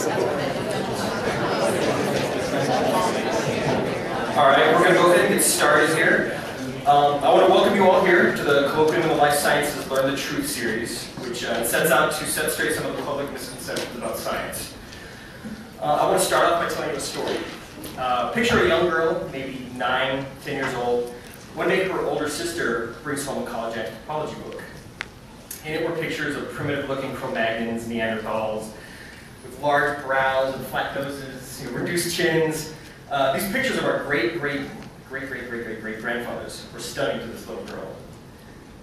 All right, we're going to go ahead and get started here. I want to welcome you all here to the Colloquium in the Life Sciences Learn the Truth series, which sets out to set straight some of the public misconceptions about science. I want to start off by telling you a story. Picture a young girl, maybe 9, 10 years old. One day her older sister brings home a college anthropology book. In it were pictures of primitive-looking Cro-Magnons, Neanderthals, with large brows and flat noses, reduced chins. These pictures of our great-great-great-great-great-grandfathers were stunning to this little girl.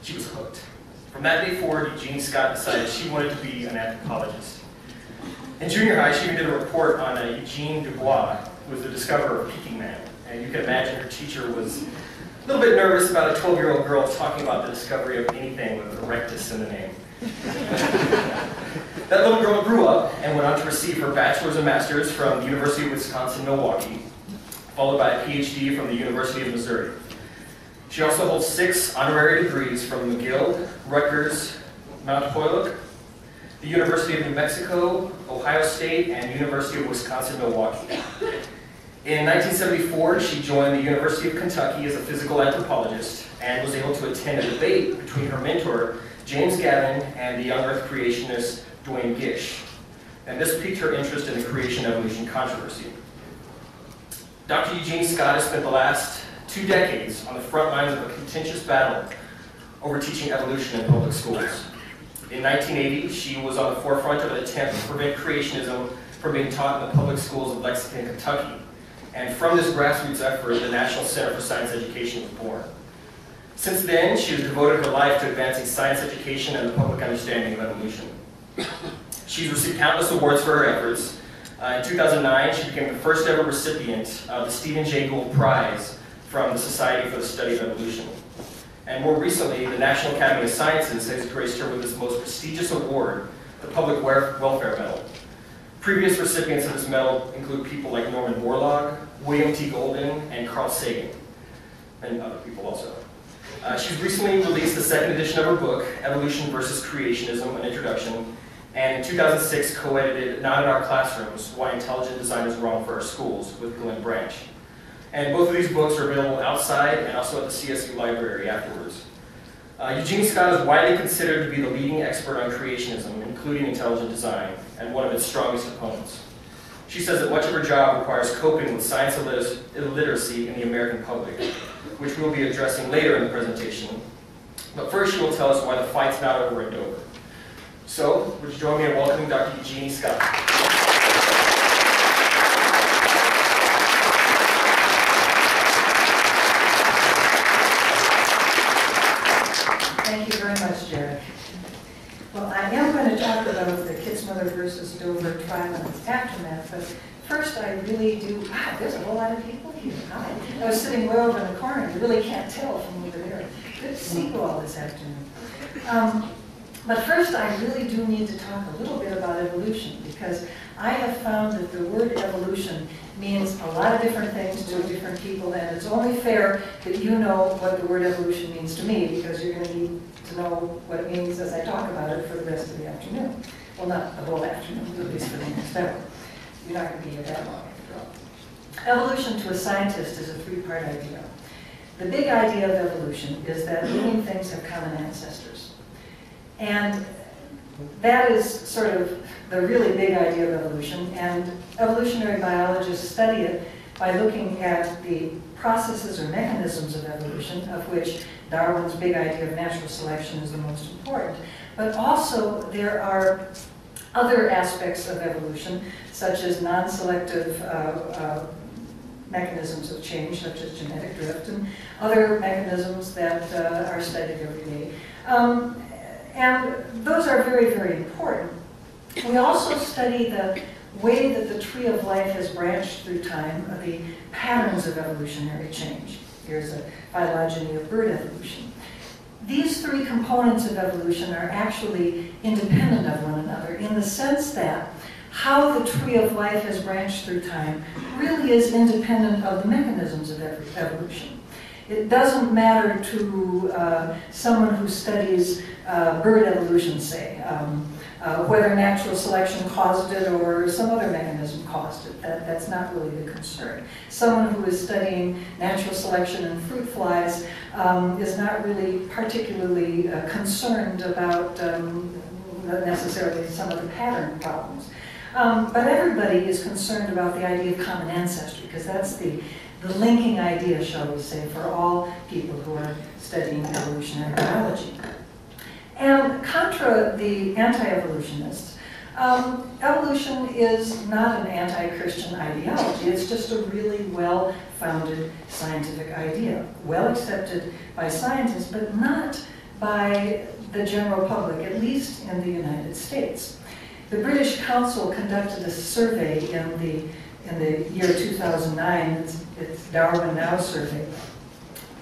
She was hooked. From that day forward, Genie Scott decided she wanted to be an anthropologist. In junior high, she even did a report on Eugene Dubois, who was the discoverer of Peking Man. And you can imagine her teacher was a little bit nervous about a 12-year-old girl talking about the discovery of anything with erectus in the name. That little girl grew up and went on to receive her bachelor's and master's from the University of Wisconsin-Milwaukee, followed by a PhD from the University of Missouri. She also holds 6 honorary degrees from McGill, Rutgers, Mount Holyoke, the University of New Mexico, Ohio State, and University of Wisconsin-Milwaukee. In 1974, she joined the University of Kentucky as a physical anthropologist and was able to attend a debate between her mentor, James Gavin, and the young earth creationist, Duane Gish. And this piqued her interest in the creation-evolution controversy. Dr. Genie Scott has spent the last 2 decades on the front lines of a contentious battle over teaching evolution in public schools. In 1980, she was on the forefront of an attempt to prevent creationism from being taught in the public schools of Lexington, Kentucky. And from this grassroots effort, the National Center for Science Education was born. Since then, she has devoted her life to advancing science education and the public understanding of evolution. She's received countless awards for her efforts. In 2009, she became the first ever recipient of the Stephen Jay Gould Prize from the Society for the Study of Evolution. And more recently, the National Academy of Sciences has graced her with its most prestigious award, the Public Welfare Medal. Previous recipients of this medal include people like Norman Borlaug, William T. Golden, and Carl Sagan, and other people also. She's recently released the 2nd edition of her book, Evolution versus Creationism, an Introduction, and in 2006 co-edited Not in Our Classrooms, Why Intelligent Design is Wrong for Our Schools with Glenn Branch. And both of these books are available outside and also at the CSU library afterwards. Genie Scott is widely considered to be the leading expert on creationism, including intelligent design, and one of its strongest opponents. She says that much of her job requires coping with science illiteracy in the American public, which we'll be addressing later in the presentation. But first, she will tell us why the fight's not over in Dover. So, would you join me in welcoming Dr. Genie Scott? Thank you very much, Jared. Well, I am going to talk about the Kitzmiller versus Dover trial and its aftermath, but first I really do, wow, there's a whole lot of people here. Hi. I was sitting way over in the corner, you really can't tell from over there. Good to see you all this afternoon. But first I really do need to talk a little bit about evolution, because I have found that the word evolution means a lot of different things to different people, and it's only fair that you know what the word evolution means to me, because you're going to need to know what it means as I talk about it for the rest of the afternoon. Well, not the whole afternoon, but at least for the next hour. You're not going to be here that long after all. Evolution to a scientist is a 3-part idea. The big idea of evolution is that living things have common ancestors. And that is sort of the really big idea of evolution, and evolutionary biologists study it by looking at the processes or mechanisms of evolution, of which Darwin's big idea of natural selection is the most important. But also there are other aspects of evolution, such as non-selective mechanisms of change, such as genetic drift, and other mechanisms that are studied every day. And those are very, very important. We also study the way that the tree of life has branched through time, the patterns of evolutionary change. Here's a phylogeny of bird evolution. These 3 components of evolution are actually independent of one another in the sense that how the tree of life has branched through time really is independent of the mechanisms of evolution. It doesn't matter to someone who studies bird evolution, say, Whether natural selection caused it or some other mechanism caused it, that's not really the concern. Someone who is studying natural selection in fruit flies is not really particularly concerned about necessarily some of the pattern problems. But everybody is concerned about the idea of common ancestry, because that's the linking idea, shall we say, for all people who are studying evolutionary biology. And contra the anti-evolutionists, evolution is not an anti-Christian ideology. It's just a really well-founded scientific idea, well accepted by scientists, but not by the general public, at least in the United States. The British Council conducted a survey in the year 2009, it's Darwin Now survey,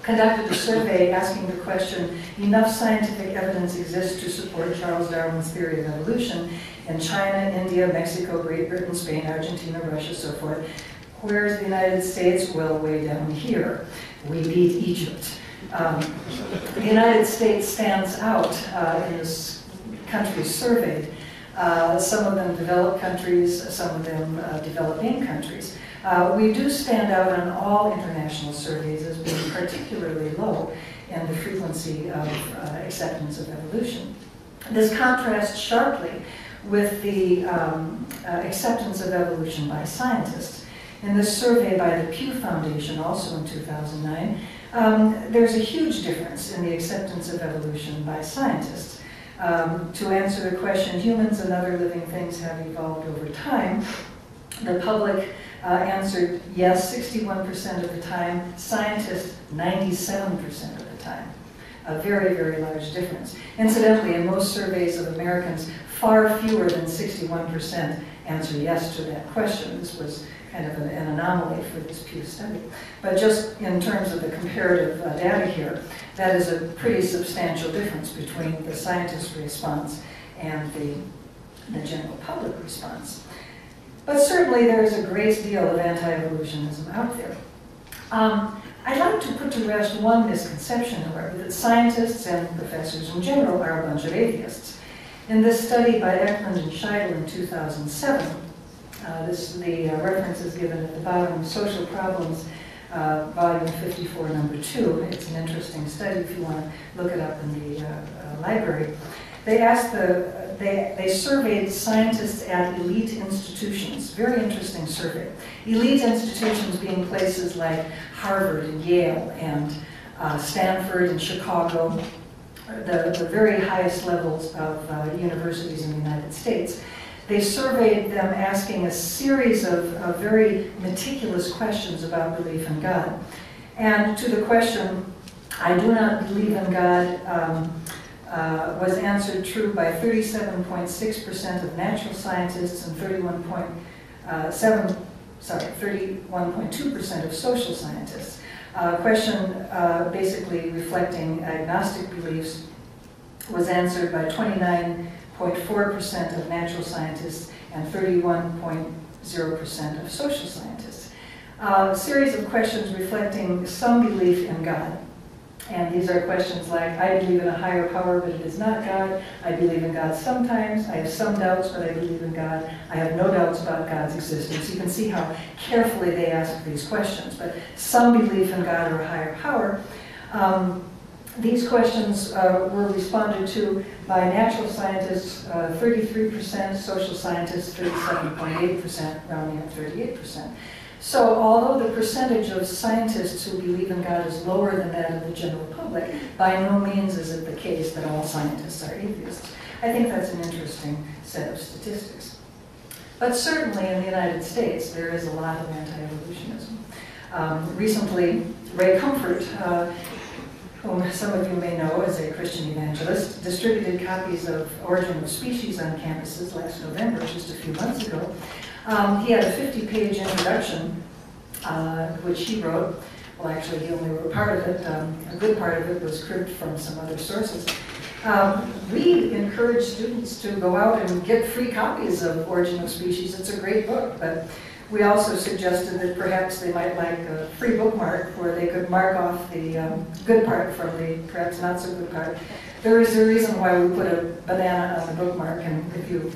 conducted a survey asking the question, enough scientific evidence exists to support Charles Darwin's theory of evolution in China, India, Mexico, Great Britain, Spain, Argentina, Russia, so forth. Where's the United States? Well, way down here. We beat Egypt. The United States stands out in this country surveyed. Some of them developed countries, some of them developing countries. We do stand out on all international surveys as being particularly low in the frequency of acceptance of evolution. This contrasts sharply with the acceptance of evolution by scientists. In this survey by the Pew Foundation, also in 2009, there's a huge difference in the acceptance of evolution by scientists. To answer the question, humans and other living things have evolved over time, the public answered yes 61% of the time, scientists 97% of the time. A very, very large difference. Incidentally, in most surveys of Americans, far fewer than 61% answer yes to that question. This was kind of an anomaly for this Pew study. But just in terms of the comparative data here, that is a pretty substantial difference between the scientist response and the general public response. But certainly there is a great deal of anti-evolutionism out there. I'd like to put to rest one misconception, however, that scientists and professors in general are a bunch of atheists. In this study by Eklund and Scheidel in 2007, the reference is given at the bottom, Social Problems, volume 54, number 2. It's an interesting study if you want to look it up in the library. They surveyed scientists at elite institutions. Very interesting survey. Elite institutions being places like Harvard and Yale and Stanford and Chicago, the very highest levels of universities in the United States. They surveyed them asking a series of very meticulous questions about belief in God. And to the question, I do not believe in God, was answered true by 37.6% of natural scientists and 31.2% of social scientists. Question basically reflecting agnostic beliefs was answered by 29.4% of natural scientists and 31.0% of social scientists. A series of questions reflecting some belief in God. And these are questions like, I believe in a higher power, but it is not God. I believe in God sometimes. I have some doubts, but I believe in God. I have no doubts about God's existence. You can see how carefully they ask these questions. But some belief in God or a higher power. These questions were responded to by natural scientists, 33%, social scientists, 37.8%, rounding up 38%. So although the percentage of scientists who believe in God is lower than that of the general public, by no means is it the case that all scientists are atheists. I think that's an interesting set of statistics. But certainly in the United States, there is a lot of anti-evolutionism. Recently, Ray Comfort, whom some of you may know as a Christian evangelist, distributed copies of Origin of Species on campuses last November, just a few months ago. He had a 50-page introduction, which he wrote. Well, actually, he only wrote part of it. A good part of it was cribbed from some other sources. We encourage students to go out and get free copies of Origin of Species. It's a great book, but We also suggested that perhaps they might like a free bookmark where they could mark off the good part from the perhaps not so good part. There is a reason why we put a banana on the bookmark, and if you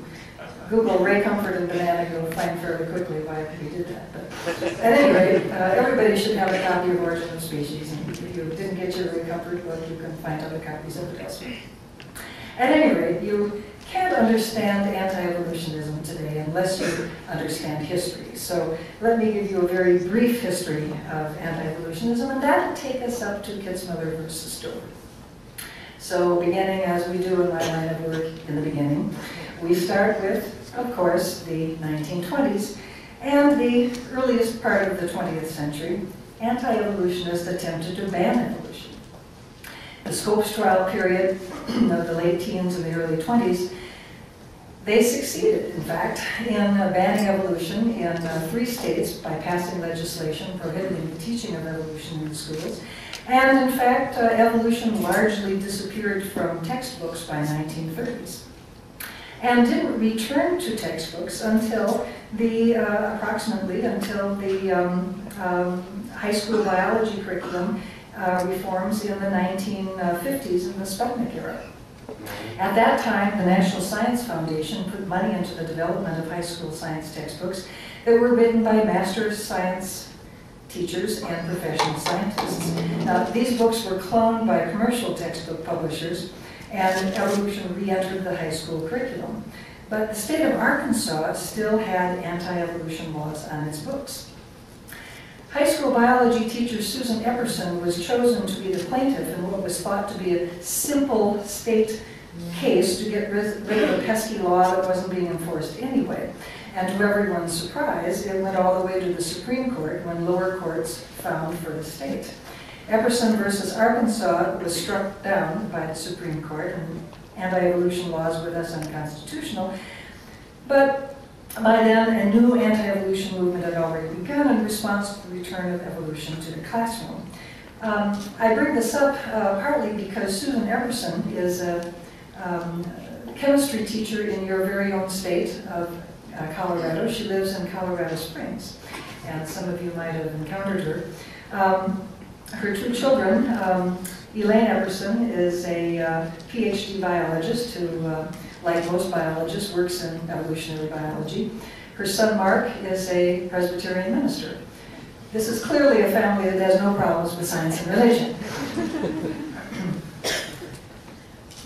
Google Ray Comfort and banana, you'll find fairly quickly why we did that. But at any rate, everybody should have a copy of Origin of Species, and if you didn't get your Ray Comfort book, you can find other copies of it elsewhere. At any rate, you can't understand anti-evolutionism today unless you understand history. So let me give you a very brief history of anti-evolutionism, and that will take us up to Kitzmiller versus Dover. So beginning, as we do in my line of work in the beginning, we start with, of course, the 1920s and the earliest part of the 20th century. Anti-evolutionists attempted to ban evolution. The Scopes trial period of the late teens and the early 20s, they succeeded, in fact, in banning evolution in 3 states by passing legislation prohibiting the teaching of evolution in the schools. And in fact, evolution largely disappeared from textbooks by 1930s. And didn't return to textbooks until the, approximately until the high school biology curriculum reforms in the 1950s in the Sputnik era. At that time, the National Science Foundation put money into the development of high school science textbooks that were written by master science teachers and professional scientists. Now, these books were cloned by commercial textbook publishers, and evolution re-entered the high school curriculum. But the state of Arkansas still had anti-evolution laws on its books. High school biology teacher Susan Epperson was chosen to be the plaintiff in what was thought to be a simple state case to get rid of a pesky law that wasn't being enforced anyway. And to everyone's surprise, it went all the way to the Supreme Court when lower courts found for the state. Epperson versus Arkansas was struck down by the Supreme Court, and anti-evolution laws were thus unconstitutional. But by then, a new anti-evolution movement had already begun in response to the return of evolution to the classroom. I bring this up partly because Susan Epperson is a chemistry teacher in your very own state of Colorado. She lives in Colorado Springs, and some of you might have encountered her. Her 2 children, Elaine Epperson is a PhD biologist who, like most biologists, works in evolutionary biology. Her son Mark is a Presbyterian minister. This is clearly a family that has no problems with science and religion.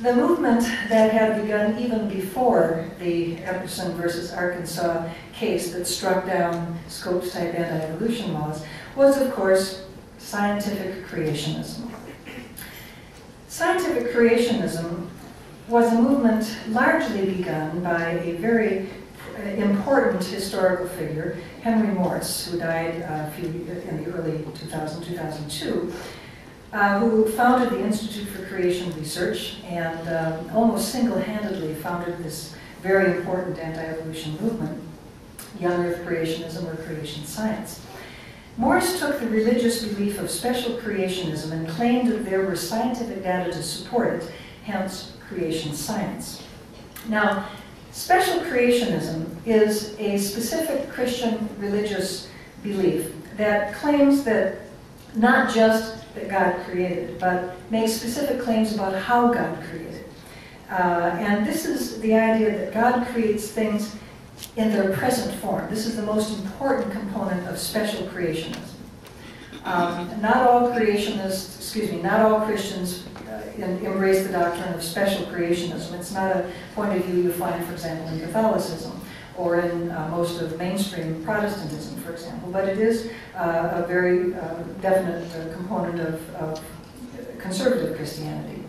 The movement that had begun even before the Epperson versus Arkansas case that struck down Scopes-type anti-evolution laws was, of course, scientific creationism. Scientific creationism was a movement largely begun by a very important historical figure, Henry Morse, who died in the early 2002, who founded the Institute for Creation Research and almost single-handedly founded this very important anti-evolution movement, Young Earth creationism or creation science. Morse took the religious belief of special creationism and claimed that there were scientific data to support it, hence creation science. Now, special creationism is a specific Christian religious belief that claims that not just that God created it, but makes specific claims about how God created. And this is the idea that God creates things in their present form. This is the most important component of special creationism. Not all Christians embrace the doctrine of special creationism. It's not a point of view you find, for example, in Catholicism or in most of mainstream Protestantism, for example, but it is a very definite component of conservative Christianity.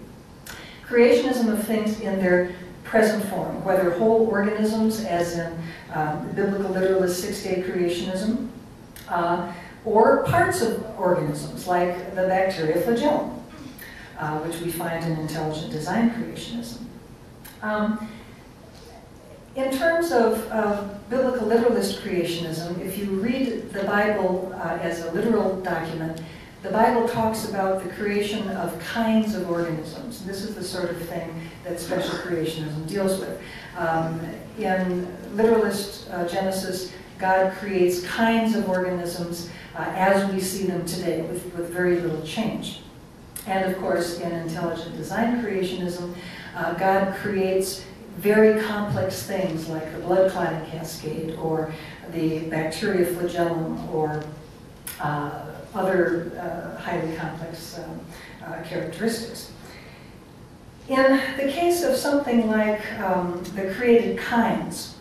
Creationism of things in their present form, whether whole organisms, as in biblical literalist six-day creationism, or parts of organisms, like the bacteria flagellum, which we find in intelligent design creationism. In terms of biblical literalist creationism, if you read the Bible as a literal document, the Bible talks about the creation of kinds of organisms. And this is the sort of thing that special creationism deals with. In literalist Genesis, God creates kinds of organisms as we see them today with very little change. And of course, in intelligent design creationism, God creates very complex things like the blood clotting cascade or the bacteria flagellum or other highly complex characteristics. In the case of something like the created kinds,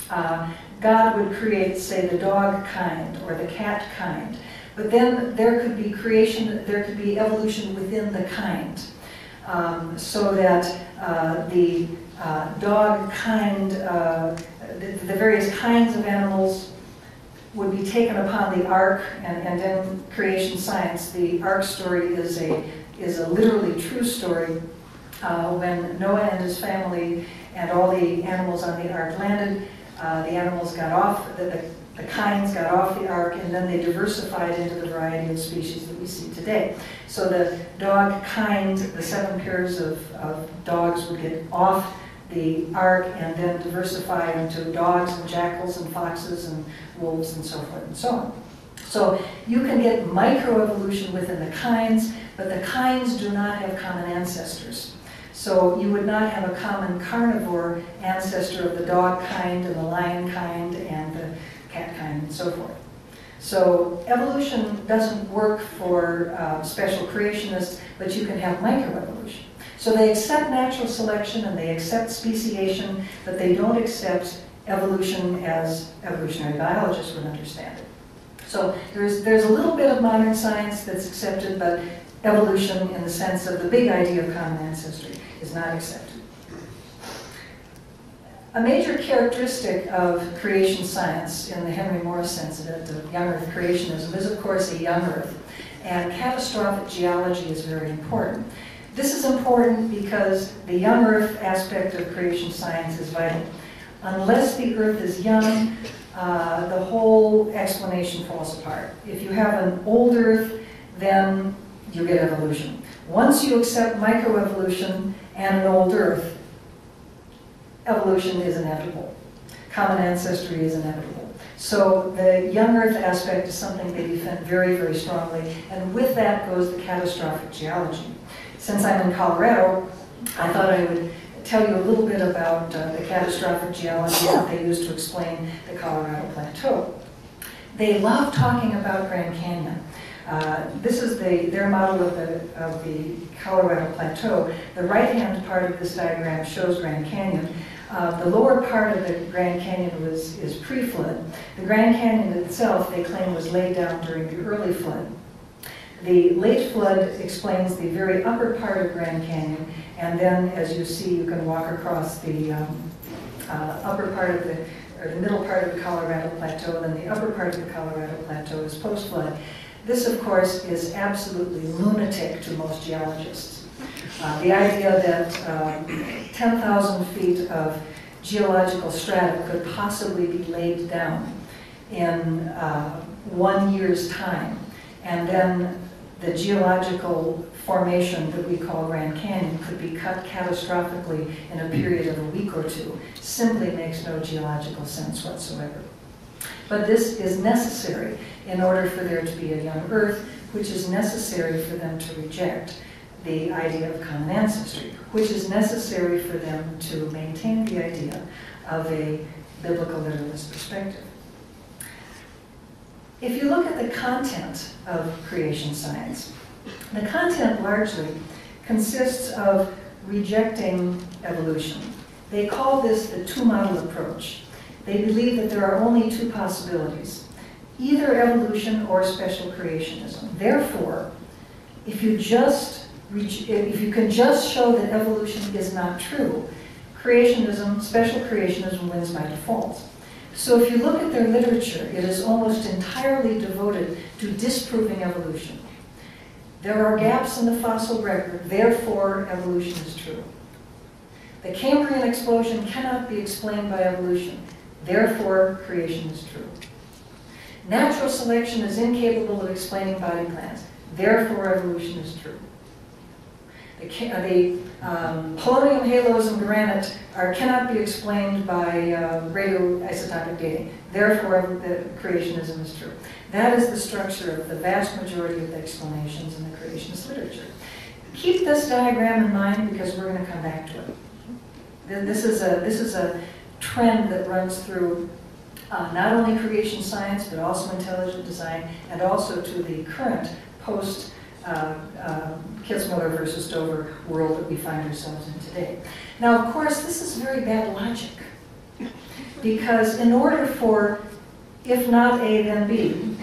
God would create, say, the dog kind or the cat kind, but then there could be evolution within the kind, so that the dog kind, the various kinds of animals would be taken upon the ark, and in creation science, the ark story is a literally true story. When Noah and his family and all the animals on the ark landed, the animals got off, the kinds got off the ark, and then they diversified into the variety of species that we see today. So the dog kind, the 7 pairs of dogs would get off the ark and then diversify into dogs and jackals and foxes and wolves and so forth and so on. So you can get microevolution within the kinds, but the kinds do not have common ancestors. So you would not have a common carnivore ancestor of the dog kind and the lion kind and the cat kind and so forth. So evolution doesn't work for special creationists, but you can have microevolution. So they accept natural selection and they accept speciation, but they don't accept evolution as evolutionary biologists would understand it. So there's a little bit of modern science that's accepted, but evolution in the sense of the big idea of common ancestry is not accepted. A major characteristic of creation science, in the Henry Morris sense of it, the young earth creationism, is of course a young earth. And catastrophic geology is very important. This is important because the young earth aspect of creation science is vital. Unless the earth is young, the whole explanation falls apart. If you have an old earth, then you get evolution. Once you accept microevolution and an old earth, evolution is inevitable. Common ancestry is inevitable. So the young earth aspect is something they defend very, very strongly, and with that goes the catastrophic geology. Since I'm in Colorado, I thought I would tell you a little bit about the catastrophic geology that they use to explain the Colorado Plateau. They love talking about Grand Canyon. This is their model of the Colorado Plateau. The right-hand part of this diagram shows Grand Canyon. The lower part of the Grand Canyon is pre-flood. The Grand Canyon itself, they claim, was laid down during the early flood. The late flood explains the very upper part of Grand Canyon, and then, as you see, you can walk across the upper part of or the middle part of the Colorado Plateau, and then the upper part of the Colorado Plateau is post-flood. This, of course, is absolutely lunatic to most geologists. The idea that 10,000 feet of geological strata could possibly be laid down in 1 year's time, and then the geological formation that we call Grand Canyon could be cut catastrophically in a period of a week or two, simply makes no geological sense whatsoever. But this is necessary in order for there to be a young earth, which is necessary for them to reject the idea of common ancestry, which is necessary for them to maintain the idea of a biblical literalist perspective. If you look at the content of creation science, the content largely consists of rejecting evolution. They call this the two-model approach. They believe that there are only two possibilities, either evolution or special creationism. Therefore, if you can just show that evolution is not true, creationism, special creationism, wins by default. So if you look at their literature, it is almost entirely devoted to disproving evolution. There are gaps in the fossil record, therefore evolution is true. The Cambrian explosion cannot be explained by evolution, therefore creation is true. Natural selection is incapable of explaining body plans, therefore evolution is true. The polonium halos in granite cannot be explained by radioisotopic dating. Therefore, the creationism is true. That is the structure of the vast majority of the explanations in the creationist literature. Keep this diagram in mind because we're going to come back to it. This is a trend that runs through not only creation science, but also intelligent design, and also to the current post Kitzmiller versus Dover world that we find ourselves in today. Now, of course, this is very bad logic, because in order for, if not A, then B,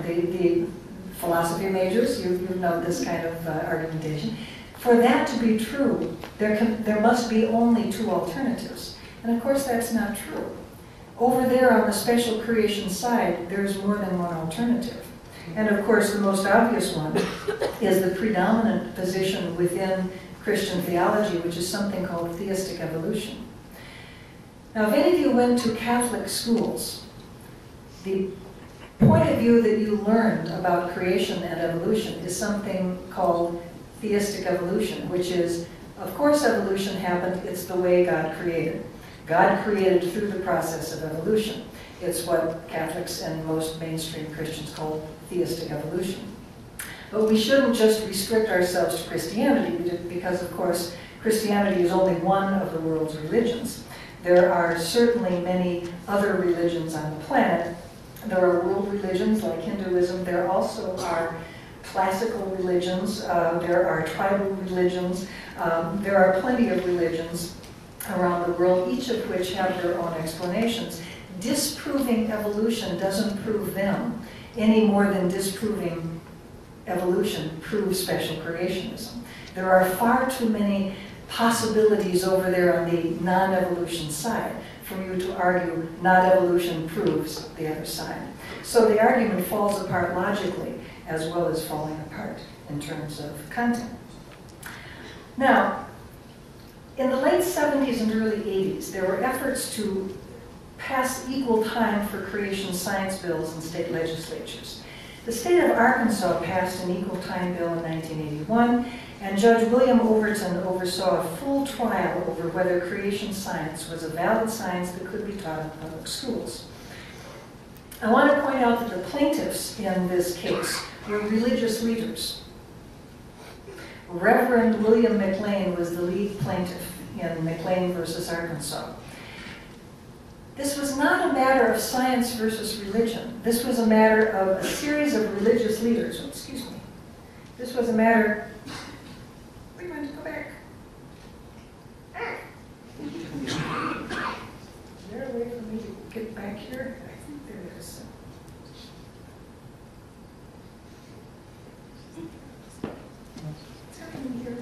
the philosophy majors, you know this kind of argumentation. For that to be true, there must be only two alternatives. And of course, that's not true. Over there on the special creation side, there's more than one alternative. And of course, the most obvious one is the predominant position within Christian theology, which is something called theistic evolution. Now, if any of you went to Catholic schools, the point of view that you learned about creation and evolution is something called theistic evolution, which is, of course, evolution happened. It's the way God created. God created through the process of evolution. It's what Catholics and most mainstream Christians call theistic evolution. But we shouldn't just restrict ourselves to Christianity, because, of course, Christianity is only one of the world's religions. There are certainly many other religions on the planet. There are world religions like Hinduism. There also are classical religions. There are tribal religions. There are plenty of religions around the world, each of which have their own explanations. Disproving evolution doesn't prove them any more than disproving evolution proves special creationism. There are far too many possibilities over there on the non-evolution side for you to argue not evolution proves the other side. So the argument falls apart logically as well as falling apart in terms of content. Now, in the late 70s and early 80s, there were efforts to pass equal time for creation science bills in state legislatures. The state of Arkansas passed an equal time bill in 1981, and Judge William Overton oversaw a full trial over whether creation science was a valid science that could be taught in public schools. I want to point out that the plaintiffs in this case were religious leaders. Reverend William McLean was the lead plaintiff in McLean versus Arkansas. This was not a matter of science versus religion. This was a matter of a series of religious leaders. Oh, excuse me. This was a matter... We're going to go back. Is there a way for me to get back here? I think there is. What's happening here?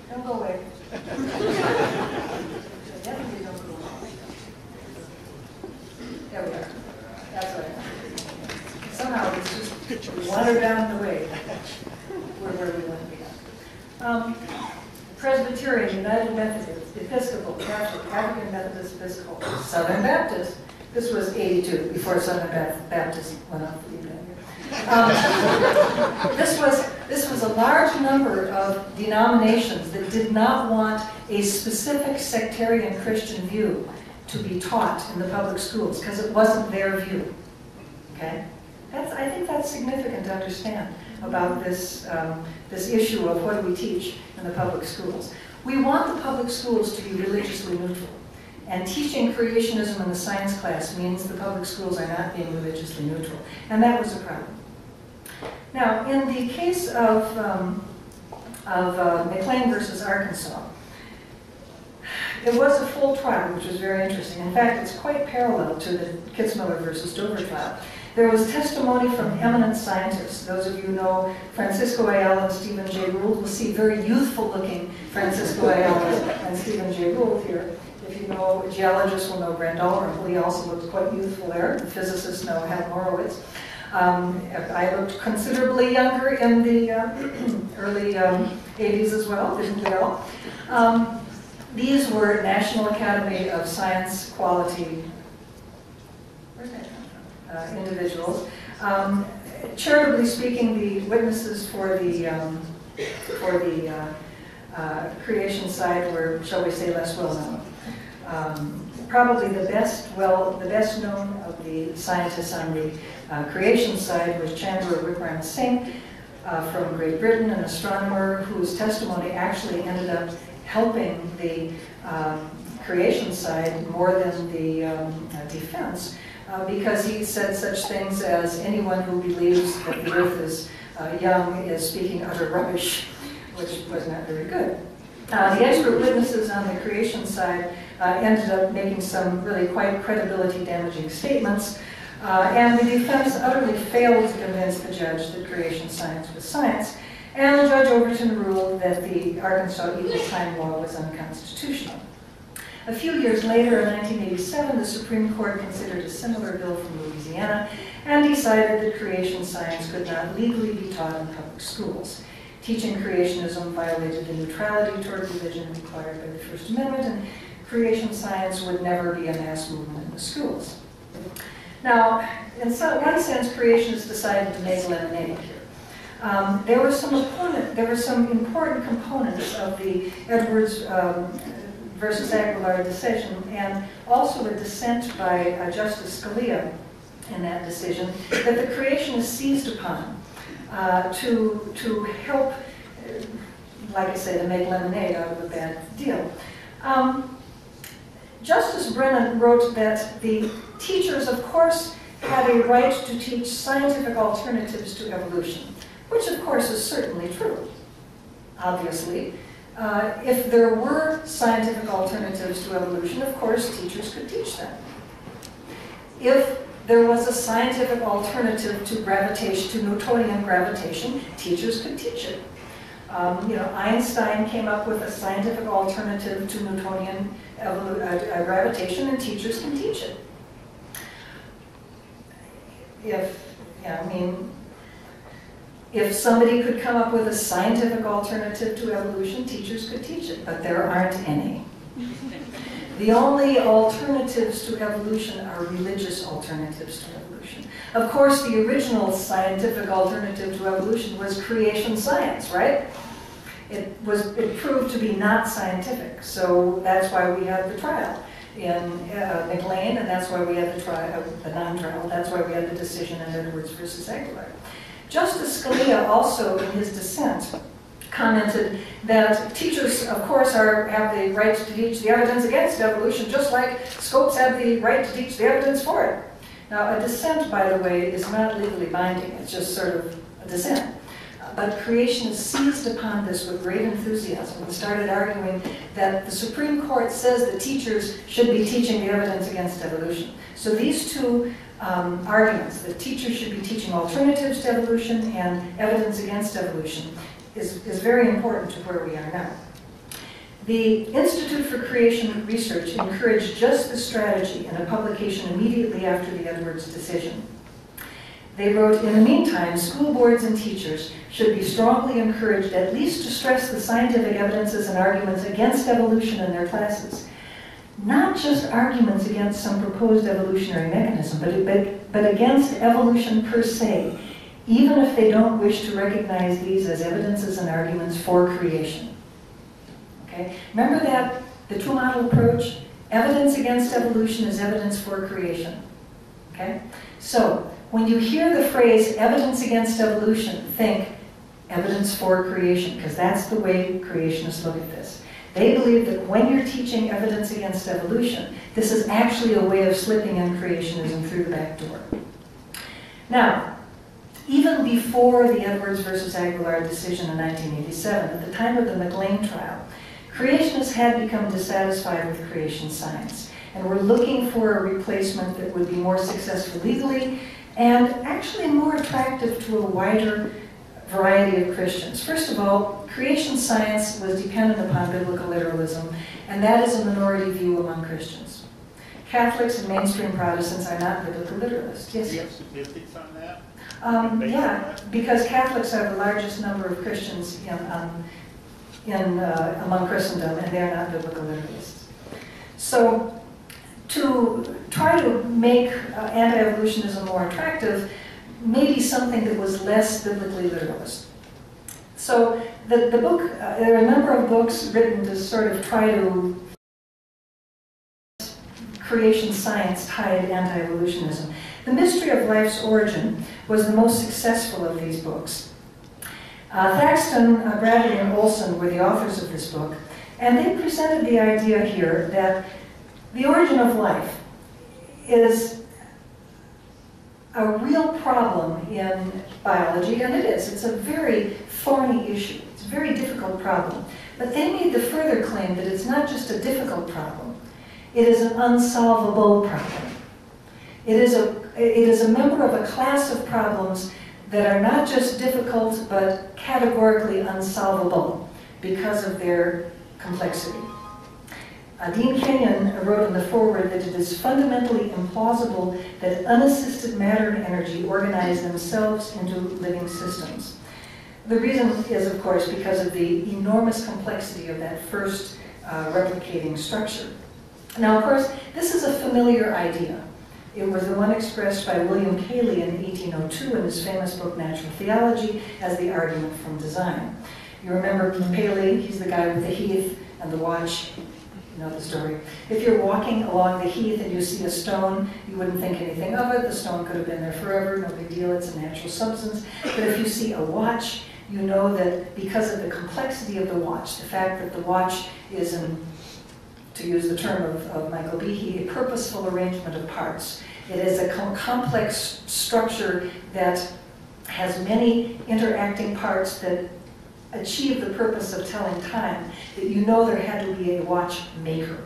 Don't go away. There we are. That's right. Somehow it's just watered down the way. We're where we want to be. Presbyterian, United Methodist, Episcopal, Catholic, African Methodist, Episcopal, Southern Baptist. This was 82, before Southern Baptist went off the event. This was a large number of denominations that did not want a specific sectarian Christian view to be taught in the public schools because it wasn't their view. Okay, I think that's significant to understand about this this issue of what do we teach in the public schools. We want the public schools to be religiously neutral. And teaching creationism in the science class means the public schools are not being religiously neutral. And that was a problem. Now, in the case of McLean versus Arkansas, It was a full trial, which was very interesting. In fact, it's quite parallel to the Kitzmiller versus Dover trial. There was testimony from eminent scientists. Those of you who know Francisco Ayala and Stephen Jay Gould will see very youthful-looking Francisco Ayala and Stephen Jay Gould here. If you know, geologists will know Brent Dalrymple. He also looked quite youthful there. The physicists know Hal Morowitz. I looked considerably younger in the early 80s as well, didn't we all? These were National Academy of Science quality individuals. Charitably speaking, the witnesses for the creation side were, shall we say, less well known. Probably the best known of the scientists on the creation side was Chandra Wickrama Singh from Great Britain, an astronomer whose testimony actually ended up helping the creation side more than the defense, because he said such things as, anyone who believes that the earth is young is speaking utter rubbish, which was not very good. The expert witnesses on the creation side ended up making some really quite credibility-damaging statements, and the defense utterly failed to convince the judge that creation science was science, and Judge Overton ruled that the Arkansas Equal Time Law was unconstitutional. A few years later, in 1987, the Supreme Court considered a similar bill from Louisiana and decided that creation science could not legally be taught in public schools. Teaching creationism violated the neutrality toward religion required by the First Amendment, and creation science would never be a mass movement in the schools. Now, in one sense, creationists decided to make lemonade here. There were some important components of the Edwards versus Aguilar decision, and also a dissent by Justice Scalia in that decision, that the creationists seized upon to help, like I say, to make lemonade out of a bad deal. Justice Brennan wrote that the teachers, of course, had a right to teach scientific alternatives to evolution, which of course is certainly true, obviously. If there were scientific alternatives to evolution, of course, teachers could teach them. If there was a scientific alternative to gravitation, to Newtonian gravitation, teachers could teach it. Einstein came up with a scientific alternative to Newtonian gravitation, and teachers can teach it. If somebody could come up with a scientific alternative to evolution, teachers could teach it, but there aren't any. The only alternatives to evolution are religious alternatives to evolution. Of course, the original scientific alternative to evolution was creation science, right? It proved to be not scientific, so that's why we had the trial in McLean, and that's why we had the non-trial. That's why we had the decision in Edwards versus Aguilar. Justice Scalia also, in his dissent, commented that teachers, of course, have the right to teach the evidence against evolution, just like Scopes have the right to teach the evidence for it. Now, a dissent, by the way, is not legally binding. It's just sort of a dissent. But creationists seized upon this with great enthusiasm and started arguing that the Supreme Court says that teachers should be teaching the evidence against evolution. So these two arguments, that teachers should be teaching alternatives to evolution and evidence against evolution, is very important to where we are now. The Institute for Creation Research encouraged just this strategy in a publication immediately after the Edwards decision. They wrote, in the meantime, school boards and teachers should be strongly encouraged at least to stress the scientific evidences and arguments against evolution in their classes. Not just arguments against some proposed evolutionary mechanism, but against evolution per se, even if they don't wish to recognize these as evidences and arguments for creation. Okay? Remember that, the two-model approach? Evidence against evolution is evidence for creation. Okay? So, when you hear the phrase evidence against evolution, think evidence for creation, because that's the way creationists look at this. They believe that when you're teaching evidence against evolution, this is actually a way of slipping in creationism through the back door. Now, even before the Edwards versus Aguilar decision in 1987, at the time of the McLean trial, Creationists had become dissatisfied with creation science and were looking for a replacement that would be more successful legally and actually more attractive to a wider variety of Christians. First of all, creation science was dependent upon biblical literalism, and that is a minority view among Christians. Catholics and mainstream Protestants are not biblical literalists. Yes? Do you have statistics on that? Yeah, because Catholics are the largest number of Christians among Christendom, and they're not biblical literalists. So, to try to make anti-evolutionism more attractive, maybe something that was less biblically literalist. So, the book, there are a number of books written to sort of try to creation science tied anti-evolutionism. The Mystery of Life's Origin was the most successful of these books. Thaxton, Bradley, and Olson were the authors of this book, and they presented the idea here that the origin of life is a real problem in biology, and it is. It's a very thorny issue. It's a very difficult problem. But they made the further claim that it's not just a difficult problem. It is an unsolvable problem. It is a member of a class of problems that are not just difficult, but categorically unsolvable because of their complexity. Dean Kenyon wrote in the foreword that it is fundamentally implausible that unassisted matter and energy organize themselves into living systems. The reason is, of course, because of the enormous complexity of that first replicating structure. Now, of course, this is a familiar idea. It was the one expressed by William Paley in 1802 in his famous book, Natural Theology, as the argument from design. You remember Paley, he's the guy with the heath and the watch. You know the story. If you're walking along the heath and you see a stone, you wouldn't think anything of it. The stone could have been there forever, no big deal, it's a natural substance. But if you see a watch, you know that because of the complexity of the watch, the fact that the watch is to use the term of Michael Behe, a purposeful arrangement of parts. It is a complex structure that has many interacting parts that achieve the purpose of telling time, that you know there had to be a watchmaker.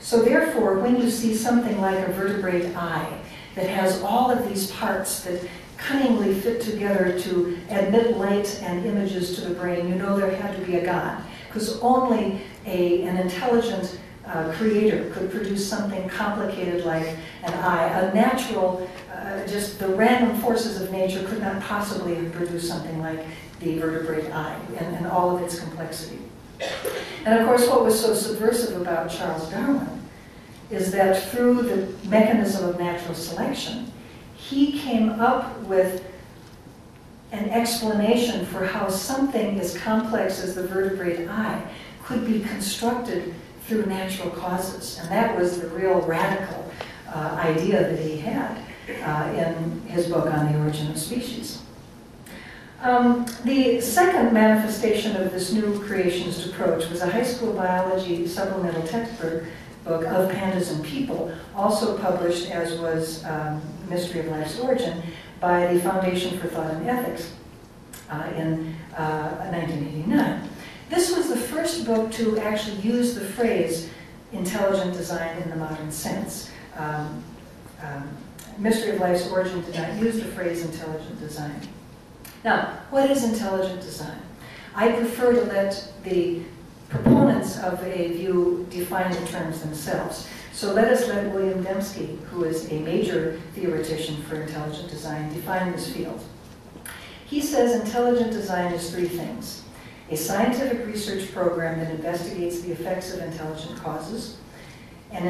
So therefore, when you see something like a vertebrate eye that has all of these parts that cunningly fit together to admit light and images to the brain, you know there had to be a God, because only an intelligent creator could produce something complicated like an eye. A natural, just the random forces of nature could not possibly have produced something like the vertebrate eye and all of its complexity. And of course, what was so subversive about Charles Darwin is that through the mechanism of natural selection, he came up with an explanation for how something as complex as the vertebrate eye could be constructed through natural causes. And that was the real radical idea that he had in his book on the Origin of Species. The second manifestation of this new creationist approach was a high school biology supplemental textbook of Pandas and People, also published, as was Mystery of Life's Origin, by the Foundation for Thought and Ethics in 1989. This was the first book to actually use the phrase intelligent design in the modern sense. Mystery of Life's Origin did not use the phrase intelligent design. Now, what is intelligent design? I prefer to let the proponents of a view define the terms themselves. So let us let William Dembski, who is a major theoretician for intelligent design, define this field. He says intelligent design is three things: a scientific research program that investigates the effects of intelligent causes, an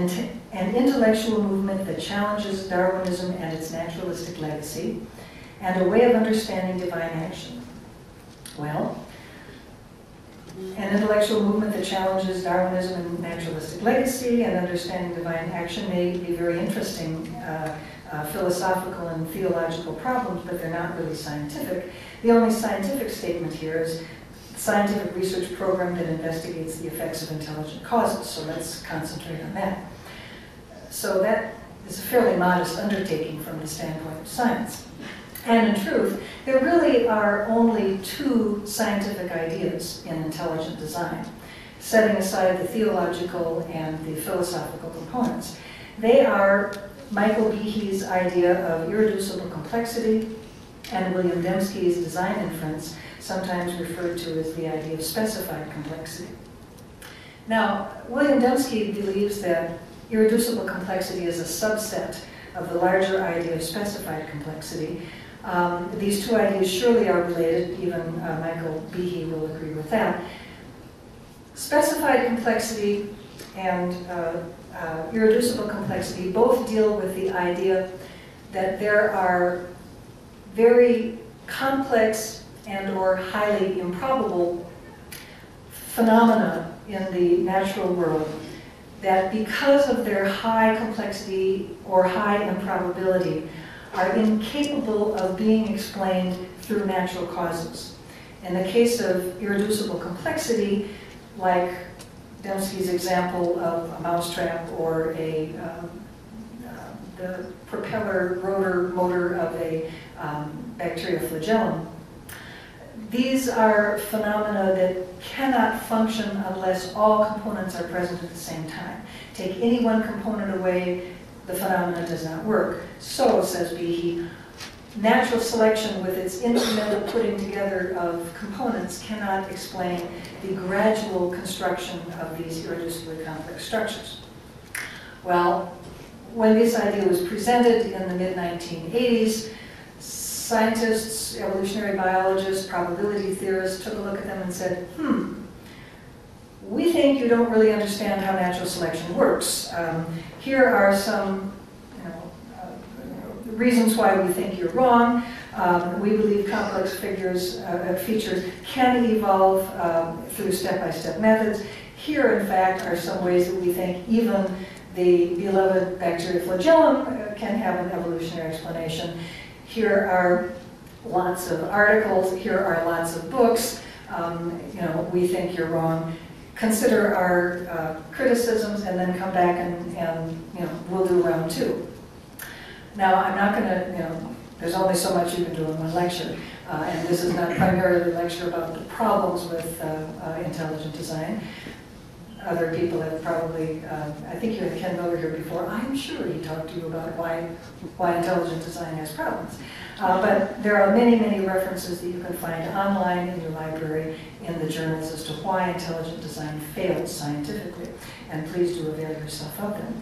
intellectual movement that challenges Darwinism and its naturalistic legacy, and a way of understanding divine action. Well, an intellectual movement that challenges Darwinism and naturalistic legacy and understanding divine action may be very interesting philosophical and theological problems, but they're not really scientific. The only scientific statement here is scientific research program that investigates the effects of intelligent causes, so let's concentrate on that. So that is a fairly modest undertaking from the standpoint of science. And in truth, there really are only two scientific ideas in intelligent design. setting aside the theological and the philosophical components. They are Michael Behe's idea of irreducible complexity and William Dembski's design inference, sometimes referred to as the idea of specified complexity. Now, William Dembski believes that irreducible complexity is a subset of the larger idea of specified complexity. These two ideas surely are related, even Michael Behe will agree with that. Specified complexity and irreducible complexity both deal with the idea that there are very complex and or highly improbable phenomena in the natural world that, because of their high complexity or high improbability, are incapable of being explained through natural causes. In the case of irreducible complexity, like Dembski's example of a mousetrap or the propeller rotor motor of a bacterial flagellum, these are phenomena that cannot function unless all components are present at the same time. Take any one component away, the phenomena does not work. So, says Behe, natural selection with its incremental putting together of components cannot explain the gradual construction of these irreducibly complex structures. Well, when this idea was presented in the mid-1980s, scientists, evolutionary biologists, probability theorists took a look at them and said, we think you don't really understand how natural selection works. Here are some reasons why we think you're wrong. We believe complex features can evolve through step-by-step methods. Here, in fact, are some ways that we think even the beloved bacterial flagellum can have an evolutionary explanation. Here are lots of articles. Here are lots of books. We think you're wrong. Consider our criticisms, and then come back and we'll do round two. Now, I'm not going to, there's only so much you can do in one lecture, and this is not primarily a lecture about the problems with intelligent design. Other people have probably, I think you had Ken Miller here before, I'm sure he talked to you about why intelligent design has problems. But there are many, many references that you can find online in your library in the journals as to why intelligent design fails scientifically, and please do avail yourself of them.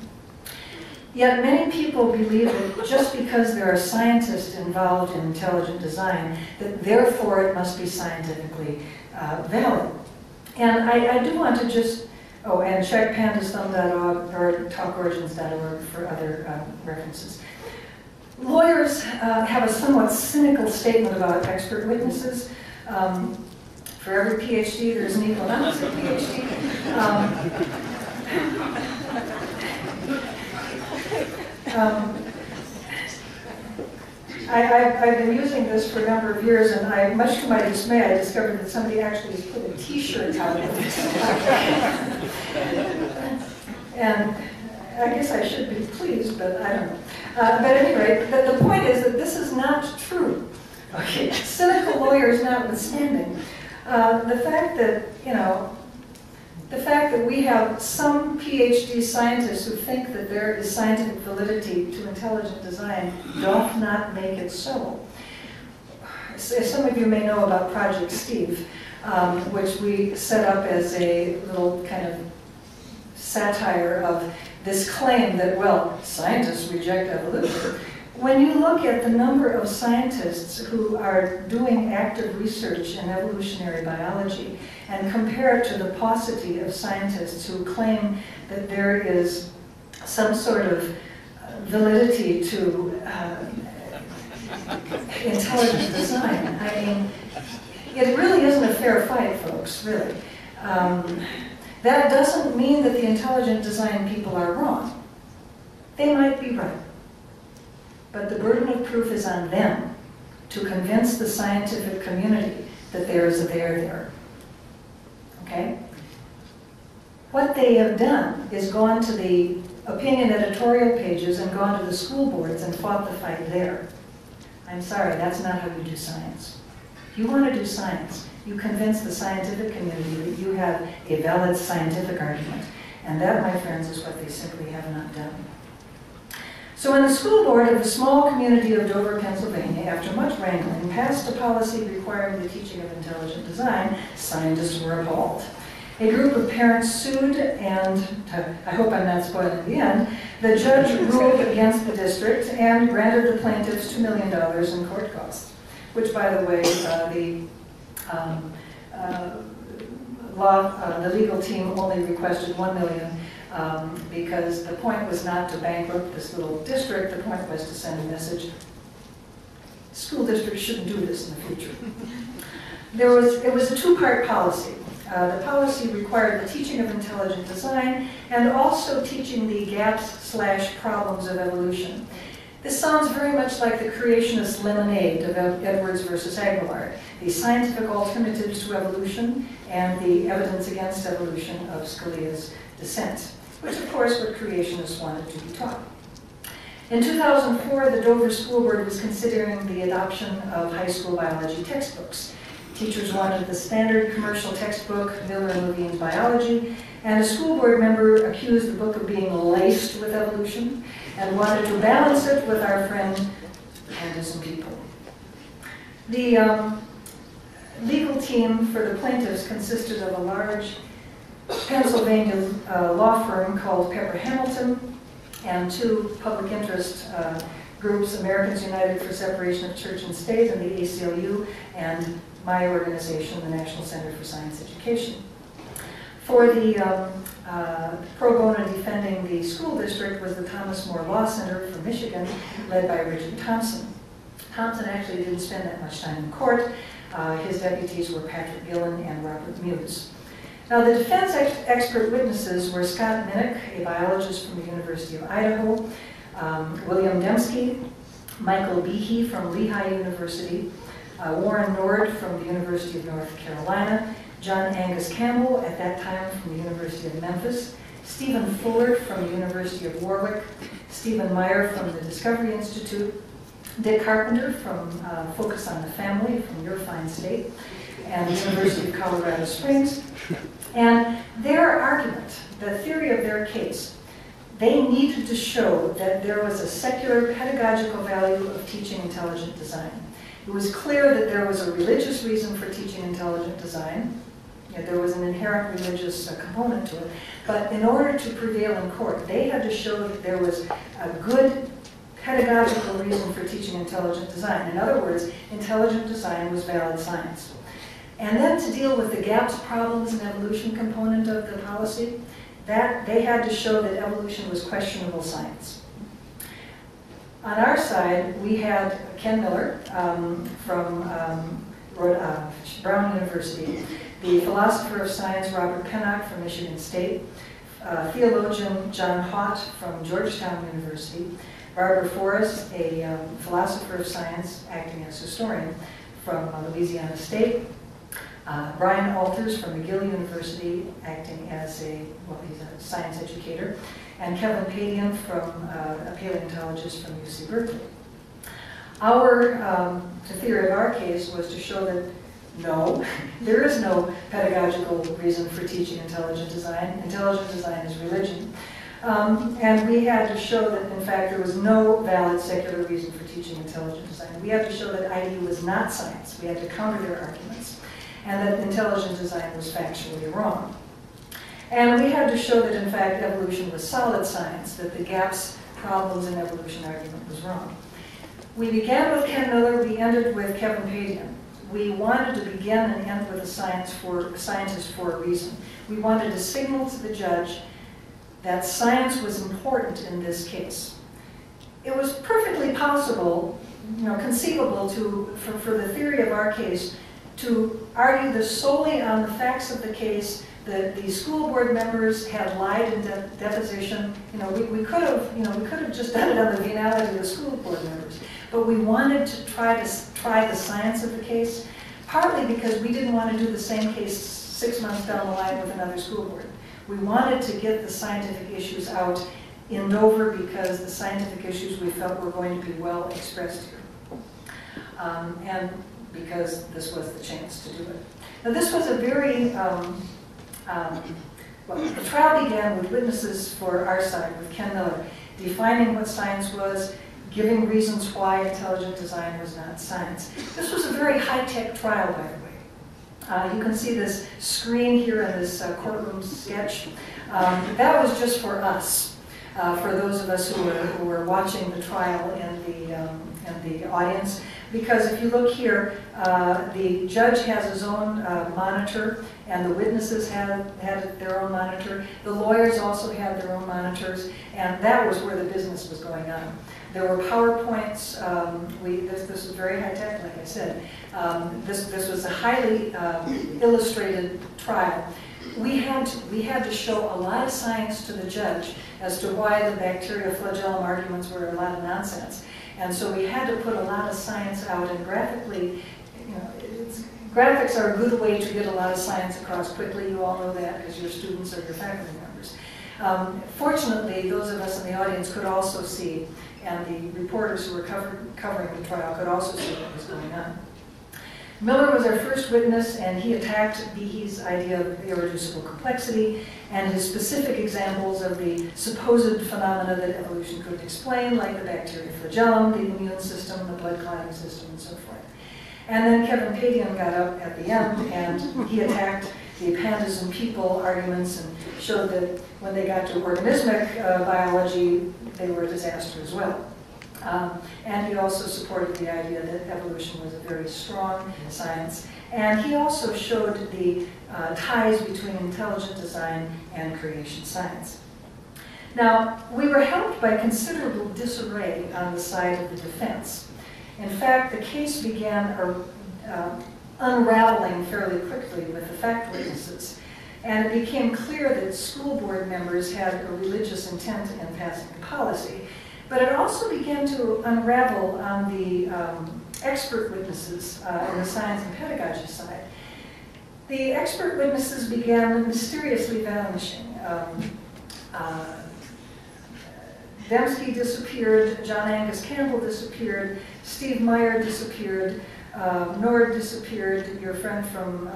Yet many people believe that just because there are scientists involved in intelligent design, that therefore it must be scientifically valid. And I do want to just, and check pandasthumb.org or talkorigins.org for other references. Lawyers have a somewhat cynical statement about expert witnesses. For every PhD, there's an equal and opposite PhD. I've been using this for a number of years, and much to my dismay, I discovered that somebody actually has put a T-shirt out of it. And I guess I should be pleased, but I don't know. But at any rate, the point is that this is not true. Okay, cynical lawyers notwithstanding, the fact that we have some PhD scientists who think that there is scientific validity to intelligent design doth not make it so. Some of you may know about Project Steve, which we set up as a little kind of satire of this claim that, well, scientists reject evolution. When you look at the number of scientists who are doing active research in evolutionary biology and compare it to the paucity of scientists who claim that there is some sort of validity to intelligent design, I mean, it really isn't a fair fight, folks, really. That doesn't mean that the intelligent design people are wrong. They might be right. But the burden of proof is on them to convince the scientific community that there is a there there. Okay? What they have done is gone to the opinion editorial pages and gone to the school boards and fought the fight there. I'm sorry, that's not how you do science. You want to do science. You convince the scientific community that you have a valid scientific argument. And that, my friends, is what they simply have not done. So when the school board of the small community of Dover, Pennsylvania, after much wrangling, passed a policy requiring the teaching of intelligent design, scientists were appalled. A group of parents sued, and I hope I'm not spoiling the end, the judge ruled against the district and granted the plaintiffs $2 million in court costs, which, by the way, the legal team only requested $1 million because the point was not to bankrupt this little district. The point was to send a message: school districts shouldn't do this in the future. It was a two-part policy. The policy required the teaching of intelligent design and also teaching the gaps/problems of evolution. This sounds very much like the creationist lemonade of Edwards versus Aguilar, the scientific alternatives to evolution and the evidence against evolution of Scalia's dissent, which of course what creationists wanted to be taught. In 2004, the Dover School Board was considering the adoption of high school biology textbooks. Teachers wanted the standard commercial textbook, Miller and Levine's Biology, and a school board member accused the book of being laced with evolution and wanted to balance it with our friend Anderson people. The legal team for the plaintiffs consisted of a large Pennsylvania law firm called Pepper Hamilton and two public interest groups, Americans United for Separation of Church and State and the ACLU, and my organization, the National Center for Science Education. For the pro bono defending the school district was the Thomas More Law Center from Michigan, led by Richard Thompson. Thompson actually didn't spend that much time in court. His deputies were Patrick Gillen and Robert Muse. Now, the defense expert witnesses were Scott Minnick, a biologist from the University of Idaho, William Dembski, Michael Behe from Lehigh University, Warren Nord from the University of North Carolina, John Angus Campbell, at that time from the University of Memphis, Stephen Fuller from the University of Warwick, Stephen Meyer from the Discovery Institute, Dick Carpenter from Focus on the Family from your fine state, and the University of Colorado Springs. And their argument, the theory of their case, they needed to show that there was a secular pedagogical value of teaching intelligent design. It was clear that there was a religious reason for teaching intelligent design. There was an inherent religious component to it. But in order to prevail in court, they had to show that there was a good pedagogical reason for teaching intelligent design. In other words, intelligent design was valid science. And then to deal with the gaps, problems, and evolution component of the policy, that they had to show that evolution was questionable science. On our side, we had Ken Miller from Brown University, the philosopher of science Robert Pennock from Michigan State, theologian John Haught from Georgetown University, Barbara Forrest, a philosopher of science acting as historian from Louisiana State, Brian Alters from McGill University acting as he's a science educator, and Kevin Padian a paleontologist from UC Berkeley. The theory of our case was to show that no, there is no pedagogical reason for teaching intelligent design. Intelligent design is religion. And we had to show that, in fact, there was no valid secular reason for teaching intelligent design. We had to show that IE was not science. We had to counter their arguments. And that intelligent design was factually wrong. And we had to show that, in fact, evolution was solid science, that the gaps, problems, and evolution argument was wrong. We began with Ken Miller, we ended with Kevin Padian. We wanted to begin and end with a scientist for a reason. We wanted to signal to the judge that science was important in this case. It was perfectly possible, conceivable for the theory of our case to argue this solely on the facts of the case, that the school board members had lied in deposition. We could have just done it on the venality of the school board members, but we wanted to try the science of the case, partly because we didn't want to do the same case 6 months down the line with another school board. We wanted to get the scientific issues out in Dover because the scientific issues we felt were going to be well expressed here. And because this was the chance to do it. Now this was a very, well, the trial began with witnesses for our side, with Ken Miller, defining what science was, giving reasons why intelligent design was not science. This was a very high-tech trial, by the way. You can see this screen here in this courtroom sketch. That was just for us, for those of us who were watching the trial in the audience. Because if you look here, the judge has his own monitor, and the witnesses had their own monitor. The lawyers also had their own monitors, and that was where the business was going on. There were PowerPoints. This was very high-tech, like I said. This was a highly illustrated trial. We had to show a lot of science to the judge as to why the bacteria flagellum arguments were a lot of nonsense. And so we had to put a lot of science out, and graphically, you know, graphics are a good way to get a lot of science across quickly. You all know that because you're students or your faculty members. Fortunately, those of us in the audience could also see, and the reporters who were covering the trial could also see what was going on. Miller was our first witness, and he attacked Behe's idea of irreducible complexity and his specific examples of the supposed phenomena that evolution could explain, like the bacteria flagellum, the immune system, the blood clotting system, and so forth. And then Kevin Padian got up at the end, and he attacked the pandas and people arguments and showed that when they got to organismic biology, they were a disaster as well. And he also supported the idea that evolution was a very strong science. And he also showed the ties between intelligent design and creation science. Now, we were helped by considerable disarray on the side of the defense. In fact, the case began unraveling fairly quickly with the fact witnesses. And it became clear that school board members had a religious intent in passing the policy. But it also began to unravel on the expert witnesses on the science and pedagogy side. The expert witnesses began mysteriously vanishing. Dembski disappeared, John Angus Campbell disappeared, Steve Meyer disappeared, Nord disappeared, your friend from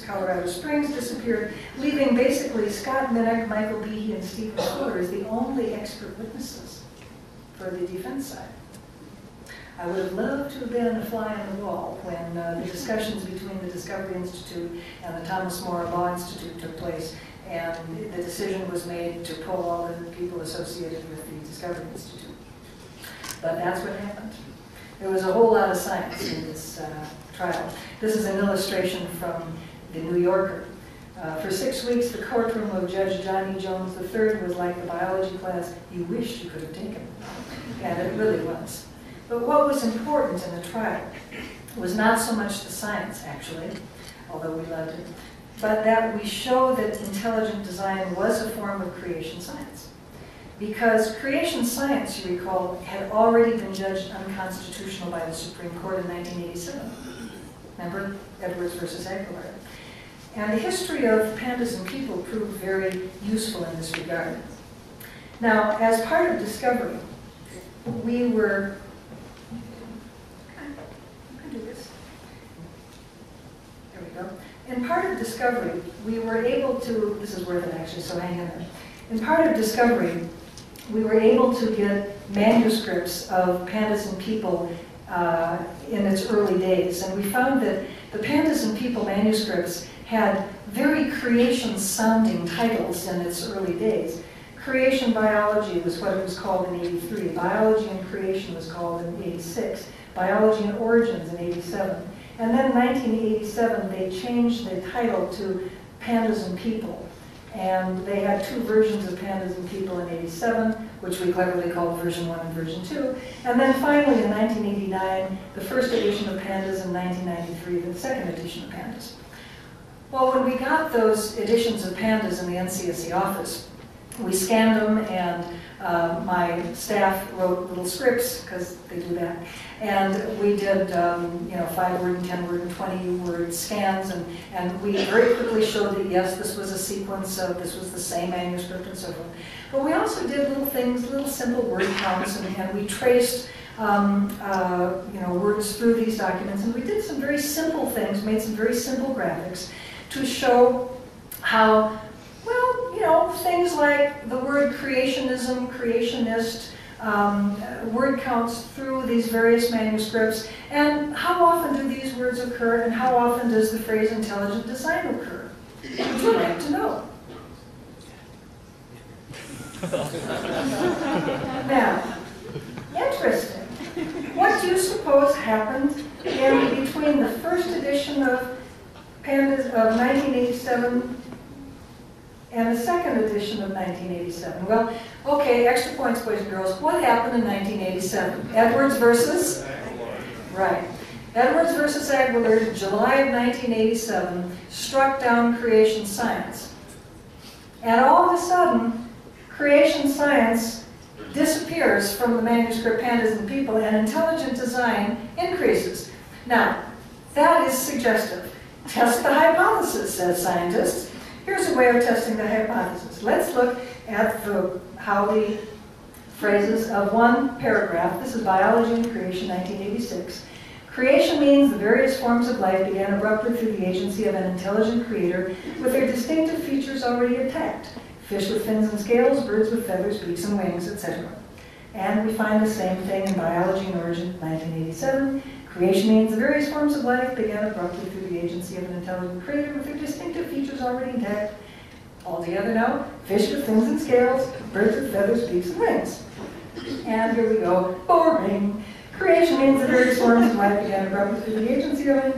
Colorado Springs disappeared, leaving basically Scott Minnick, Michael Behe, and Stephen Fuller as the only expert witnesses for the defense side. I would have loved to have been a fly on the wall when the discussions between the Discovery Institute and the Thomas More Law Institute took place, and the decision was made to pull all the people associated with the Discovery Institute. But that's what happened. There was a whole lot of science in this trial. This is an illustration from the New Yorker. For 6 weeks, the courtroom of Judge Johnny Jones III was like the biology class you wished you could have taken. And it really was. But what was important in the trial was not so much the science, actually, although we loved it, but that we show that intelligent design was a form of creation science. Because creation science, you recall, had already been judged unconstitutional by the Supreme Court in 1987. Remember? Edwards versus Aguilar. And the history of pandas and people proved very useful in this regard. Now, as part of Discovery, we were, you can do this. There we go. In part of Discovery, we were able to, this is worth it actually, so hang in there. In part of Discovery, we were able to get manuscripts of pandas and people in its early days. And we found that the pandas and people manuscripts had very creation-sounding titles in its early days. Creation biology was what it was called in '83. Biology and creation was called in '86. Biology and origins in '87. And then in 1987, they changed the title to Pandas and People. And they had 2 versions of Pandas and People in '87, which we cleverly called version 1 and version 2. And then finally in 1989, the first edition of Pandas, and 1993, the second edition of Pandas. Well, when we got those editions of Pandas in the NCSE office, we scanned them, and my staff wrote little scripts, because they do that. And we did, 5-word and 10-word and 20-word scans, and we very quickly showed that, yes, this was a sequence of, this was the same manuscript and so forth. But we also did little things, little simple word counts, and we traced words through these documents. And we did some very simple things, made some very simple graphics to show how, things like the word creationism, creationist, word counts through these various manuscripts, and how often do these words occur, and how often does the phrase intelligent design occur? Would you like to know? Now, interesting. What do you suppose happened in between the first edition of Pandas of 1987 and the second edition of 1987? Well, okay, extra points, boys and girls. What happened in 1987? Edwards versus? Right. Edwards versus Aguilar, July of 1987, struck down creation science. And all of a sudden, creation science disappears from the manuscript Pandas and People, and intelligent design increases. Now, that is suggestive. Test the hypothesis, says scientists. Here's a way of testing the hypothesis. Let's look at how the phrases of one paragraph, this is Biology and Creation, 1986. Creation means the various forms of life began abruptly through the agency of an intelligent creator with their distinctive features already intact. Fish with fins and scales, birds with feathers, beaks and wings, etc. And we find the same thing in Biology and Origin, 1987. Creation means the various forms of life began abruptly through the agency of an intelligent creator with their distinctive features already intact. All together now, fish with fins and scales, birds with feathers, beaks and wings. And here we go, boring. Creation means the various forms of life began abruptly through the agency of an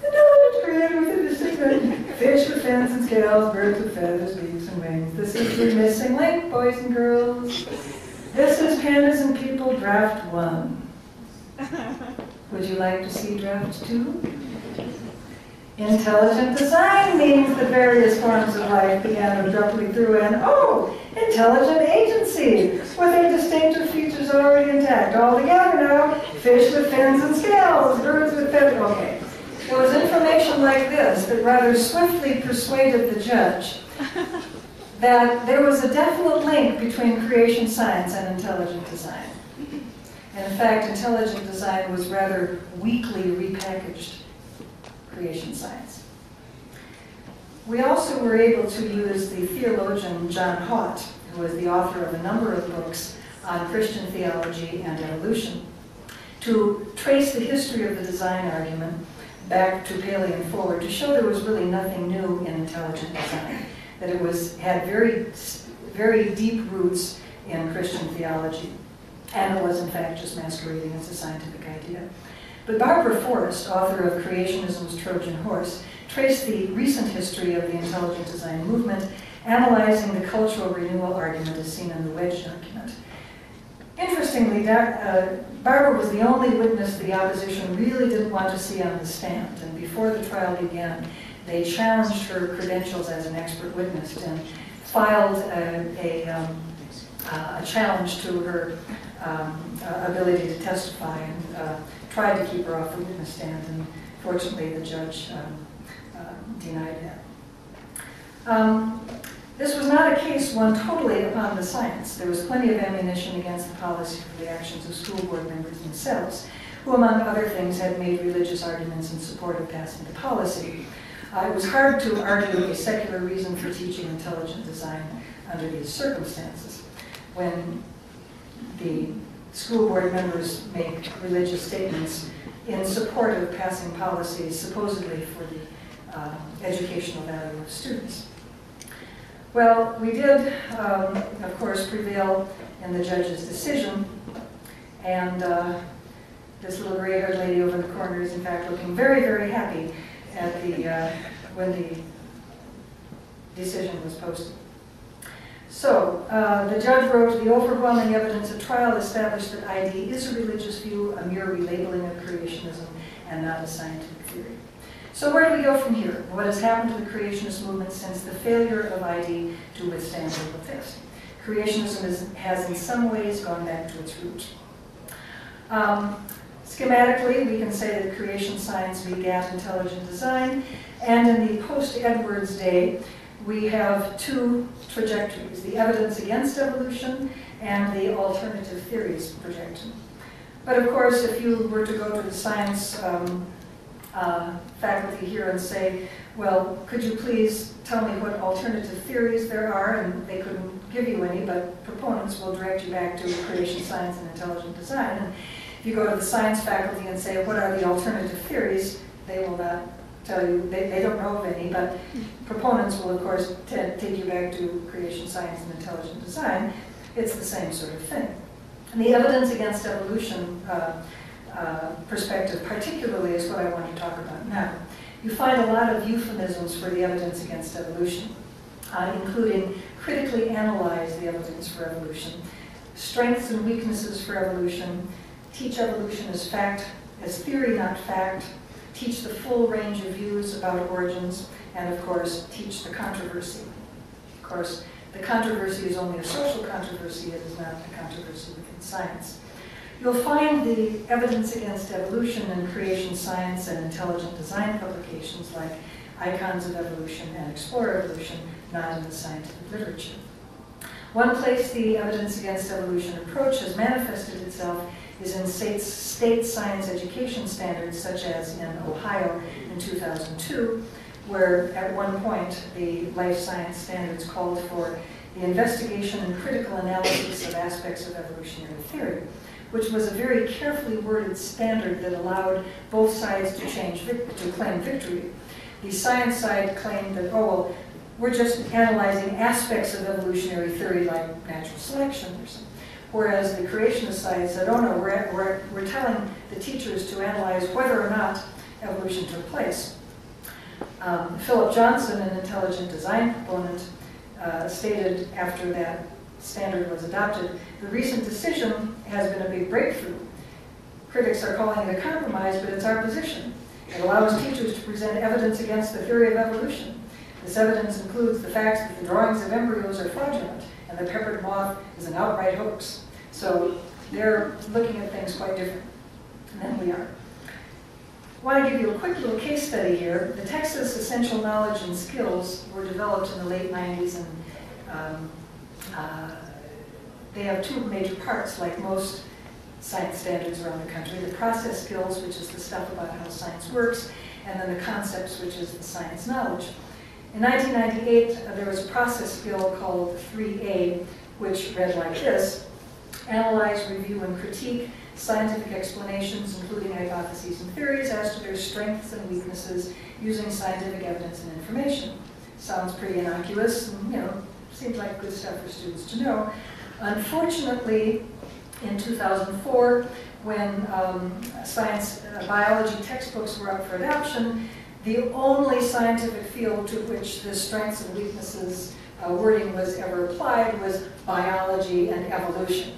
intelligent creator with their distinctive fish with fins and scales, birds with feathers, beaks and wings. This is the missing link, boys and girls. This is Pandas and People, Draft 1. Would you like to see Draft 2? Intelligent design means the various forms of life began abruptly through an, intelligent agency with their distinctive features already intact. All together now, fish with fins and scales, birds with feathers. Okay. It was information like this that rather swiftly persuaded the judge that there was a definite link between creation science and intelligent design. And in fact, intelligent design was rather weakly repackaged creation science. We also were able to use the theologian John Haught, who was the author of a number of books on Christian theology and evolution, to trace the history of the design argument back to Paley and forward to show there was really nothing new in intelligent design, that it had very, very deep roots in Christian theology, and it was in fact just masquerading as a scientific idea. But Barbara Forrest, author of Creationism's Trojan Horse, traced the recent history of the intelligent design movement, analyzing the cultural renewal argument as seen in the Wedge document. Interestingly, Barbara was the only witness the opposition really didn't want to see on the stand, and before the trial began, they challenged her credentials as an expert witness and filed a challenge to her ability to testify, and tried to keep her off the witness stand, and fortunately the judge denied that. This was not a case won totally upon the science. There was plenty of ammunition against the policy for the actions of school board members themselves, who, among other things, had made religious arguments in support of passing the policy. It was hard to argue a secular reason for teaching intelligent design under these circumstances, when the school board members make religious statements in support of passing policies supposedly for the educational value of students. Well, we did, of course, prevail in the judge's decision, and this little gray-haired lady over in the corner is in fact looking very, very happy at when the decision was posted. So, the judge wrote, the overwhelming evidence at trial established that ID is a religious view, a mere relabeling of creationism, and not a scientific theory. So where do we go from here? What has happened to the creationist movement since the failure of ID to withstand legal test? Creationism has in some ways gone back to its roots. Schematically, we can say that creation science begat intelligent design, and in the post-Edwards day, we have two trajectories, the evidence against evolution and the alternative theories projection. But of course, if you were to go to the science faculty here and say, well, could you please tell me what alternative theories there are, and they couldn't give you any, but proponents will direct you back to creation science and intelligent design. And if you go to the science faculty and say, what are the alternative theories, they will not tell you, they don't know of any, but proponents will, of course, take you back to creation science and intelligent design. It's the same sort of thing. And the evidence against evolution perspective particularly is what I want to talk about now. You find a lot of euphemisms for the evidence against evolution, including critically analyze the evidence for evolution, strengths and weaknesses for evolution, teach evolution as fact, as theory, not fact, teach the full range of views about origins, and of course, teach the controversy. Of course, the controversy is only a social controversy, it is not a controversy within science. You'll find the evidence against evolution in creation science and intelligent design publications like Icons of Evolution and Explore Evolution, not in the scientific literature. One place the evidence against evolution approach has manifested itself is in state science education standards, such as in Ohio in 2002, where at one point the life science standards called for the investigation and critical analysis of aspects of evolutionary theory, which was a very carefully worded standard that allowed both sides to claim victory. The science side claimed that, oh, well, we're just analyzing aspects of evolutionary theory like natural selection or something. Whereas the creationist side said, oh no, we're telling the teachers to analyze whether or not evolution took place. Philip Johnson, an intelligent design proponent, stated after that standard was adopted, the recent decision has been a big breakthrough. Critics are calling it a compromise, but it's our position. It allows teachers to present evidence against the theory of evolution. This evidence includes the facts that the drawings of embryos are fraudulent and the peppered moth is an outright hoax. So they're looking at things quite different than we are. I want to give you a quick little case study here. The Texas Essential Knowledge and Skills were developed in the late 90s, and they have two major parts, like most science standards around the country. The process skills, which is the stuff about how science works, and then the concepts, which is the science knowledge. In 1998, there was a process skill called 3A, which read like this: analyze, review, and critique scientific explanations, including hypotheses and theories, as to their strengths and weaknesses using scientific evidence and information. Sounds pretty innocuous, and seems like good stuff for students to know. Unfortunately, in 2004, when biology textbooks were up for adoption, the only scientific field to which the strengths and weaknesses wording was ever applied was biology and evolution.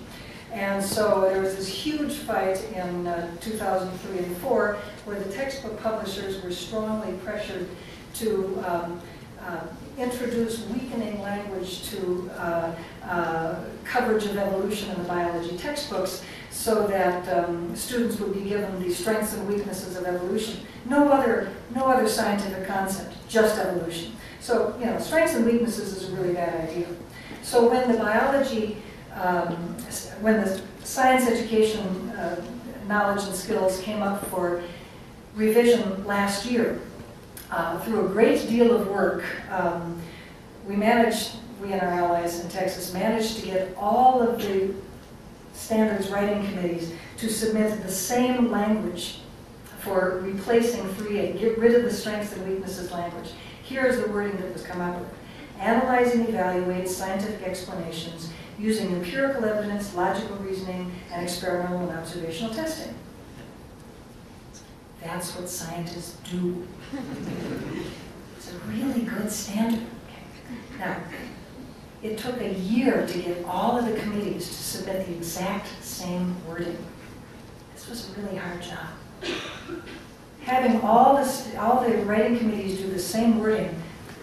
And so there was this huge fight in 2003 and 2004 where the textbook publishers were strongly pressured to introduce weakening language to coverage of evolution in the biology textbooks so that students would be given the strengths and weaknesses of evolution. No other scientific concept, just evolution. So, strengths and weaknesses is a really bad idea. So when the when the science education knowledge and skills came up for revision last year, through a great deal of work, we and our allies in Texas managed to get all of the standards writing committees to submit the same language for replacing 3A, get rid of the strengths and weaknesses language. Here's the wording that was come up with: analyze and evaluate scientific explanations using empirical evidence, logical reasoning, and experimental and observational testing. That's what scientists do. It's a really good standard. Now, it took a year to get all of the committees to submit the exact same wording. This was a really hard job. Having all the writing committees do the same wording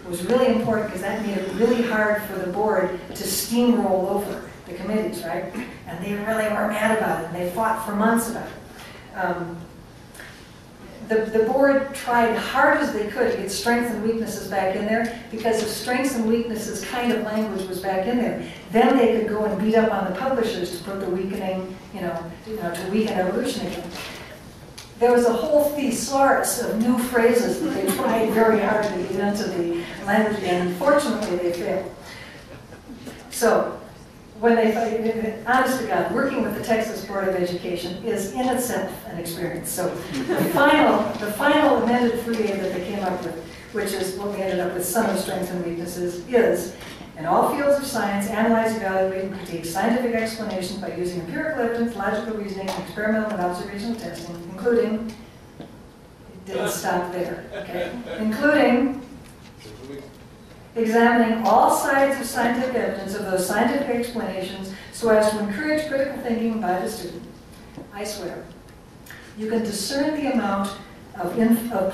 was really important because that made it really hard for the board to steamroll over the committees, right? And they really were mad about it, and they fought for months about it. the board tried hard as they could to get strengths and weaknesses back in there, because if strengths and weaknesses kind of language was back in there, then they could go and beat up on the publishers to put the weakening, to weaken evolution again. There was a whole thesaurus of new phrases that they tried very hard to get into the language, and unfortunately they failed. So, when they, honest to God, working with the Texas Board of Education is in itself an experience. So the final amended 3A that they came up with, which is what we ended up with, some of strengths and weaknesses, is in all fields of science, analyze, evaluate, and critique scientific explanations by using empirical evidence, logical reasoning, experimental and observational testing, including, it didn't stop there, okay, including examining all sides of scientific evidence of those scientific explanations so as to encourage critical thinking by the student. I swear. You can discern the amount of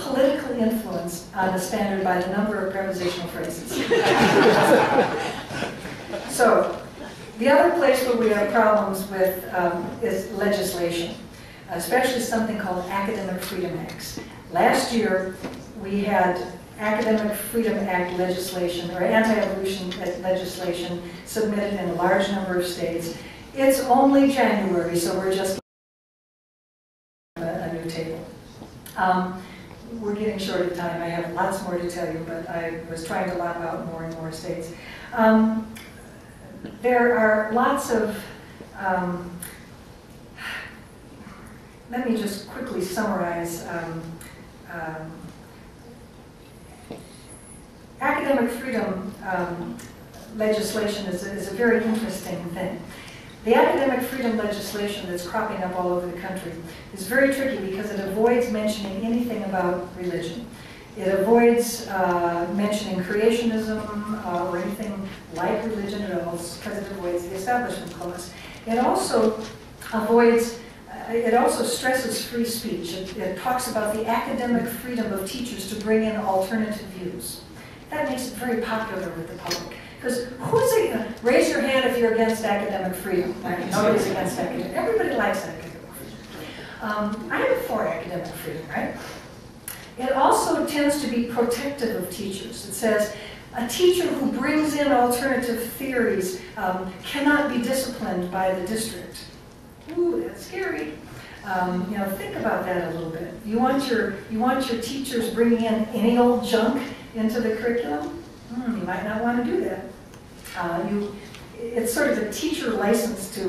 political influence on the standard by the number of prepositional phrases. So, the other place where we have problems with is legislation, especially something called Academic Freedom Acts. Last year, we had Academic Freedom Act legislation, or anti-evolution legislation, submitted in a large number of states. It's only January, so we're just a new table. We're getting short of time. I have lots more to tell you, but I was trying to lop out more and more states. There are lots of, let me just quickly summarize. Academic freedom legislation is a very interesting thing. The academic freedom legislation that's cropping up all over the country is very tricky because it avoids mentioning anything about religion. It avoids mentioning creationism or anything like religion at all, because it avoids the Establishment Clause. It also avoids, it also stresses free speech. It talks about the academic freedom of teachers to bring in alternative views. That makes it very popular with the public. Because raise your hand if you're against academic freedom. Right? Nobody's against academic. Everybody likes academic freedom. I am for academic freedom, right? It also tends to be protective of teachers. It says a teacher who brings in alternative theories cannot be disciplined by the district. Ooh, that's scary. Think about that a little bit. You want your teachers bringing in any old junk into the curriculum? You might not want to do that. It's sort of a teacher license to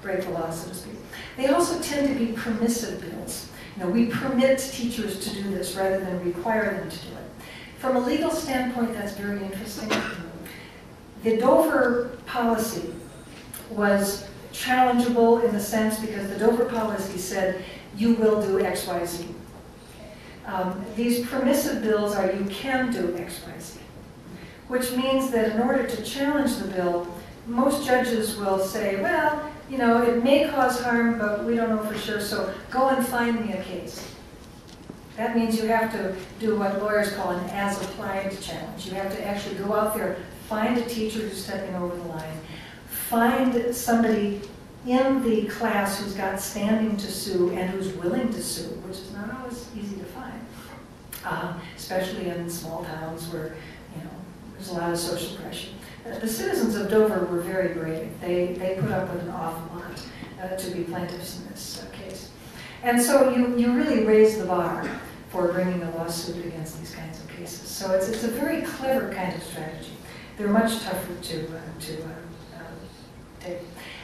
break the law, so to speak. They also tend to be permissive bills. We permit teachers to do this rather than require them to do it. From a legal standpoint, that's very interesting. The Dover policy was challengeable in the sense because the Dover policy said, you will do X, Y, Z. These permissive bills are you can do X, Y, Z, which means that in order to challenge the bill, most judges will say, well, it may cause harm, but we don't know for sure, so go and find me a case. That means you have to do what lawyers call an as-applied challenge. You have to actually go out there, find a teacher who's stepping over the line, find somebody in the class who's got standing to sue and who's willing to sue, which is not always easy to find, especially in small towns where there's a lot of social pressure. The citizens of Dover were very brave. They put up with an awful lot to be plaintiffs in this case. And so you really raise the bar for bringing a lawsuit against these kinds of cases. So it's a very clever kind of strategy. They're much tougher to take.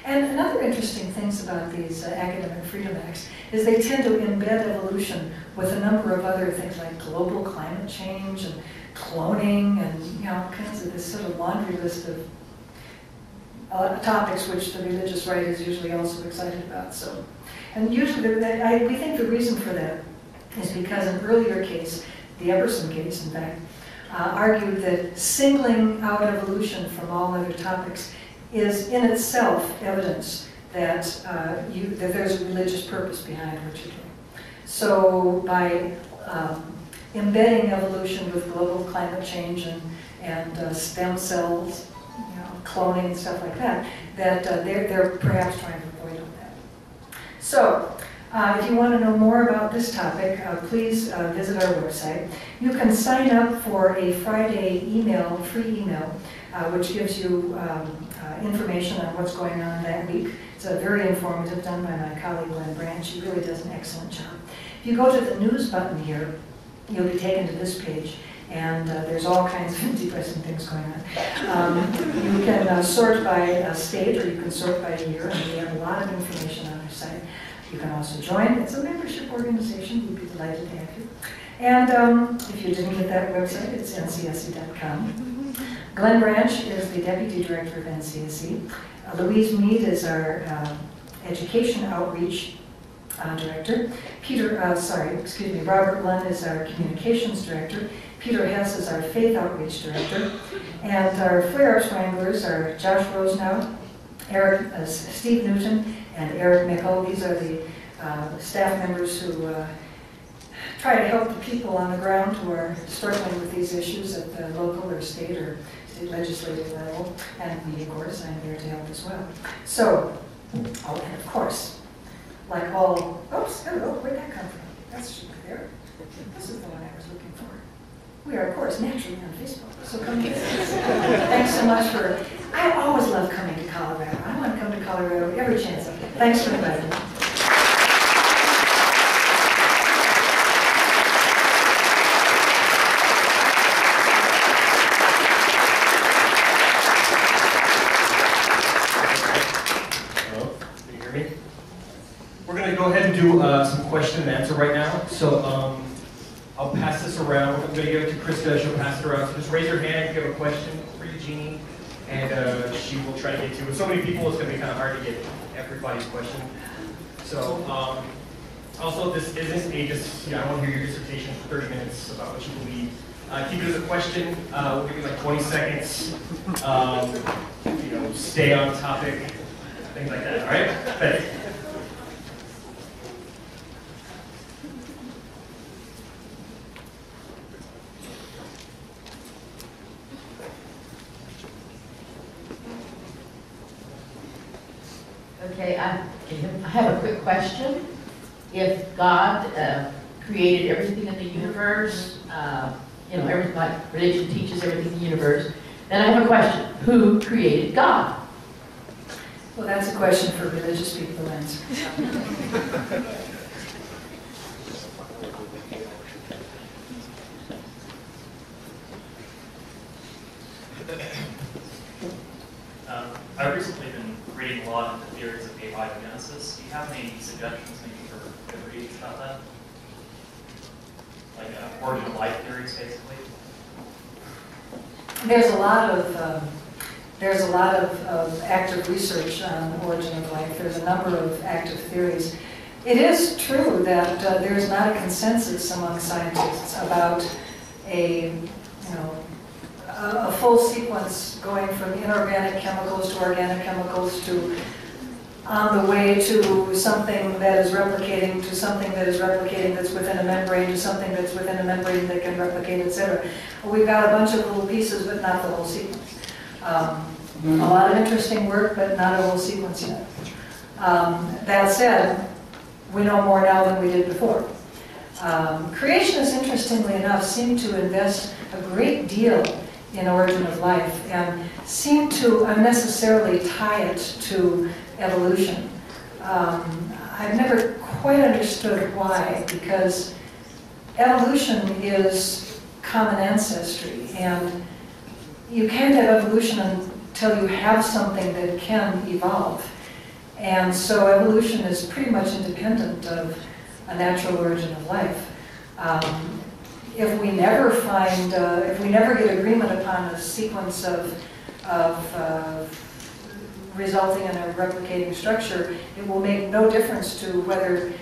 And another interesting things about these academic freedom acts is they tend to embed evolution with a number of other things like global climate change and cloning and all kinds of this sort of laundry list of topics which the religious right is usually also excited about. So, and usually we think the reason for that is because an earlier case, the Eberson case in fact, argued that singling out evolution from all other topics is in itself evidence that, that there's a religious purpose behind what you're doing. So by embedding evolution with global climate change and stem cells, cloning and stuff like that, that they're perhaps trying to avoid all that. So If you want to know more about this topic, please visit our website. You can sign up for a Friday email, free email, which gives you information on what's going on that week. It's very informative, done by my colleague Glenn Branch. She really does an excellent job. If you go to the news button here, you'll be taken to this page, and there's all kinds of depressing things going on. You can sort by state, or you can sort by year, and we have a lot of information on our site. You can also join. It's a membership organization. We'd be delighted to have you. And if you didn't get that website, it's ncsc.com. Glenn Branch is the Deputy Director of NCSC. Louise Mead is our Education Outreach Director. Robert Lund is our Communications Director. Peter Hess is our Faith Outreach Director. And our Flare Arts Wranglers are Josh Rosenow, Steve Newton, and Eric Mickle. These are the staff members who try to help the people on the ground who are struggling with these issues at the local or state legislative level. And me, of course, I'm there to help as well. So, and of course, like all, oops, hello, where'd that come from? That's there. This is the one I was looking for. We are, of course, naturally on Facebook, so come here. Thanks so much for, I always love coming to Colorado. I want to come to Colorado every chance I get. Thanks for inviting me. Hello, can you hear me? We're going to go ahead and do some question and answer right now. So I'll pass this around. I'm going to give it to Krista. She'll pass it around. So just raise your hand if you have a question for Eugenie, and she will try to get to it. With so many people, it's going to be kind of hard to get everybody's question. So also, this isn't a I want to hear your dissertation for 30 minutes about what you believe. Keep it as a question. We'll give you like 20 seconds. Stay on topic, things like that. All right? Thanks. Okay, I have a quick question. If God created everything in the universe, my religion teaches everything in the universe, then I have a question. Who created God? Well, that's a question for religious people to answer. I've recently been reading a lot into theories of abiogenesis. Do you have any suggestions maybe for good readings about that? Like origin of life theories, basically? There's a lot of active research on the origin of life. There's a number of active theories. It is true that there's not a consensus among scientists about a full sequence going from inorganic chemicals to organic chemicals to on the way to something that is replicating, to something that is replicating that's within a membrane, to something that's within a membrane that can replicate, etc. We've got a bunch of little pieces, but not the whole sequence. A lot of interesting work, but not a whole sequence yet. That said, we know more now than we did before. Creationists, interestingly enough, seem to invest a great deal in origin of life and seem to unnecessarily tie it to evolution. I've never quite understood why, because evolution is common ancestry, and you can't have evolution until you have something that can evolve. And so evolution is pretty much independent of a natural origin of life. If we never get agreement upon a sequence of resulting in a replicating structure, it will make no difference to whether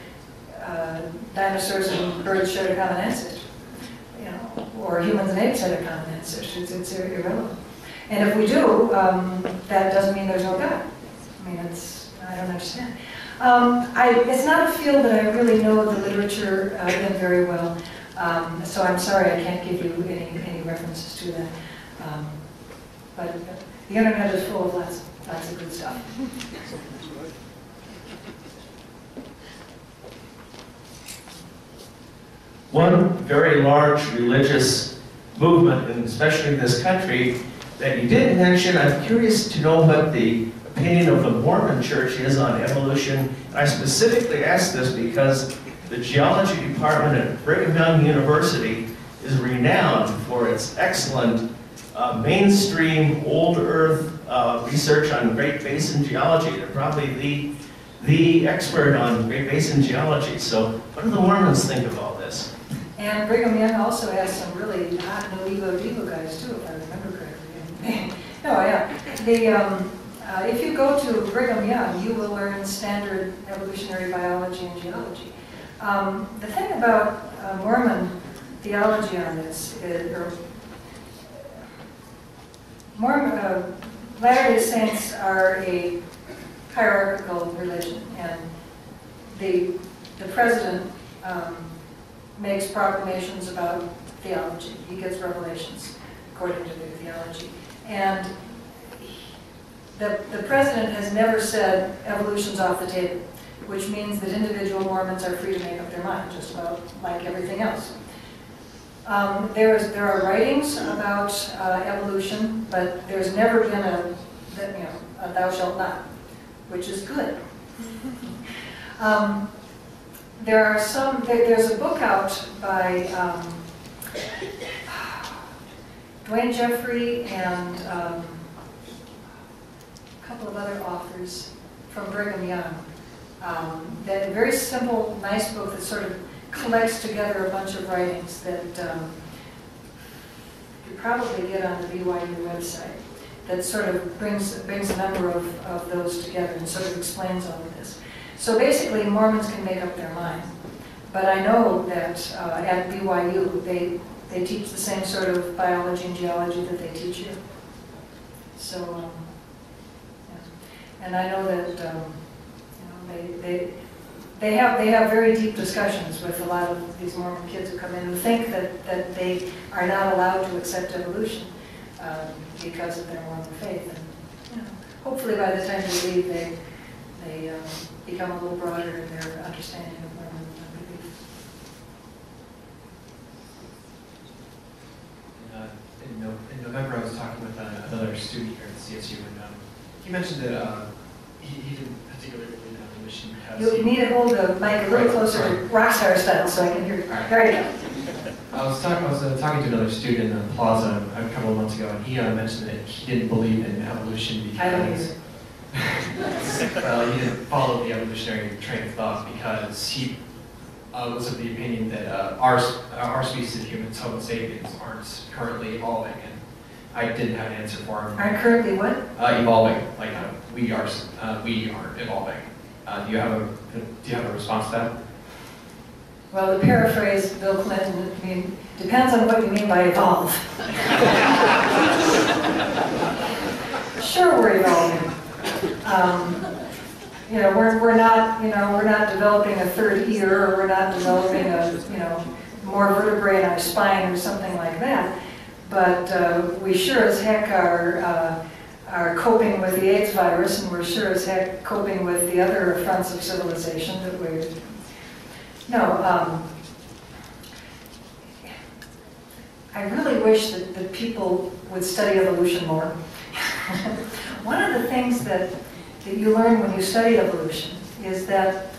dinosaurs and birds shared a common ancestor, or humans and apes had a common ancestor. It's irrelevant. And if we do, that doesn't mean there's no God. I mean, I don't understand. It's not a field that I really know the literature in very well. So I'm sorry I can't give you any references to that. But the internet is full of lots of good stuff. one very large religious movement, and especially in this country, that you didn't mention. I'm curious to know what the opinion of the Mormon Church is on evolution. I specifically ask this because the geology department at Brigham Young University is renowned for its excellent mainstream old earth research on Great Basin geology. They're probably the expert on Great Basin geology. So what do the Mormons think of all this? And Brigham Young also has some really hot no ego guys too, if I remember correctly. No, yeah. If you go to Brigham Young, you will learn standard evolutionary biology and geology. The thing about Mormon theology on this is, Latter-day Saints are a hierarchical religion, and the president makes proclamations about theology. He gives revelations according to their theology. And the president has never said evolution's off the table, which means that individual Mormons are free to make up their mind, just about like everything else. There are writings about evolution, but there's never been a thou shalt not, which is good. There's a book out by Dwayne Jeffrey and a couple of other authors from Brigham Young. That a very simple, nice book that sort of collects together a bunch of writings that you probably get on the BYU website, that sort of brings a number of those together and sort of explains all of this. So basically, Mormons can make up their mind. But I know that at BYU, they teach the same sort of biology and geology that they teach you. So, yeah. And I know that they have very deep discussions with a lot of these Mormon kids who come in who think that they are not allowed to accept evolution because of their Mormon faith. And hopefully by the time they leave, they become a little broader in their understanding of Mormon belief. In November, I was talking with another student here at CSU, and he mentioned that he didn't particularly believe in evolution because You need to hold the mic a little closer, rockstar style, so I can hear you. There you go. I was talking to another student in the plaza a couple of months ago, and he mentioned that he didn't believe in evolution because I don't either. He didn't follow the evolutionary train of thought because he was of the opinion that our species of humans, Homo sapiens, aren't currently evolving, and I didn't have an answer for him. Aren't currently what? Evolving, like we aren't evolving. Do you have a response to that? Well, to paraphrase Bill Clinton, depends on what you mean by evolve. Sure, we're evolving. We're not developing a third ear, or we're not developing more vertebrae in our spine or something like that. But we sure as heck are coping with the AIDS virus, and we're sure as heck coping with the other fronts of civilization that we're. No, I really wish that people would study evolution more. One of the things that you learn when you study evolution is that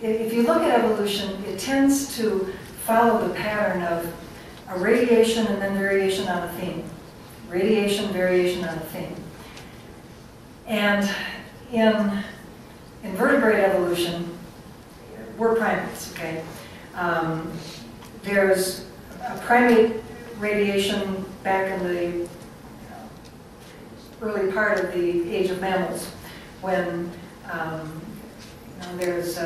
if you look at evolution, it tends to follow the pattern of a radiation and then variation on a theme. Radiation, variation on a theme. And in invertebrate evolution, we're primates, okay? There's a primate radiation back in the early part of the age of mammals, when there's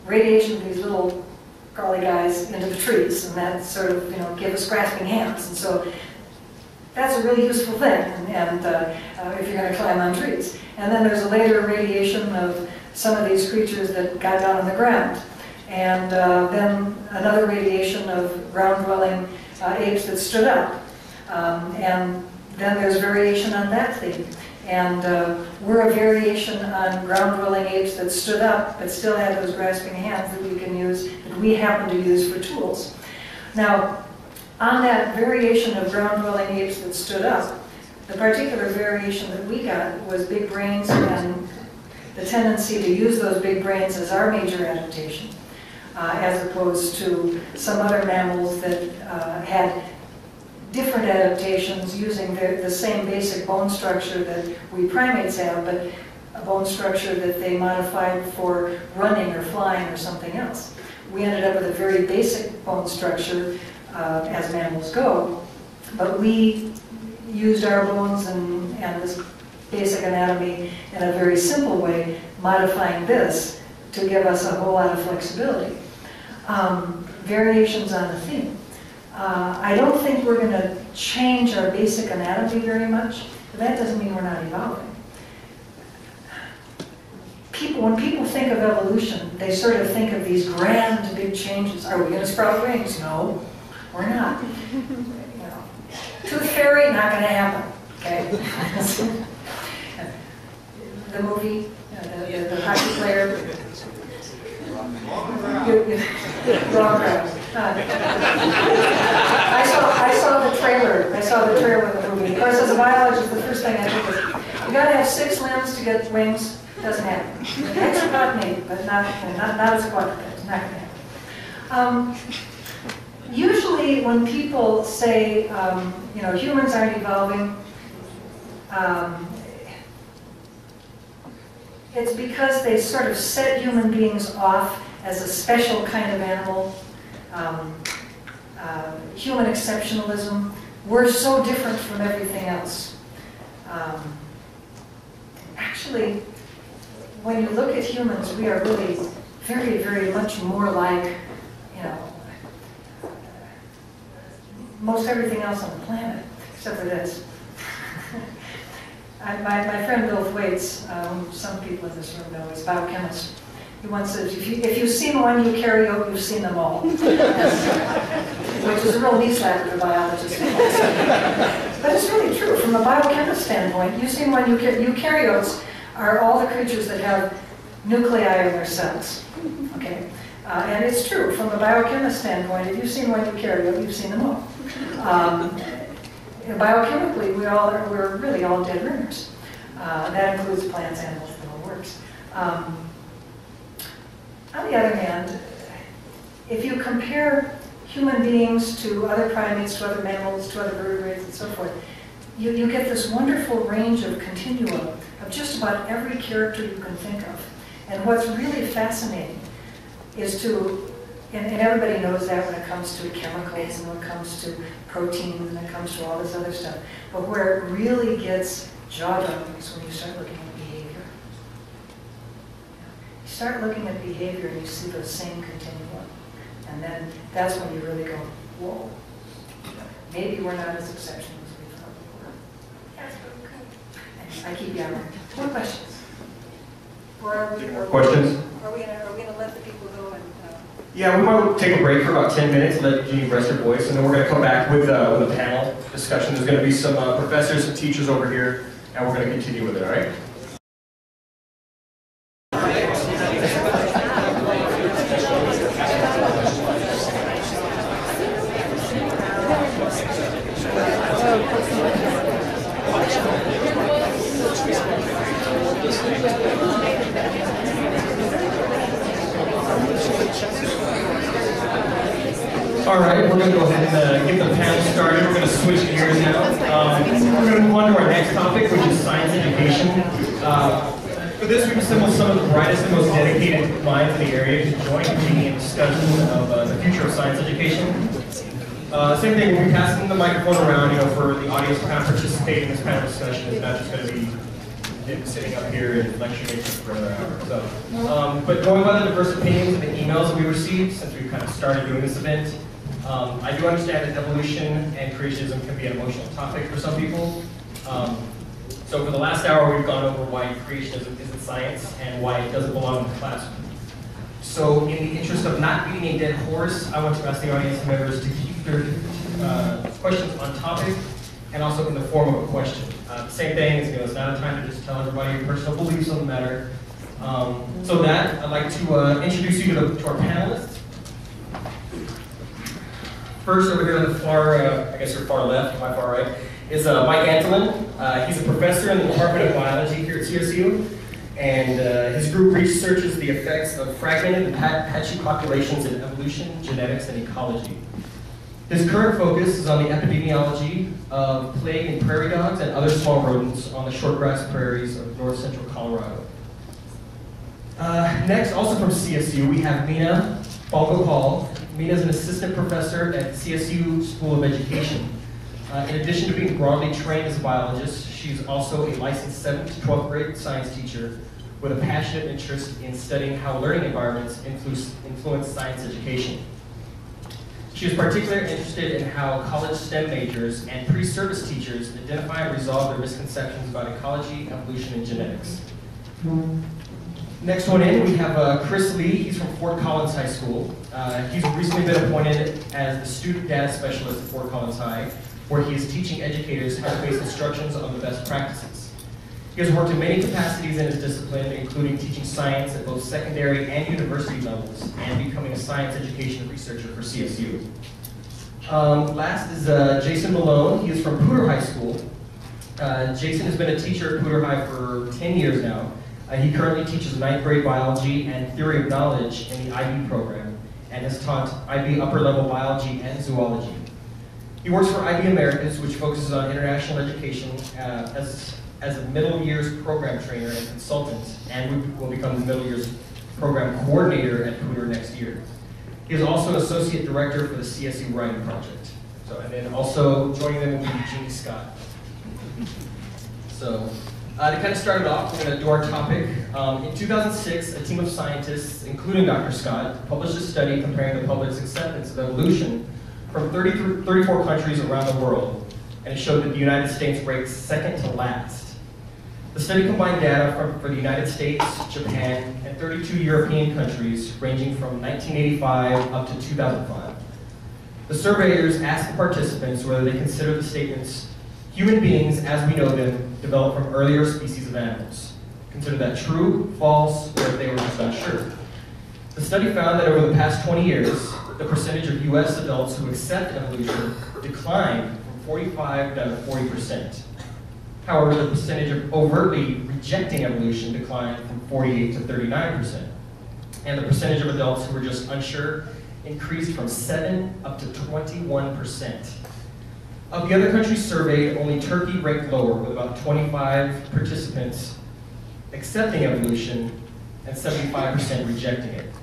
radiation of these little crawly guys into the trees, and that sort of give us grasping hands, and so that's a really useful thing, and if you're going to climb on trees. And then there's a later radiation of some of these creatures that got down on the ground, and then another radiation of ground-dwelling apes that stood up, and then there's variation on that theme. And we're a variation on ground-dwelling apes that stood up, but still had those grasping hands that we can use, that we happen to use for tools. Now, on that variation of ground-dwelling apes that stood up, the particular variation that we got was big brains and the tendency to use those big brains as our major adaptation, as opposed to some other mammals that had different adaptations using the same basic bone structure that we primates have, but a bone structure that they modified for running or flying or something else. We ended up with a very basic bone structure as mammals go, but we used our bones and this basic anatomy in a very simple way, modifying this to give us a whole lot of flexibility. Variations on the theme. I don't think we're going to change our basic anatomy very much, but that doesn't mean we're not evolving. When people think of evolution, they sort of think of these grand, big changes. Are we going to sprout wings? No, we're not. Tooth fairy, not going to happen. Okay. The movie, the hockey player. Wrong crowd. I saw the trailer. I saw the trailer of the movie. Of course, as a biologist, the first thing I think is, you got to have 6 limbs to get wings. Doesn't happen. Hexapod maybe, but not as a quadruped. Not going to happen. Usually, when people say, humans aren't evolving, it's because they sort of set human beings off as a special kind of animal. Human exceptionalism. We're so different from everything else. Actually, when you look at humans, we are really very, very much more like, most everything else on the planet, except for this. My friend Bill Thwaites, whom some people in this room know, is a biochemist. He once said, if you've seen one eukaryote, you've seen them all. Which is a real knee slap to a biologist. But it's really true. From a biochemist standpoint, you've seen one eukaryotes are all the creatures that have nuclei in their cells. Okay? And it's true. From a biochemist standpoint, if you've seen one eukaryote, you've seen them all. Biochemically, we're really all dead ringers. That includes plants, animals, the whole works. On the other hand, if you compare human beings to other primates, to other mammals, to other vertebrates, and so forth, you get this wonderful range of continuum of just about every character you can think of. And what's really fascinating is and everybody knows that when it comes to chemicals and when it comes to proteins and when it comes to all this other stuff. But where it really gets jaw-dropping is when you start looking at behavior. You start looking at behavior and you see the same continuum. And then that's when you really go, whoa, maybe we're not as exceptional as we thought we were. That's okay. I keep yelling. More questions? Questions? Are we gonna let the people go and? Yeah, we might take a break for about 10 minutes, let Genie rest her voice, and then we're going to come back with a panel discussion. There's going to be some professors and teachers over here, and we're going to continue with it, all right? All right, we're going to go ahead and get the panel started. We're going to switch gears now. We're going to move on to our next topic, which is science education. For this, we've assembled some of the brightest and most dedicated minds in the area to join me in discussion of the future of science education. Same thing, we'll be passing the microphone around, for the audience to kind of participate in this panel discussion. It's not just going to be sitting up here and lecturing for another hour. So, but going by the diverse opinions and the emails that we received since we've kind of started doing this event, I do understand that evolution and creationism can be an emotional topic for some people. So for the last hour, we've gone over why creationism isn't science and why it doesn't belong in the classroom. So in the interest of not beating a dead horse, I want to ask the audience members to keep their questions on topic and also in the form of a question. Same thing, it's not a time to just tell everybody your personal beliefs on the matter. So with that, I'd like to introduce you to our panelists. First, over here on the far, I guess your far left, my far right, is Mike Antolin. He's a professor in the Department of Biology here at CSU, and his group researches the effects of fragmented and patchy populations in evolution, genetics, and ecology. His current focus is on the epidemiology of plague in prairie dogs and other small rodents on the shortgrass prairies of north central Colorado. Next, also from CSU, we have Mina Balgopal. Mina is an assistant professor at CSU School of Education. In addition to being broadly trained as a biologist, she's also a licensed 7th to 12th grade science teacher with a passionate interest in studying how learning environments influence science education. She is particularly interested in how college STEM majors and pre-service teachers identify and resolve their misconceptions about ecology, evolution, and genetics. Next one in, we have Chris Lee. He's from Fort Collins High School. He's recently been appointed as the student data specialist at Fort Collins High, where he is teaching educators how to base instructions on the best practices. He has worked in many capacities in his discipline, including teaching science at both secondary and university levels, and becoming a science education researcher for CSU. Last is Jason Malone. He is from Poudre High School. Jason has been a teacher at Poudre High for 10 years now. He currently teaches 9th grade biology and theory of knowledge in the IB program, and has taught IB upper level biology and zoology. He works for IB Americas, which focuses on international education as a middle years program trainer and consultant, and will become the middle years program coordinator at Poudre next year. He is also an associate director for the CSU Writing Project. And then also joining them will be Genie Scott. So, to kind of start it off, we're going to do our topic. In 2006, a team of scientists, including Dr. Scott, published a study comparing the public's acceptance of evolution from 34 countries around the world, and it showed that the United States ranked second to last. The study combined data for the United States, Japan, and 32 European countries, ranging from 1985 up to 2005. The surveyors asked the participants whether they consider the statements, "Human beings as we know them developed from earlier species of animals." Consider that true, false, or if they were just unsure. The study found that over the past 20 years, the percentage of US adults who accept evolution declined from 45 down to 40%. However, the percentage of overtly rejecting evolution declined from 48 to 39%. And the percentage of adults who were just unsure increased from 7 up to 21%. Of the other countries surveyed, only Turkey ranked lower, with about 25 participants accepting evolution and 75% rejecting it.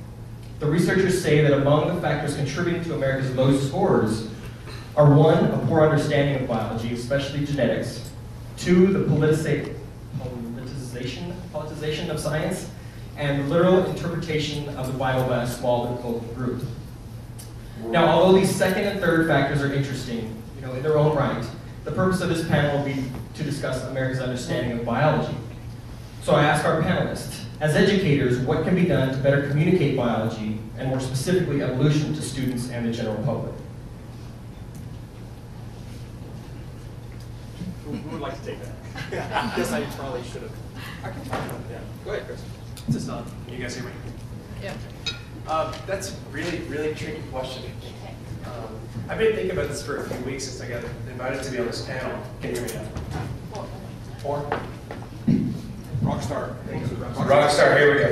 The researchers say that among the factors contributing to America's low scores are 1, a poor understanding of biology, especially genetics; 2, the politicization of science, and literal interpretation of the Bible by a small but vocal group. Now, although these second and third factors are interesting, in their own right, the purpose of this panel will be to discuss America's understanding of biology. So I ask our panelists, as educators, what can be done to better communicate biology, and more specifically evolution, to students and the general public? Who would like to take that? I guess I probably should have. I can talk about that. Go ahead, Chris. Is this on? Can you guys hear me? Yeah. That's a really, really tricky question. I've been thinking about this for a few weeks since I got invited to be on this panel. Can you hear me now? 4? Rockstar. Rockstar, here we go.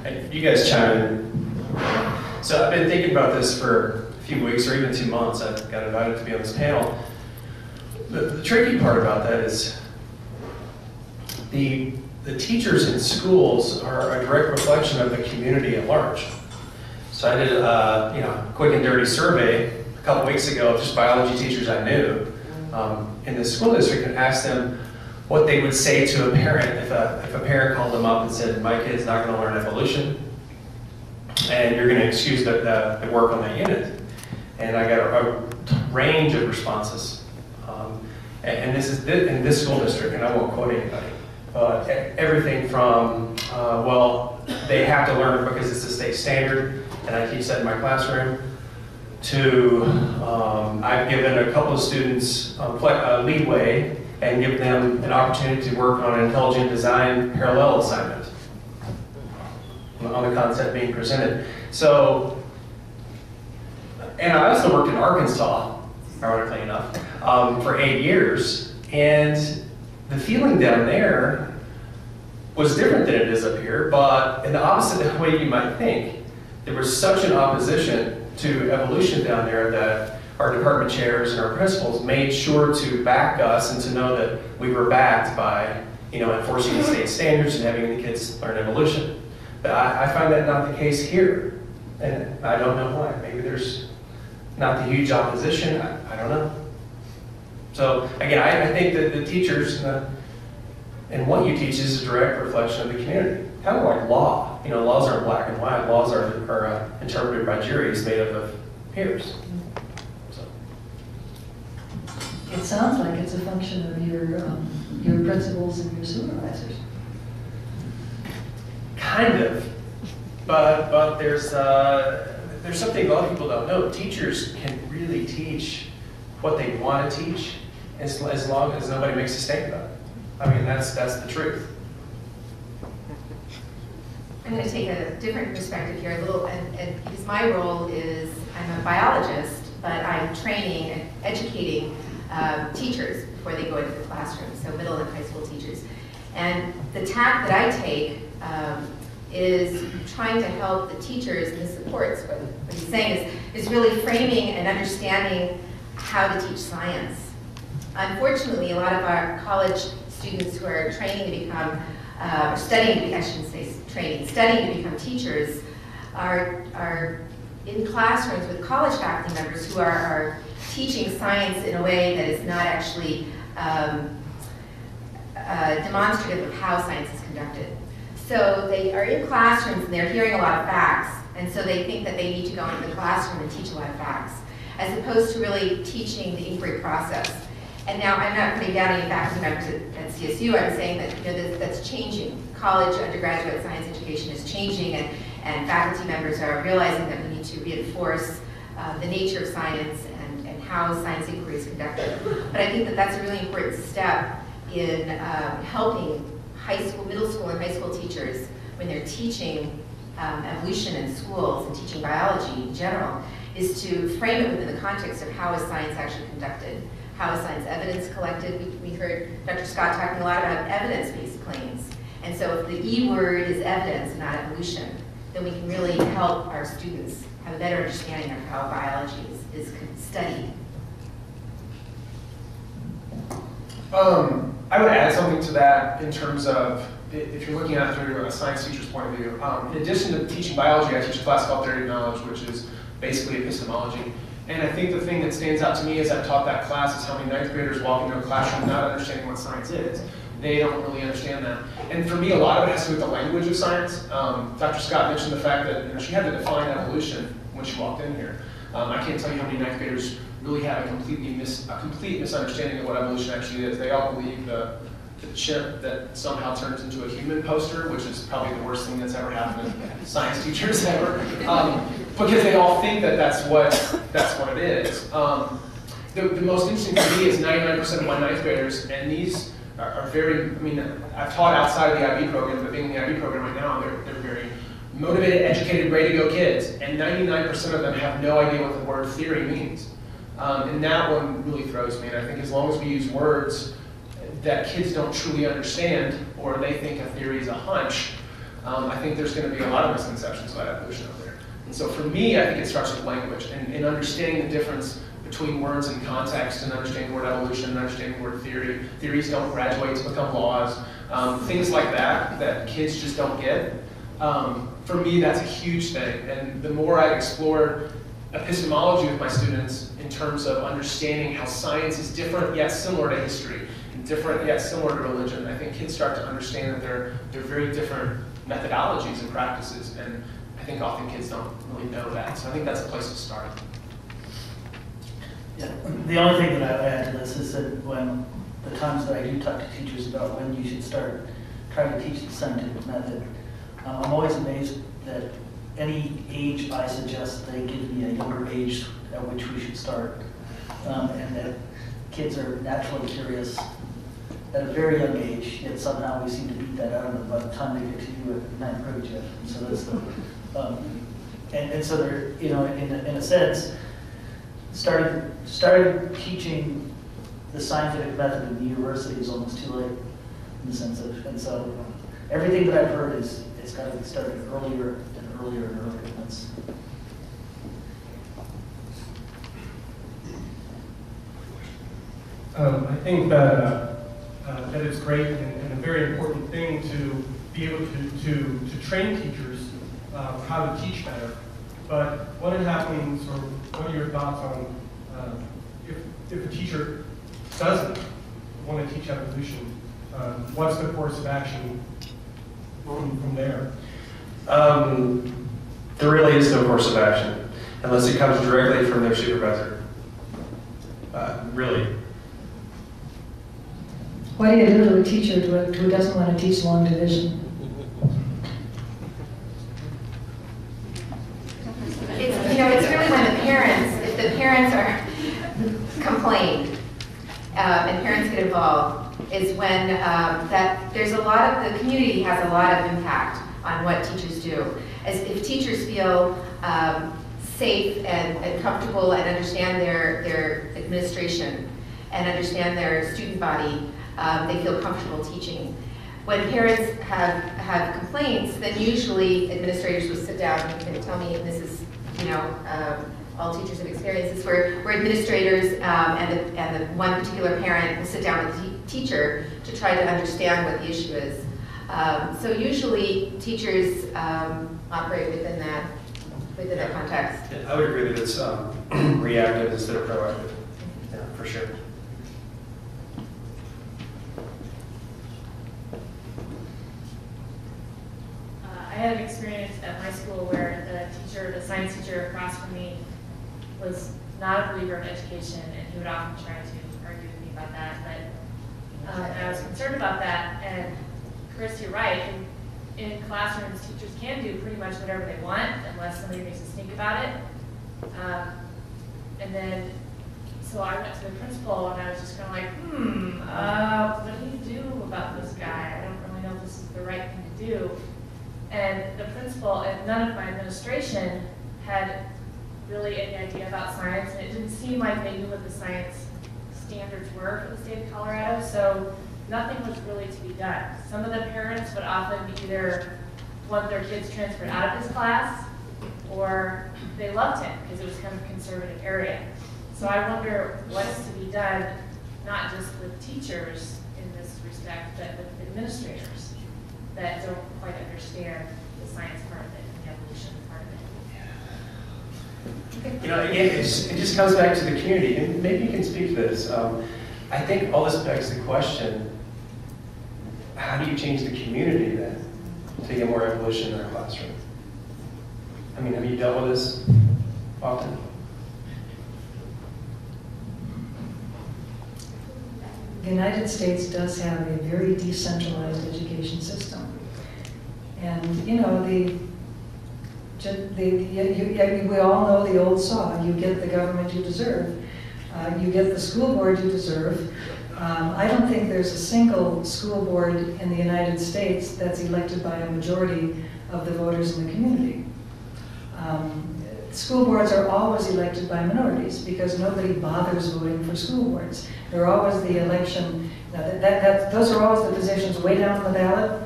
And you guys chime in. So I've been thinking about this for a few weeks or even 2 months. I got invited to be on this panel. The tricky part about that is the teachers in schools are a direct reflection of the community at large. So I did a quick and dirty survey a couple weeks ago of just biology teachers I knew in the school district, and asked them what they would say to a parent if a parent called them up and said, "My kid's not going to learn evolution, and you're going to excuse the work on that unit." And I got a range of responses. And this is in this school district, and I won't quote anybody. Everything from, well, they have to learn it because it's a state standard, and I teach that in my classroom, to, I've given a couple of students leeway and give them an opportunity to work on an intelligent design parallel assignment on the concept being presented. So, and I also worked in Arkansas, ironically enough, for 8 years, and the feeling down there was different than it is up here, but in the opposite way you might think. There was such an opposition to evolution down there that our department chairs and our principals made sure to back us and to know that we were backed by, enforcing the state standards and having the kids learn evolution. But I find that not the case here, and I don't know why. Maybe there's not the huge opposition. I don't know. So again, I think that the teachers and what you teach is a direct reflection of the community. Kind of like law. Laws aren't black and white. Laws are interpreted by juries made up of peers. So. It sounds like it's a function of your principals and your supervisors. Kind of, but there's something a lot of people don't know. Teachers can really teach what they want to teach as long as nobody makes a stink about it. I mean, that's the truth. I'm going to take a different perspective here, because my role is, I'm a biologist, but I'm training and educating teachers before they go into the classroom, so middle and high school teachers. And the tack that I take is trying to help the teachers, and this supports what he's saying, is really framing and understanding how to teach science. Unfortunately, a lot of our college students who are training to become, studying to be, I shouldn't say training, studying to become teachers are in classrooms with college faculty members who are teaching science in a way that is not actually demonstrative of how science is conducted. So they are in classrooms and they're hearing a lot of facts, and so they think that they need to go into the classroom and teach a lot of facts, as opposed to really teaching the inquiry process. And now I'm not putting down any faculty members at CSU. I'm saying that that's changing. College undergraduate science education is changing, and faculty members are realizing that we need to reinforce the nature of science and how science inquiry is conducted. But I think that that's a really important step in helping middle school and high school teachers when they're teaching evolution in schools and teaching biology in general, is to frame it within the context of how is science actually conducted. How is science evidence collected? We heard Dr. Scott talking a lot about evidence-based claims. And so if the E word is evidence and not evolution, then we can really help our students have a better understanding of how biology is studied. I would add something to that in terms of, if you're looking at it through a science teacher's point of view. In addition to teaching biology, I teach a class called Theory of Knowledge, which is basically epistemology. And I think the thing that stands out to me as I've taught that class is how many ninth graders walk into a classroom not understanding what science is. They don't really understand that. And for me, a lot of it has to do with the language of science. Dr. Scott mentioned the fact that she had to define evolution when she walked in here. I can't tell you how many ninth graders really have a complete misunderstanding of what evolution actually is. They all believe the chip that somehow turns into a human poster, which is probably the worst thing that's ever happened to science teachers ever, because they all think that that's what it is. The most interesting to me is 99% of my ninth graders, and these are very, I've taught outside of the IB program, but being in the IB program right now, they're very motivated, educated, ready to go kids, and 99% of them have no idea what the word theory means. And that one really throws me, and I think as long as we use words that kids don't truly understand, or they think a theory is a hunch, I think there's going to be a lot of misconceptions about evolution out there. And so for me, I think it starts with language, and understanding the difference between words and context, and understanding the word evolution, and understanding the word theory. Theories don't graduate to become laws. Things like that kids just don't get. For me, that's a huge thing. And the more I explore epistemology with my students in terms of understanding how science is different yet similar to history, and different yet similar to religion, I think kids start to understand that they're very different methodologies and practices, and I think often kids don't really know that. So I think that's a place to start. Yeah. The only thing that I would add to this is that when the times that I do talk to teachers about when you should start trying to teach the scientific method, I'm always amazed that any age, I suggest they give me a younger age at which we should start. And that kids are naturally curious at a very young age, yet somehow we seem to beat that out of them by the time they get to you at ninth grade yet. So that's the, and so they're, you know, in a sense, started teaching the scientific method in the university is almost too late in the sense of, and so everything that I've heard is it's got to be started earlier and earlier and earlier. That's, I think that it's great and a very important thing to be able to train teachers how to teach better. But what happens, or what are your thoughts on if a teacher doesn't want to teach evolution? What's the course of action from there? There really is no course of action unless it comes directly from their supervisor. Really. What do you do to a teacher who doesn't want to teach long division? It's really when if the parents are complain, and parents get involved, is when there's a lot of, the community has a lot of impact on what teachers do. As if teachers feel safe and comfortable and understand their administration and understand their student body, they feel comfortable teaching. When parents have complaints, then usually administrators will sit down and tell me, and this is, all teachers have experienced this, where administrators and the one particular parent will sit down with the teacher to try to understand what the issue is. So usually teachers operate within that context. Yeah, I would agree that it's reactive instead of proactive. Yeah, for sure. I had an experience at my school where the science teacher across from me was not a believer in education, and he would often try to argue with me about that. But I was concerned about that, and Chris, you're right. In classrooms, teachers can do pretty much whatever they want unless somebody makes a stink about it. And then, so I went to the principal, and I was just kind of like, what do you do about this guy? I don't really know if this is the right thing to do. And the principal and none of my administration had really any idea about science, and it didn't seem like they knew what the science standards were for the state of Colorado, so nothing was really to be done. Some of the parents would often either want their kids transferred out of his class, or they loved him because it was kind of a conservative area. So I wonder what's to be done, not just with teachers in this respect, but with administrators that don't quite understand the science part of it and the evolution part of it. Again, it just comes back to the community, and maybe you can speak to this. I think all this begs the question, how do you change the community then to get more evolution in our classroom? I mean, have you dealt with this often? The United States does have a very decentralized education system. And, we all know the old saw, you get the government you deserve, you get the school board you deserve. I don't think there's a single school board in the United States that's elected by a majority of the voters in the community. School boards are always elected by minorities because nobody bothers voting for school boards. They're always the election, those are always the positions way down on the ballot,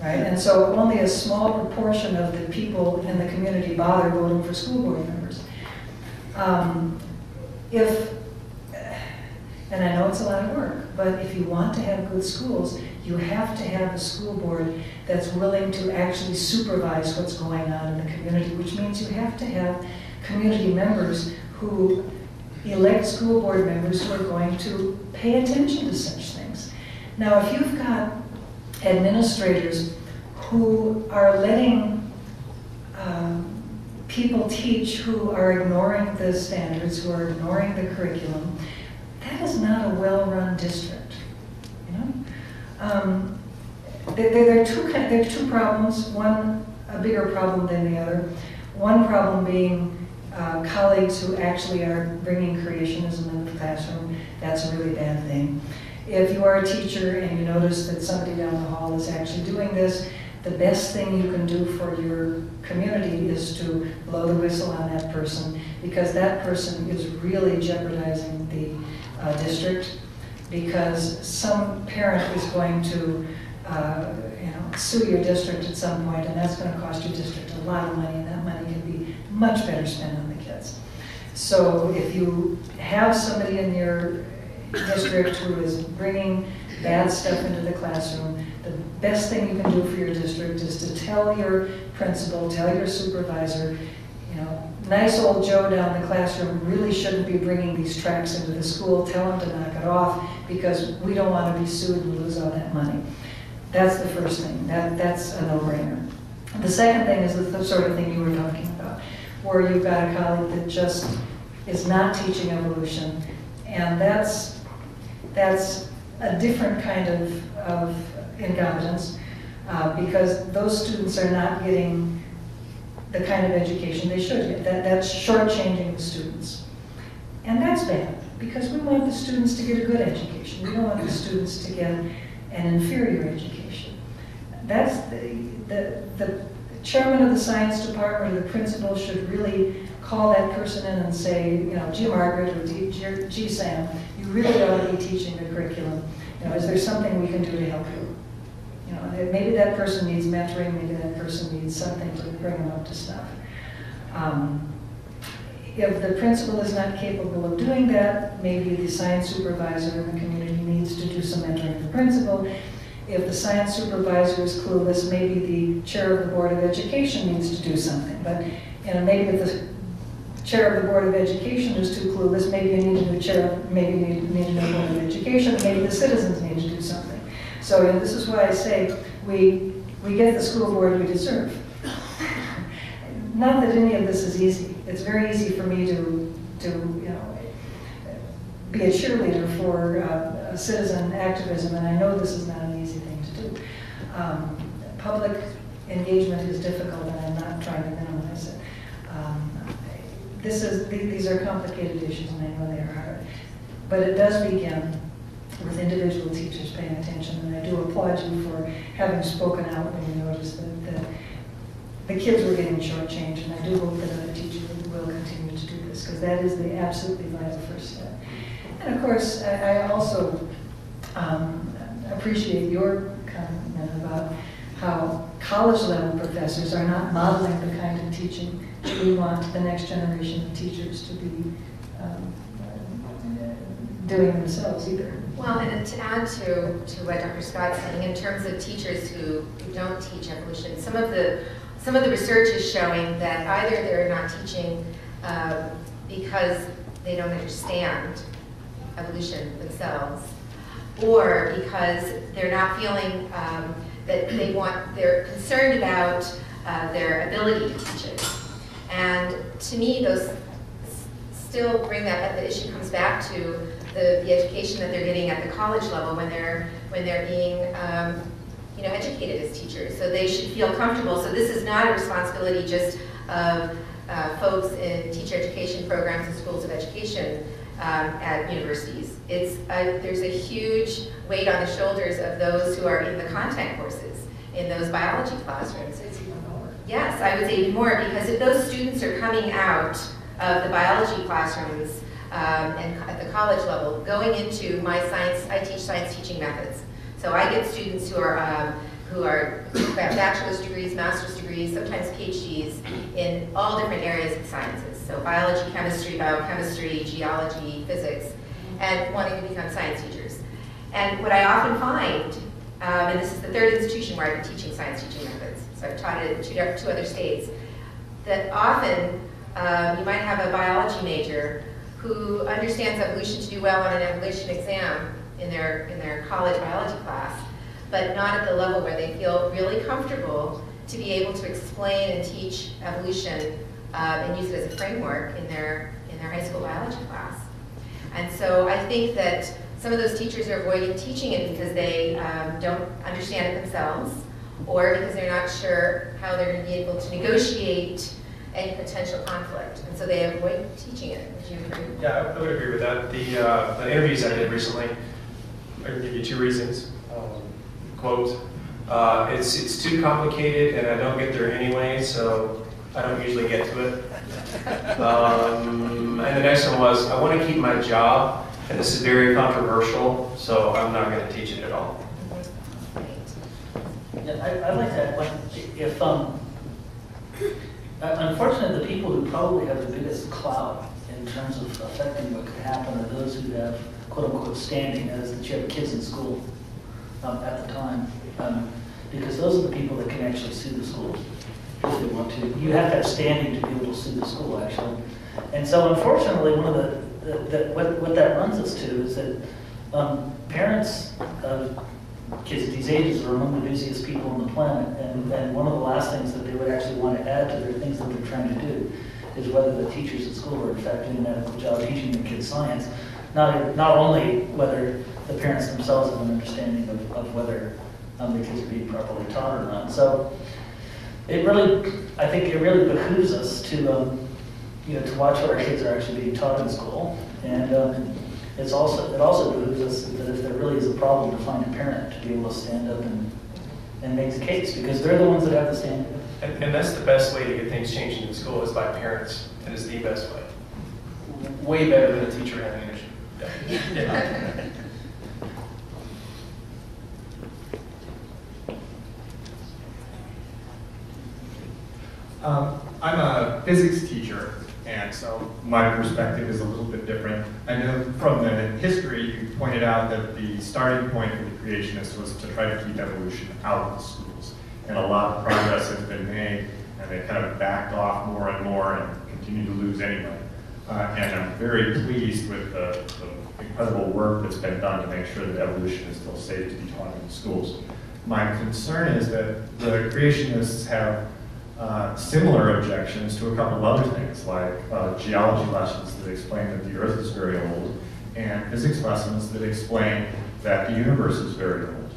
right? And so only a small proportion of the people in the community bother voting for school board members. And I know it's a lot of work, but if you want to have good schools, you have to have a school board that's willing to actually supervise what's going on in the community, which means you have to have community members who elect school board members who are going to pay attention to such things. Now, if you've got administrators who are letting people teach who are ignoring the standards, who are ignoring the curriculum, that is not a well-run district. There are two problems. One, a bigger problem than the other. One problem being colleagues who actually are bringing creationism into the classroom. That's a really bad thing. If you are a teacher and you notice that somebody down the hall is actually doing this, the best thing you can do for your community is to blow the whistle on that person, because that person is really jeopardizing the district, because some parent is going to sue your district at some point, and that's going to cost your district a lot of money, and that money can be much better spent on the kids. So if you have somebody in your district who is bringing bad stuff into the classroom, the best thing you can do for your district is to tell your principal, tell your supervisor, nice old Joe down the classroom really shouldn't be bringing these tracts into the school. Tell him to knock it off, because we don't want to be sued and lose all that money. That's the first thing. That's a no-brainer. The second thing is the sort of thing you were talking about, where you've got a colleague that just is not teaching evolution, and that's a different kind of incompetence, because those students are not getting the kind of education they should get. That's shortchanging the students. And that's bad, because we want the students to get a good education. We don't want the students to get an inferior education. That's the chairman of the science department or the principal should really call that person in and say, gee Margaret or gee Sam, you really ought to be teaching the curriculum. Is there something we can do to help you? Maybe that person needs mentoring, maybe that person needs something to bring them up to snuff. If the principal is not capable of doing that, maybe the science supervisor in the community needs to do some mentoring of the principal. If the science supervisor is clueless, maybe the chair of the Board of Education needs to do something. But maybe if the chair of the Board of Education is too clueless, maybe you need a new chair, maybe you need a new Board of Education, maybe the citizens need to do something. So this is why I say we get the school board we deserve. Not that any of this is easy. It's very easy for me to be a cheerleader for citizen activism, and I know this is not an easy thing to do. Public engagement is difficult, and I'm not trying to minimize it. These are complicated issues, and I know they are hard. But it does begin with individual teachers paying attention, and I do applaud you for having spoken out when you noticed that the kids were getting shortchanged, and I do hope that other teachers will continue to do this, because that is the absolutely vital first step. And of course, I also appreciate your comment about how college-level professors are not modeling the kind of teaching that we want the next generation of teachers to be doing themselves either. Well, and to add to what Dr. Scott's saying, in terms of teachers who don't teach evolution, some of the research is showing that either they're not teaching because they don't understand evolution themselves, or because they're not feeling that they're concerned about their ability to teach it. And to me, those still bring that, the issue comes back to the education that they're getting at the college level when they're being educated as teachers. So they should feel comfortable. So this is not a responsibility just of folks in teacher education programs and schools of education at universities. There's a huge weight on the shoulders of those who are in the content courses in those biology classrooms. It's even more. Yes, I would say even more, because if those students are coming out of the biology classrooms and at the college level, going into my science, I teach science teaching methods. So I get students who have bachelor's degrees, master's degrees, sometimes PhDs in all different areas of sciences. So biology, chemistry, biochemistry, geology, physics, and wanting to become science teachers. And what I often find, and this is the third institution where I've been teaching science teaching methods, so I've taught it in two other states, that often you might have a biology major who understands evolution to do well on an evolution exam in their college biology class, but not at the level where they feel really comfortable to be able to explain and teach evolution and use it as a framework in their high school biology class. And so I think that some of those teachers are avoiding teaching it because they don't understand it themselves, or because they're not sure how they're going to be able to negotiate any potential conflict, and so they avoid teaching it. Would you agree? Yeah, I would agree with that. The interviews I did recently, I can give you 2 reasons. Quote, it's too complicated and I don't get there anyway, so I don't usually get to it. And the next one was, I want to keep my job, and this is very controversial, so I'm not going to teach it at all. Yeah, I'd like to add, unfortunately, the people who probably have the biggest clout in terms of affecting what could happen are those who have quote-unquote standing, as that you have kids in school at the time. Because those are the people that can actually sue the schools if they want to. You have to have standing to be able to sue the school, actually. And so unfortunately, one of what that runs us to is that parents of kids at these ages are among the busiest people on the planet, and one of the last things that they would actually want to add to their things that they're trying to do is whether the teachers at school are in fact doing an adequate job teaching their kids science, not only whether the parents themselves have an understanding of whether the kids are being properly taught or not. So I think it really behooves us to to watch what our kids are actually being taught in school, and it also behooves us that if there really is a problem, to find a parent to be able to stand up and make the case, because they're the ones that have the standing. And that's the best way to get things changed in school, is by parents. It is the best way. Way better than a teacher having an issue. Yeah. I'm a physics teacher, and so my perspective is a little bit different. I know from the history you pointed out that the starting point for the creationists was to try to keep evolution out of the schools. And a lot of progress has been made, and they kind of backed off more and more and continue to lose anyway. And I'm very pleased with the incredible work that's been done to make sure that evolution is still safe to be taught in the schools. My concern is that the creationists have similar objections to a couple of other things, like geology lessons that explain that the Earth is very old, and physics lessons that explain that the universe is very old.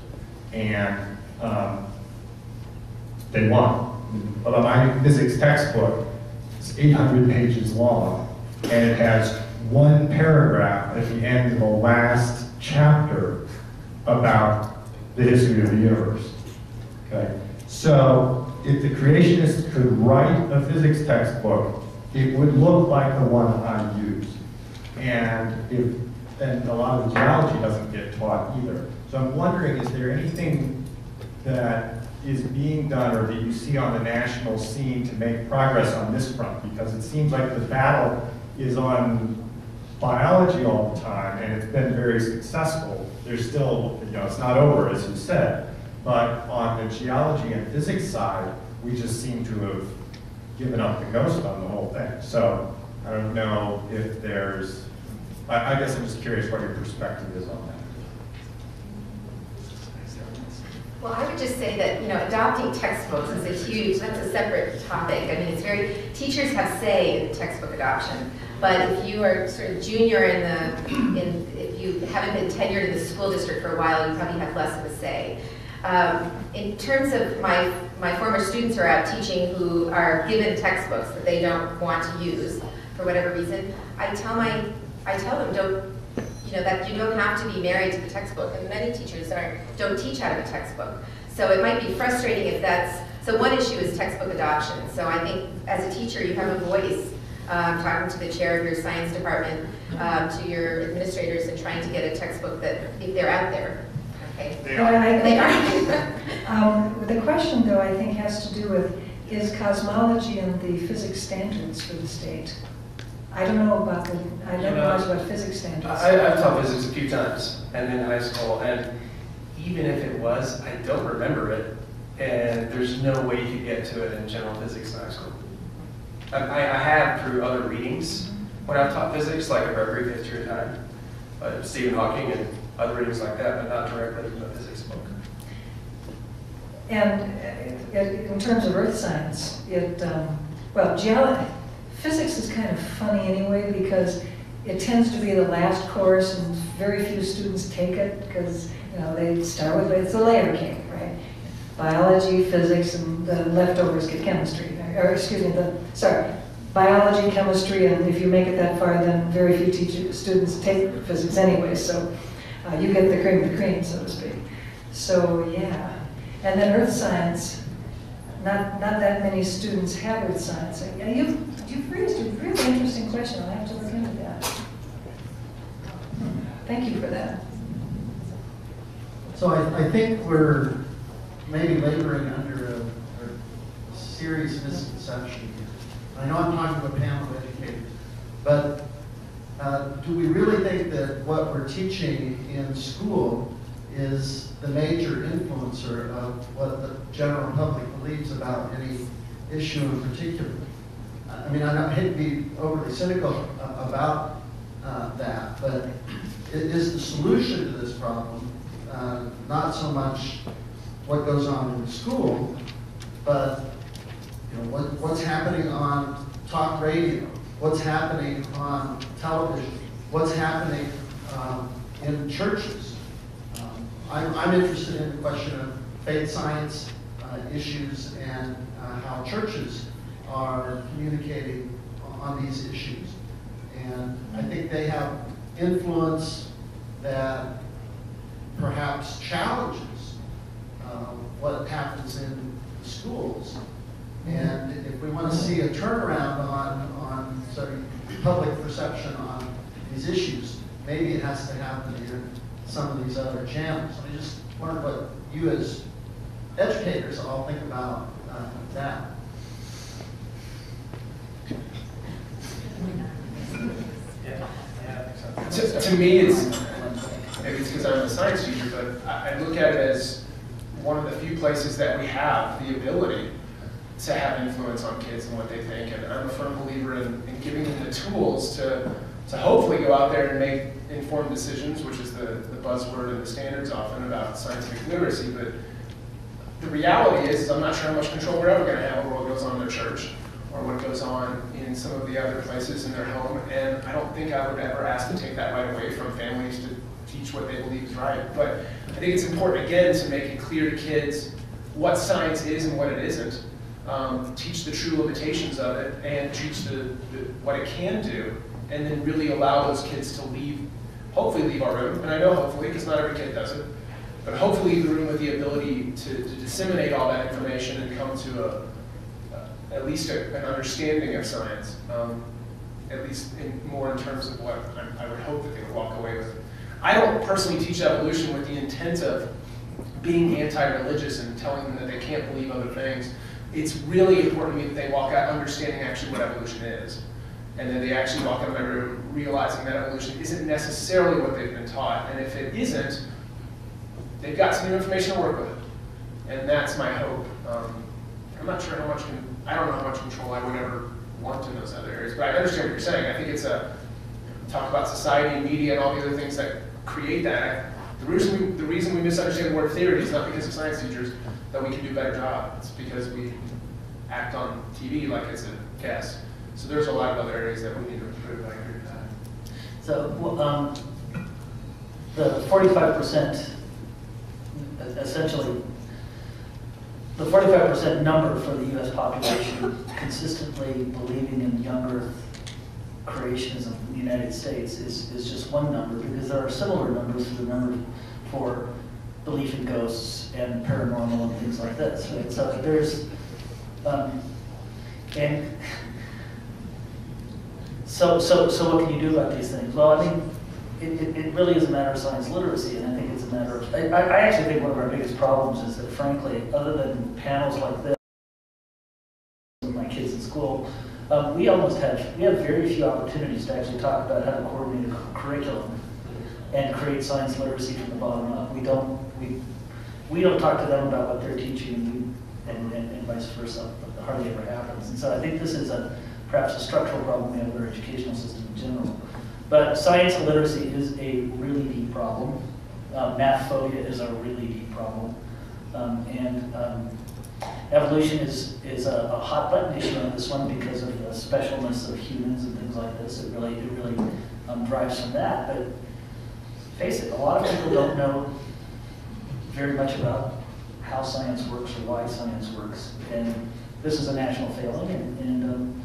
And they won. My physics textbook is 800 pages long, and it has one paragraph at the end of the last chapter about the history of the universe. Okay? So if the creationists could write a physics textbook, it would look like the one I use. And a lot of the geology doesn't get taught either. So I'm wondering, is there anything that is being done or that you see on the national scene to make progress on this front? Because it seems like the battle is on biology all the time, and it's been very successful. There's still, it's not over, as you said. But on the geology and physics side, we just seem to have given up the ghost on the whole thing. So I don't know if there's, I guess I'm just curious what your perspective is on that. Well, I would just say that, adopting textbooks is that's a separate topic. I mean, teachers have say in textbook adoption, but if you are sort of junior if you haven't been tenured in the school district for a while, you probably have less of a say. In terms of my former students who are out teaching who are given textbooks that they don't want to use for whatever reason, I tell them that you don't have to be married to the textbook, and many teachers don't teach out of a textbook. So it might be frustrating if so one issue is textbook adoption. So I think as a teacher you have a voice talking to the chair of your science department, to your administrators, and trying to get a textbook that, if they're out there. Okay. They are. The question, though, I think has to do with, is cosmology and the physics standards for the state? I don't know about I don't know much about physics standards. I've taught physics a few times, and in high school, and even if it was, I don't remember it, and there's no way you could get to it in general physics in high school. I have through other readings when I've taught physics, like a brief history of time, Stephen Hawking and other readings like that, but not directly from a physics book. And in terms of earth science, physics is kind of funny anyway, because it tends to be the last course and very few students take it because they start with, it's a layer cake, right? biology, physics, and the leftovers get chemistry. Or excuse me, biology, chemistry, and if you make it that far, then very few students take physics anyway, so you get the cream of the cream, so to speak. So yeah, and then earth science, not that many students have earth science. You've raised a really interesting question. I'll have to look into that. Thank you for that. So I think we're maybe laboring under a serious misconception here. I know I'm talking to a panel of educators, but do we really think that what we're teaching in school is the major influencer of what the general public believes about any issue in particular? I mean, I hate to be overly cynical about that, but is the solution to this problem not so much what goes on in the school, but what's happening on talk radio, what's happening on television, what's happening in churches. I'm interested in the question of faith science issues and how churches are communicating on these issues. And I think they have influence that perhaps challenges what happens in the schools. And if we want to see a turnaround on sort of public perception on these issues, maybe it has to happen in some of these other channels. I just wonder what you as educators all think about that. To me, maybe it's because I'm a science teacher, but I look at it as one of the few places that we have the ability to have influence on kids and what they think. And I'm a firm believer in giving them the tools to hopefully go out there and make informed decisions, which is the buzzword and the standards often about scientific literacy. But the reality is I'm not sure how much control we're ever going to have over what goes on in their church or what goes on in some of the other places in their home. And I don't think I would ever ask to take that right away from families to teach what they believe is right. But I think it's important, again, to make it clear to kids what science is and what it isn't. Teach the true limitations of it and teach what it can do, and then really allow those kids to hopefully leave our room. And I know hopefully, because not every kid does it, but hopefully leave the room with the ability to disseminate all that information and come to at least an understanding of science, at least more in terms of what I would hope that they would walk away with. I don't personally teach evolution with the intent of being anti-religious and telling them that they can't believe other things. It's really important to me that they walk out understanding actually what evolution is. And then they actually walk out of my room realizing that evolution isn't necessarily what they've been taught. And if it isn't, they've got some new information to work with. And that's my hope. I'm not sure how much, I don't know how much control I would ever want in those other areas, but I understand what you're saying. I think it's talk about society and media and all the other things that create that. The reason we misunderstand the word theory is not because of science teachers that we can do a better job. It's because we act on TV like it's a guess. So there's a lot of other areas that we need to improve. I agree with that. So the 45%, essentially, the 45% number for the U.S. population consistently believing in young Earth creationism in the United States is just one number, because there are similar numbers to the number for belief in ghosts and paranormal and things like this. Right? So there's, and so what can you do about these things? Well, I mean, it really is a matter of science literacy, and I think it's a matter of, I actually think one of our biggest problems is that, frankly, other than panels like this with my kids in school, we have very few opportunities to actually talk about how to coordinate a curriculum and create science literacy from the bottom up. We don't talk to them about what they're teaching, and vice versa. It hardly ever happens. And so I think this is perhaps a structural problem we have with our educational system in general. But science literacy is a really deep problem. Math phobia is a really deep problem. Evolution is a hot button issue on this one because of the specialness of humans and things like this. It really drives from that. But face it, a lot of people don't know very much about how science works or why science works. And this is a national failing, and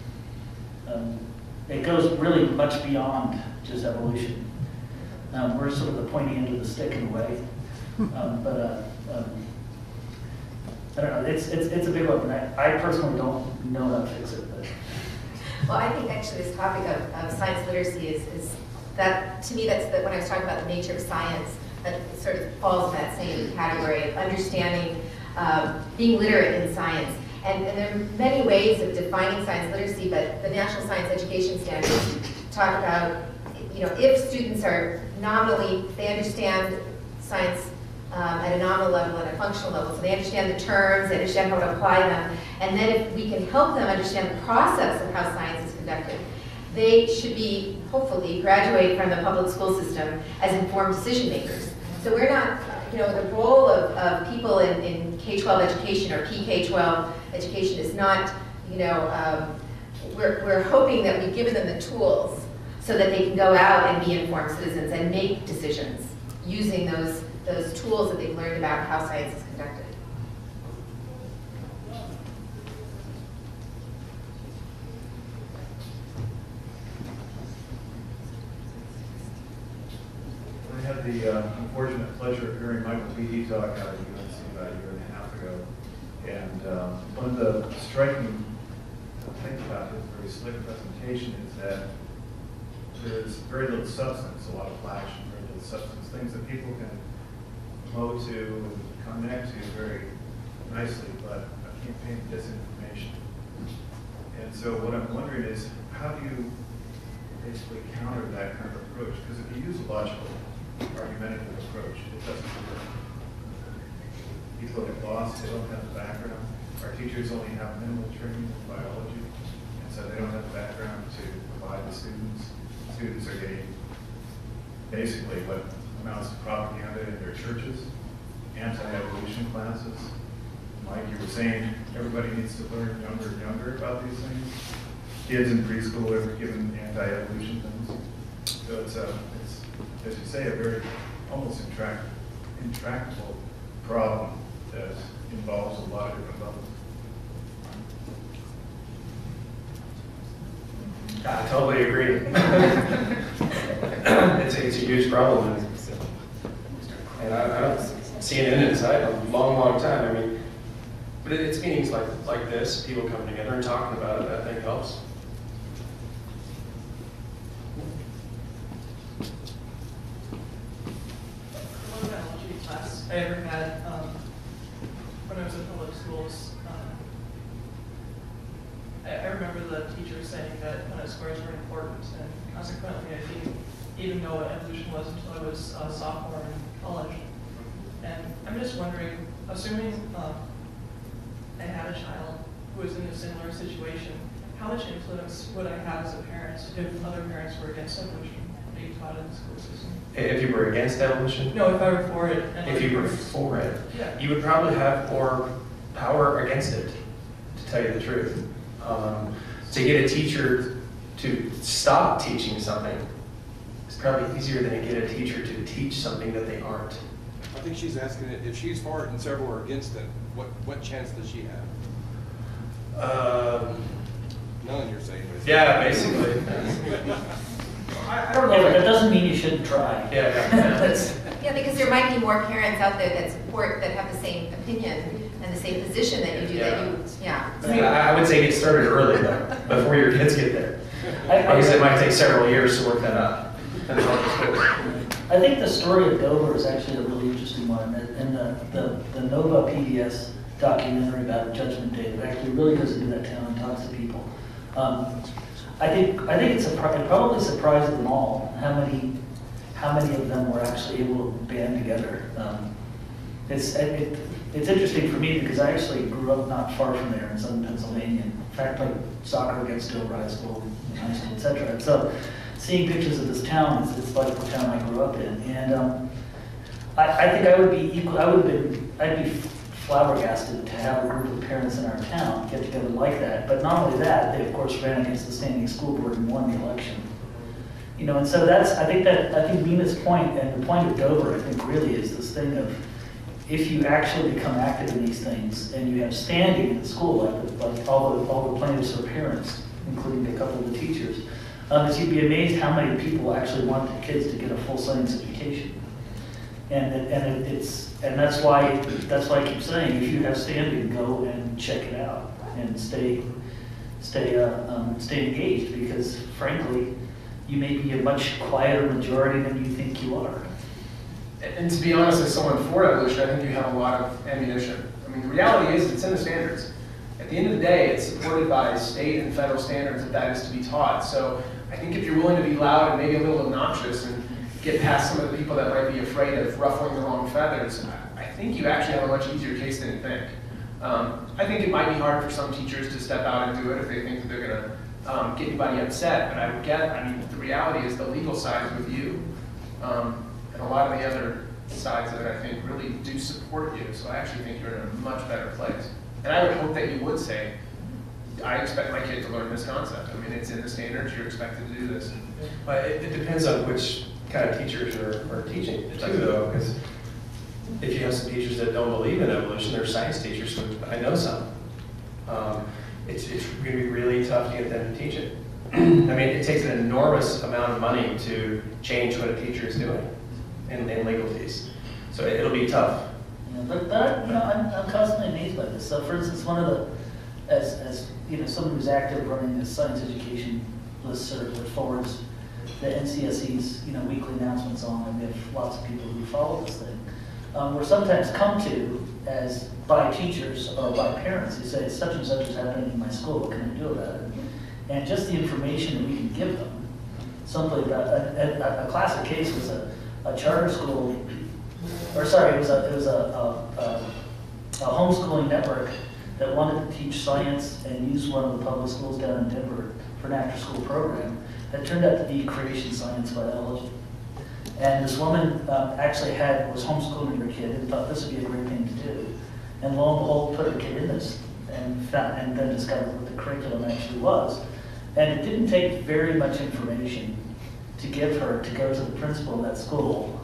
it goes really much beyond just evolution. We're sort of the pointy end of the stick in a way, I don't know. It's a big one, and I personally don't know how to fix it. But. Well, I think actually this topic of science literacy is that, to me, that's when I was talking about the nature of science, that sort of falls in that same category of understanding, being literate in science. And there are many ways of defining science literacy, but the National Science Education Standards talk about, if students are they understand science at a nominal level and a functional level, so they understand the terms, they understand how to apply them, and then if we can help them understand the process of how science is conducted, they should be, hopefully, graduate from the public school system as informed decision makers. So we're not, the role of people in K-12 education or PK-12 education is not, we're hoping that we've given them the tools so that they can go out and be informed citizens and make decisions using those tools that they've learned about how science is conducted. I had the unfortunate pleasure of hearing Michael Behe talk out of UNC about a year and a half ago. And one of the striking things about his very slick presentation is that there's very little substance, a lot of flash and very little substance, things that people can flow to and connect to very nicely, but a campaign of disinformation. And so what I'm wondering is, how do you basically counter that kind of approach? Because if you use a logical, argumentative approach, it doesn't work. People get lost, they don't have the background. Our teachers only have minimal training in biology, and so they don't have the background to provide the students. Students are getting basically what amounts to propaganda in their churches, anti-evolution classes. Like you were saying, everybody needs to learn younger and younger about these things. Kids in preschool are given anti-evolution things. So it's, as you say, a very almost intractable problem that involves a lot of different levels. I totally agree. It's a huge problem, and I don't see an end in sight a long time. I mean, but it's meetings like this, people coming together and talking about it, I think helps. One biology class I ever had when I was in public schools. I remember the teacher saying that scores were important, and consequently I didn't even know what evolution was until I was a sophomore in college. And I'm just wondering, assuming I had a child who was in a similar situation, how much influence would I have as a parent if other parents were against evolution being taught in the school system? If you were against evolution? No, if I were for it. If you were for it, yeah. You would probably have more power against it, to tell you the truth. To get a teacher to stop teaching something is probably easier than to get a teacher to teach something that they aren't. I think she's asking if she's for it and several are against it, what chance does she have? None, you're saying. Yeah, basically. I don't know, but that doesn't mean you shouldn't try. Yeah, because there might be more parents out there that have the same opinion and the same position that you do. I would say get started early though, before your kids get there. Because it might take several years to work that out. I think the story of Dover is actually a really interesting one, and the Nova PBS documentary about Judgment Day that actually really goes into that town and talks to people. I think it probably surprised them all how many of them were actually able to band together. It's interesting for me because I actually grew up not far from there in southern Pennsylvania. In fact, played soccer against Dover High School, high school, etc. And so, seeing pictures of this town, it's like the town I grew up in. And I think I would be equal. I'd be flabbergasted to have a group of parents in our town get together like that. But not only that, they of course ran against the standing school board and won the election. And so I think Nina's point and the point of Dover, I think, really is this thing of if you actually become active in these things and you have standing in the school, like all the plaintiffs are parents, including a couple of the teachers, is you'd be amazed how many people actually want their kids to get a full science education. And that's why I keep saying, if you have standing, go and check it out and stay engaged, because frankly, you may be a much quieter majority than you think you are. And to be honest, as someone for evolution, I think you have a lot of ammunition. I mean, the reality is it's in the standards. At the end of the day, it's supported by state and federal standards that is to be taught. So I think if you're willing to be loud and maybe a little obnoxious and get past some of the people that might be afraid of ruffling the wrong feathers, I think you actually have a much easier case than you think. I think it might be hard for some teachers to step out and do it if they think that they're going to get anybody upset, but I mean, the reality is the legal side is with you. And a lot of the other sides of it, I think, really do support you. So I actually think you're in a much better place. And I would hope that you would say, I expect my kid to learn this concept. I mean, it's in the standards, you're expected to do this. But it depends on which kind of teachers are teaching it too, though, because if you have some teachers that don't believe in evolution, they're science teachers, I know some. It's going to be really tough to get them to teach it. I mean, it takes an enormous amount of money to change what a teacher is doing in legal fees. So it'll be tough. Yeah, but I'm constantly amazed by this. So, for instance, one of the, as someone who's active running a science education listserv that forwards the NCSE's weekly announcements on, and we have lots of people who follow this thing. We're sometimes come to as by teachers or by parents who say such and such is happening in my school. What can I do about it? And just the information that we can give them, simply about a classic case was a charter school, or sorry, it was a homeschooling network that wanted to teach science and use one of the public schools down in Denver for an after-school program that turned out to be creation science biology. And this woman actually was homeschooling her kid and thought this would be a great thing to do. And lo and behold, put her kid in this and then discovered what the curriculum actually was. And it didn't take very much information to give her to go to the principal of that school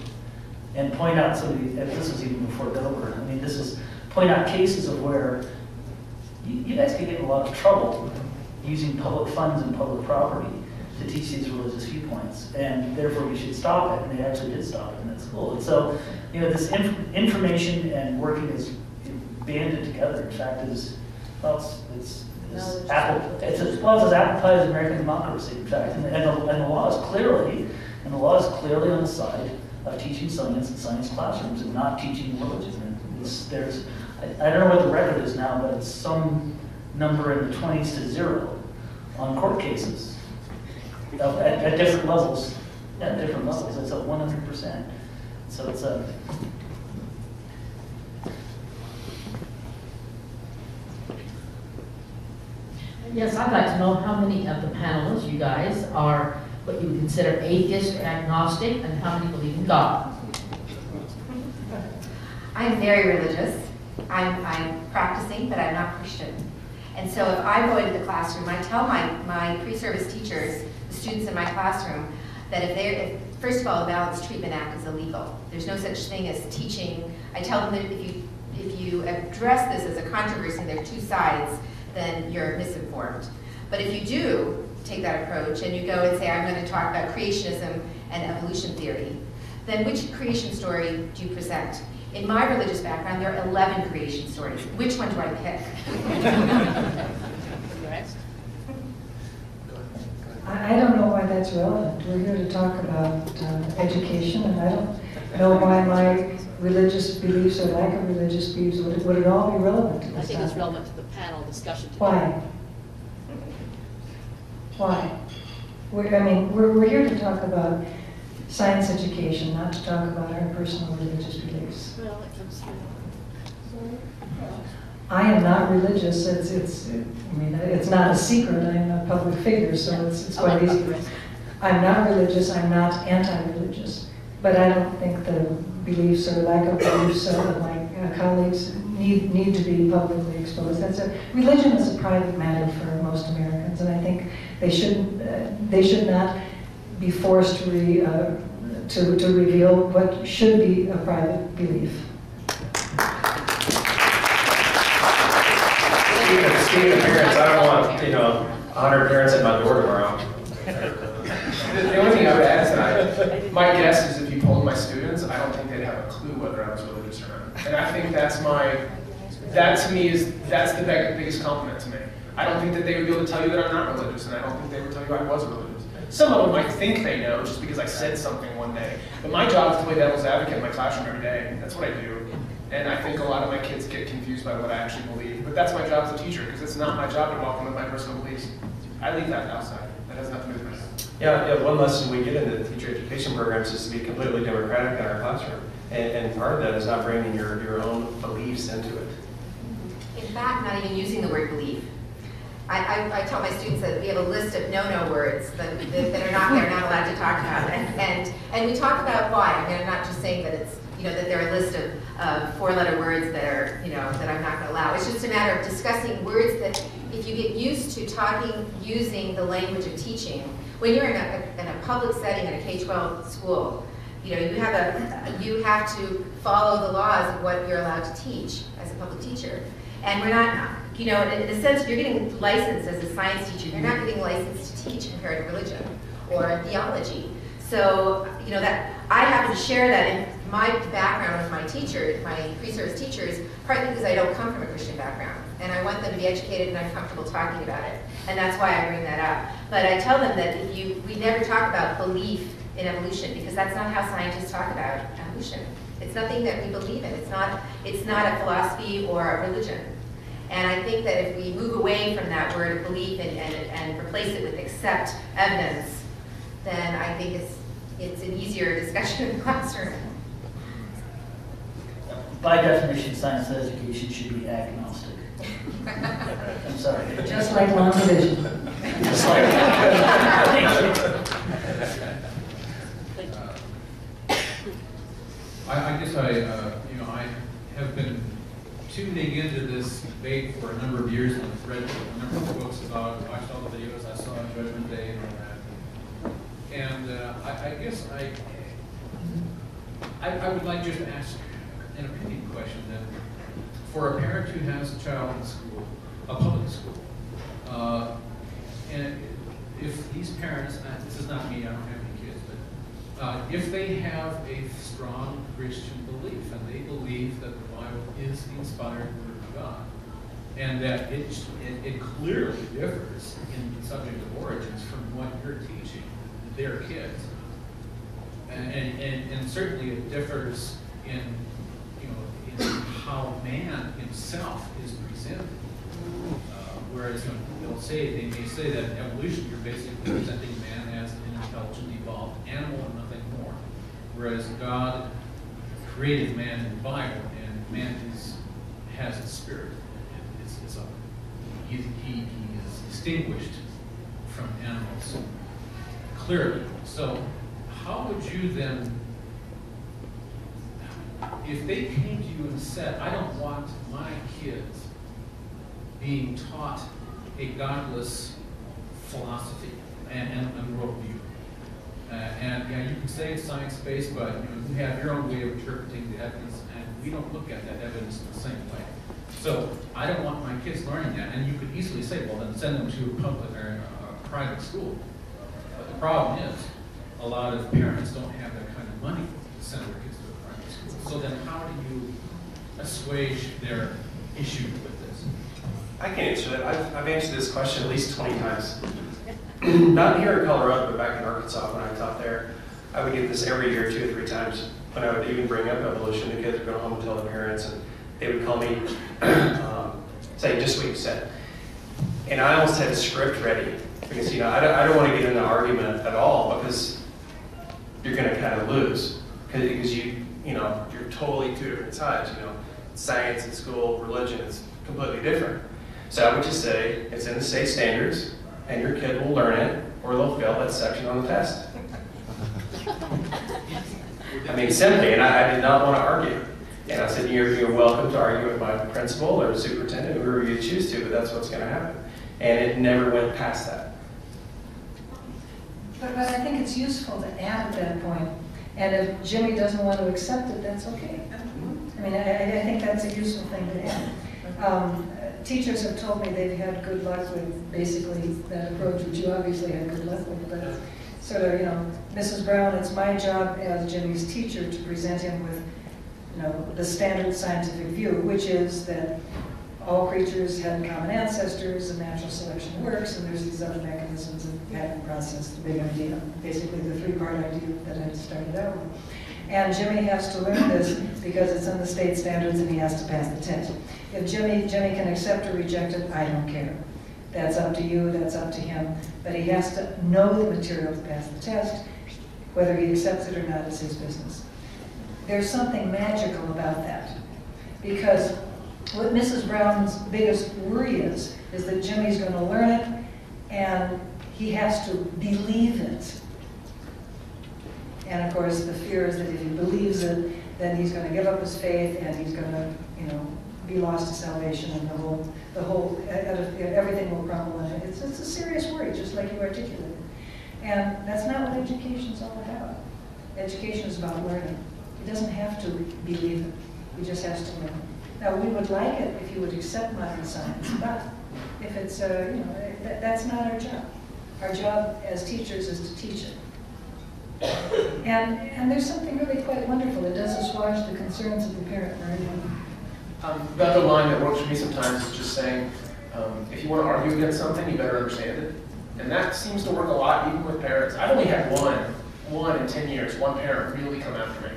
and point out and this was even before Dover, I mean, point out cases of where you guys could get in a lot of trouble using public funds and public property to teach these religious viewpoints, and therefore we should stop it, and they actually did stop it in that school. And so, this information and working is banded together. In fact, it's as apple pie as American democracy, in fact, and the law is clearly on the side of teaching science in science classrooms and not teaching religion. And I don't know what the record is now, but it's some number in the 20s to 0 on court cases at different levels. At different levels, it's at 100%. So it's a. Yes, I'd like to know how many of the panelists, you guys, are what you would consider atheist or agnostic, and how many believe in God. I'm very religious. I'm practicing, but I'm not Christian. And so if I go into the classroom, I tell my pre-service teachers, the students in my classroom, that if first of all, the Balanced Treatment Act is illegal. There's no such thing as teaching. I tell them that if you address this as a controversy, there are two sides, then you're misinformed. But if you do take that approach and you go and say, I'm going to talk about creationism and evolution theory, then which creation story do you present? In my religious background, there are 11 creation stories. Which one do I pick? I don't know why that's relevant. We're here to talk about education, and I don't know why my religious beliefs or lack of religious beliefs would it all be relevant to this I think it's topic? relevant to the panel discussion today. Why? Why? We're here to talk about science education, not to talk about our personal religious beliefs. Well, it comes through. I am not religious. It's not a secret. I am a public figure, so it's quite easy. I'm not religious. I'm not anti-religious, but I don't think the beliefs or lack of beliefs of my colleagues need to be publicly exposed. Religion is a private matter for most Americans, and I think they should not be forced to reveal what should be a private belief. Speaking of parents, I don't want, 100 parents at my door tomorrow. The only thing I would add is that my guess is if you polled my students, I don't think they'd have a clue whether I was religious or not. And I think that's to me that's the biggest compliment to me. I don't think that they would be able to tell you that I'm not religious, and I don't think they would tell you I was religious. Some of them might think they know just because I said something one day. But my job is to play devil's advocate in my classroom every day. That's what I do. And I think a lot of my kids get confused by what I actually believe. But that's my job as a teacher, because it's not my job to welcome with my personal beliefs. I leave that outside. That has nothing to do with it. Yeah, one lesson we get in the teacher education programs is to be completely democratic in our classroom. And part of that is not bringing your own beliefs into it. In fact, not even using the word belief. I tell my students that we have a list of no-no words that they're not allowed to talk about. And we talk about why. I mean, I'm not just saying that it's, that there are a list of four-letter words that are, that I'm not going to allow. It's just a matter of discussing words that if you get used to talking, using the language of teaching, when you're in a public setting in a K-12 school, you have to follow the laws of what you're allowed to teach as a public teacher. And we're not, in a sense, you're getting licensed as a science teacher. You're not getting licensed to teach comparative religion or theology. So, that I happen to share that in my background with my teachers, my pre-service teachers, partly because I don't come from a Christian background. And I want them to be educated and I'm comfortable talking about it. And that's why I bring that up. But I tell them that we never talk about belief in evolution, because that's not how scientists talk about evolution. It's nothing that we believe in. It's not a philosophy or a religion. And I think that if we move away from that word of belief and replace it with accept evidence, then I think it's an easier discussion in the classroom. By definition, science education should be agnostic. I'm sorry. Just like long division. Just like I guess I have been tuning into this debate for a number of years, and I've read a number of books about it, watched all the videos I saw on Judgment Day and all that. And I guess I would like just to ask an opinion question then. For a parent who has a child in school, a public school, and if these parents, this is not me, I don't have any kids, but if they have a strong Christian belief and they believe that the Bible is the inspired Word of God, and that it clearly differs in the subject of origins from what you're teaching their kids, and certainly it differs in how man himself is presented. Whereas they may say that in evolution you're basically presenting man as an intelligent, evolved animal and nothing more. Whereas God created man in the Bible, and man has a spirit. He is distinguished from animals clearly. So how would you then, if they came to you and said, I don't want my kids being taught a godless philosophy and worldview, and you can say it's science-based, but you have your own way of interpreting the evidence, and we don't look at that evidence in the same way. So I don't want my kids learning that, and you could easily say, well, then send them to a public or a private school. But the problem is, a lot of parents don't have that kind of money to send their kids to a private school. So then how do you assuage their issue with this? I can answer that. I've answered this question at least 20 times. Not here in Colorado, but back in Arkansas when I taught there. I would get this every year, 2 or 3 times, when I would even bring up evolution. The kids would go home and tell their parents, and they would call me, say, just what you said. And I almost had a script ready, because I don't want to get in an argument at all, because you're going to kind of lose, because you're totally two different sides. Science in school, religion is completely different. So I would just say it's in the state standards, and your kid will learn it, or they'll fail that section on the test. I mean, simply, and I did not want to argue. And I said, you're welcome to argue with my principal or superintendent, whoever you choose to, but that's what's going to happen. And it never went past that. But I think it's useful to add at that point. And if Jimmy doesn't want to accept it, that's okay. I mean, I think that's a useful thing to add. teachers have told me they've had good luck with basically that approach, which you obviously had good luck with, but sort of, Mrs. Brown, it's my job as Jimmy's teacher to present him with, the standard scientific view, which is that all creatures had common ancestors and natural selection works, and there's these other mechanisms of pattern process, the big idea, basically the three-part idea that I started out with. And Jimmy has to learn this because it's in the state standards and he has to pass the test. If Jimmy can accept or reject it, I don't care. That's up to you, that's up to him. But he has to know the material to pass the test. Whether he accepts it or not is his business. There's something magical about that. Because what Mrs. Brown's biggest worry is that Jimmy's going to learn it and he has to believe it. And of course, the fear is that if he believes it, then he's going to give up his faith and he's going to, be lost to salvation, and everything will crumble. And it's a serious worry, just like you articulated. And that's not what education's all about. Education is about learning. He doesn't have to believe it. He just has to learn. Now, we would like it if you would accept modern science, but if it's, that's not our job. Our job as teachers is to teach it. And there's something really quite wonderful. It does assuage the concerns of the parent, right? The other line that works for me sometimes is just saying, if you want to argue against something, you better understand it. And that seems to work a lot, even with parents. I've only had one in 10 years, one parent really come after me.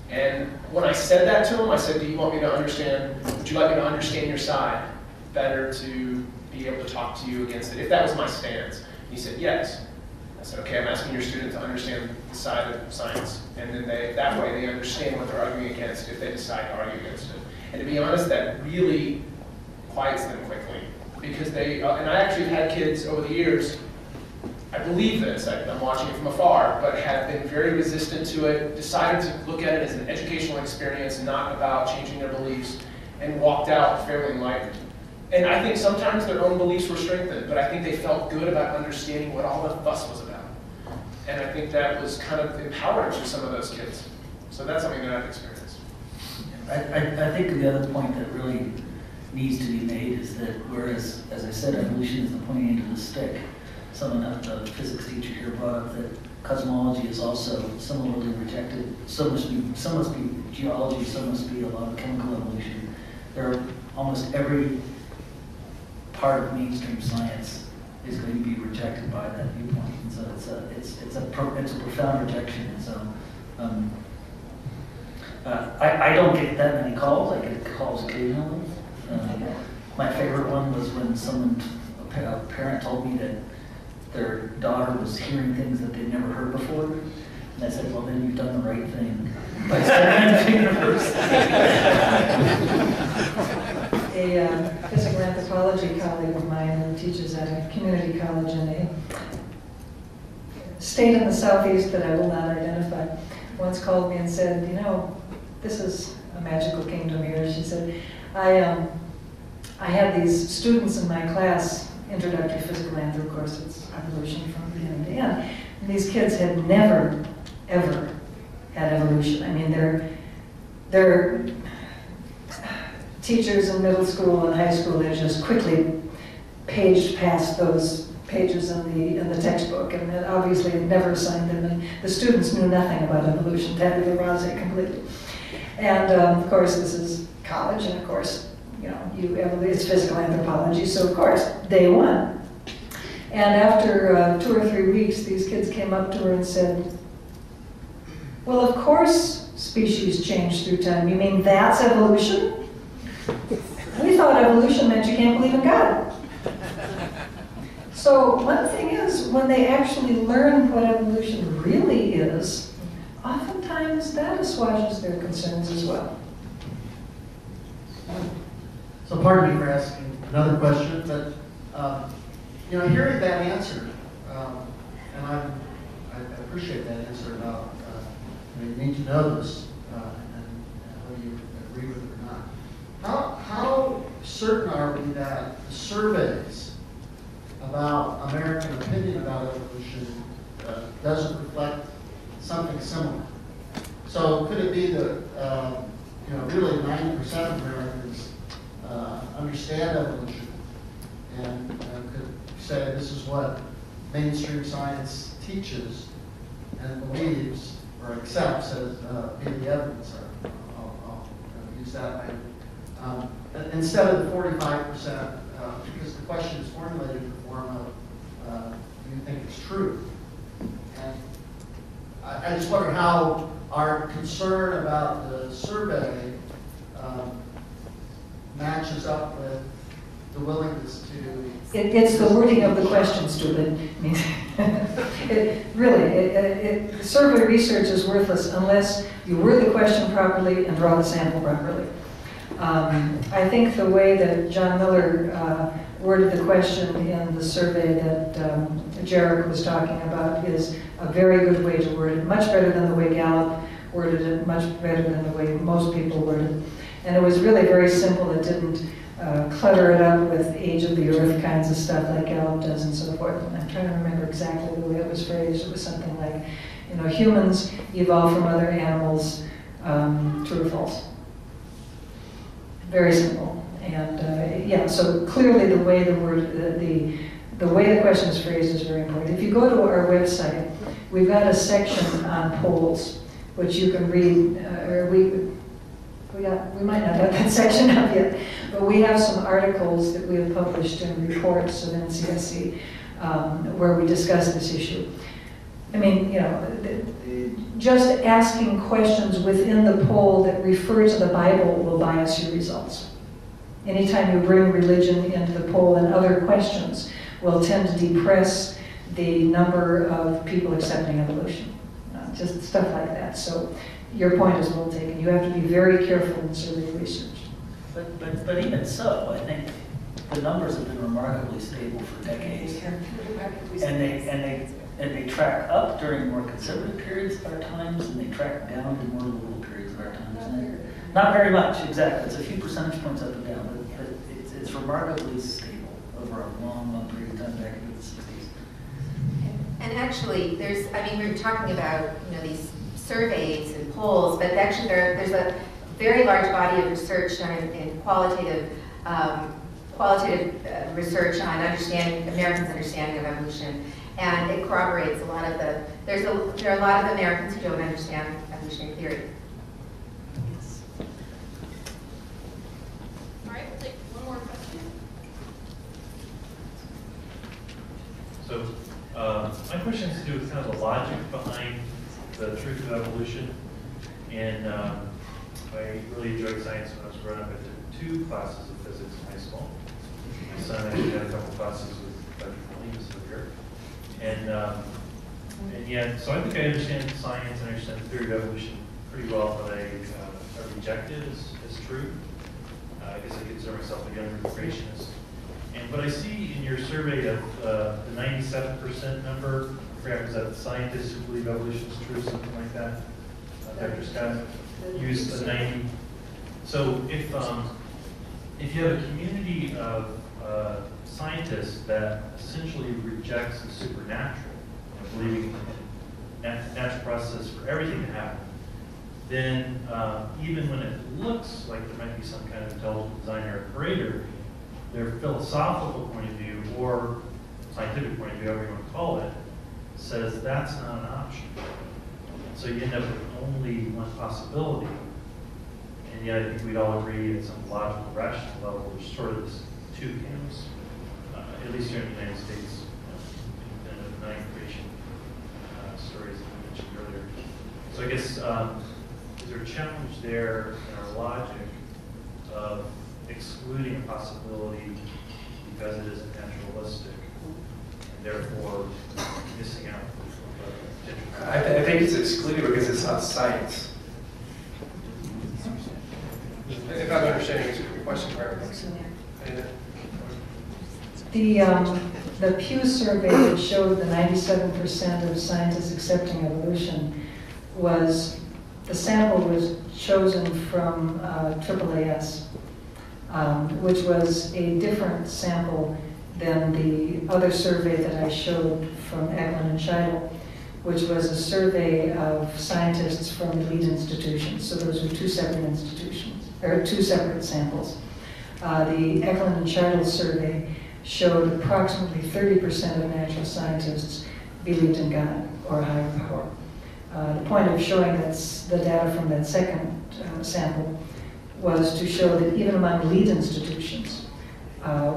And when I said that to him, I said, do you want me to understand, would you like me to understand your side better to be able to talk to you against it, if that was my stance? And he said, yes. I said, okay, I'm asking your student to understand the side of science. And then that way they understand what they're arguing against if they decide to argue against it. And to be honest, that really quiets them quickly. Because and I actually have had kids over the years, I believe this, I'm watching it from afar, but have been very resistant to it, decided to look at it as an educational experience, not about changing their beliefs, and walked out fairly enlightened. And I think sometimes their own beliefs were strengthened, but I think they felt good about understanding what all the fuss was about. And I think that was kind of empowering for some of those kids. So that's something that I've experienced. I think the other point that really needs to be made is that whereas, as I said, evolution is the pointing end of the stick, someone, the physics teacher here brought up that cosmology is also similarly rejected. So must be geology, so must be a lot of chemical evolution. There are almost every part of mainstream science is going to be rejected by that viewpoint. And so it's a profound rejection. And so I don't get that many calls. I get calls occasionally. My favorite one was when a parent told me that their daughter was hearing things that they'd never heard before. And I said, well, then you've done the right thing by starting to university. A physical anthropology colleague of mine who teaches at a community college in a state in the southeast that I will not identify, once called me and said, this is a magical kingdom here. She said, I had these students in my class, introductory physical anthropology, of course it's evolution from beginning to end, and these kids had never, ever had evolution. I mean, they're teachers in middle school and high school, they just quickly paged past those pages in the textbook, and it obviously had never assigned them, and the students knew nothing about evolution, tabula rasa completely. And of course, this is college, and of course, it's physical anthropology, so of course, day one. And after 2 or 3 weeks, these kids came up to her and said, well, of course species change through time. You mean that's evolution? We thought evolution meant you can't believe in God. So one thing is, when they actually learn what evolution really is, oftentimes that assuages their concerns as well. So pardon me for asking another question, but hearing that answer, and I appreciate that answer about you need to know this, and whether you agree with it or not. How certain are we that the surveys about American opinion about evolution doesn't reflect something similar? So could it be that really 90% of Americans understand evolution and could say this is what mainstream science teaches and believes or accepts as being the evidence. I'll use that language. Instead of the 45%, because the question is formulated in the form of, do you think it's true? And I just wonder how our concern about the survey matches up with the willingness to... It's the wording of the question, stupid. Survey research is worthless unless you word the question properly and draw the sample properly. I think the way that John Miller worded the question in the survey that Jarek was talking about is a very good way to word it, much better than the way Gallup worded it, much better than the way most people worded it. And it was really very simple. It didn't clutter it up with age of the earth kinds of stuff like Gallup does and so forth. And I'm trying to remember exactly the way it was phrased. It was something like, humans evolved from other animals, true or false. Very simple. And so clearly the way the way the question is phrased is very important. If you go to our website, we've got a section on polls, which you can read, we might not have that section up yet, but we have some articles that we have published in reports of NCSC where we discuss this issue. I mean, just asking questions within the poll that refer to the Bible will bias your results. Anytime you bring religion into the poll, and other questions will tend to depress the number of people accepting evolution. Just stuff like that. So your point is well taken. You have to be very careful in survey research. But even so, I think the numbers have been remarkably stable for decades, and they track up during more conservative periods of our times, and they track down to more liberal periods of our times. And not very much, exactly. It's a few percentage points up and down, but it's remarkably stable over a long, long period of time back into the 60s. And actually, we were talking about these surveys and polls, but actually there's a very large body of research done in qualitative research on Americans' understanding of evolution, and it corroborates a lot of there are a lot of Americans who don't understand evolutionary theory. All right, we'll take one more question. So my question has to do with kind of the logic behind the truth of evolution. And I really enjoyed science when I was growing up. I took 2 classes of physics in high school. My son actually had a couple classes with Dr. Foley, who's over here. And yet, so I think I understand science and I understand the theory of evolution pretty well, but I reject it as true. I guess I consider myself a younger creationist. And what I see in your survey of the 97% number, I forgot, was that scientists who believe evolution is true, something like that? Dr. Scott used the 90. So if you have a community of scientists that essentially rejects the supernatural, believing in natural process for everything to happen, then even when it looks like there might be some kind of intelligent designer or creator, their philosophical point of view or scientific point of view, however you want to call it, says that's not an option. So you end up with only one possibility. And yet I think we'd all agree at some logical, rational level, there's sort of this 2 camps, at least here in the United States, in the 9 creation stories that I mentioned earlier. So I guess, is there a challenge there in our logic of excluding a possibility because it isn't naturalistic, and therefore missing out on potential? I think it's excluded because it's not science. If I'm understanding your question correctly. The Pew survey that showed the 97% of scientists accepting evolution was, the sample was chosen from AAAS, which was a different sample than the other survey that I showed from Eglin and Scheidel, which was a survey of scientists from elite institutions. So those were 2 separate institutions, or 2 separate samples. The Eklund and Charles survey showed approximately 30% of natural scientists believed in God or a higher power. The point of showing the data from that second sample was to show that even among elite institutions,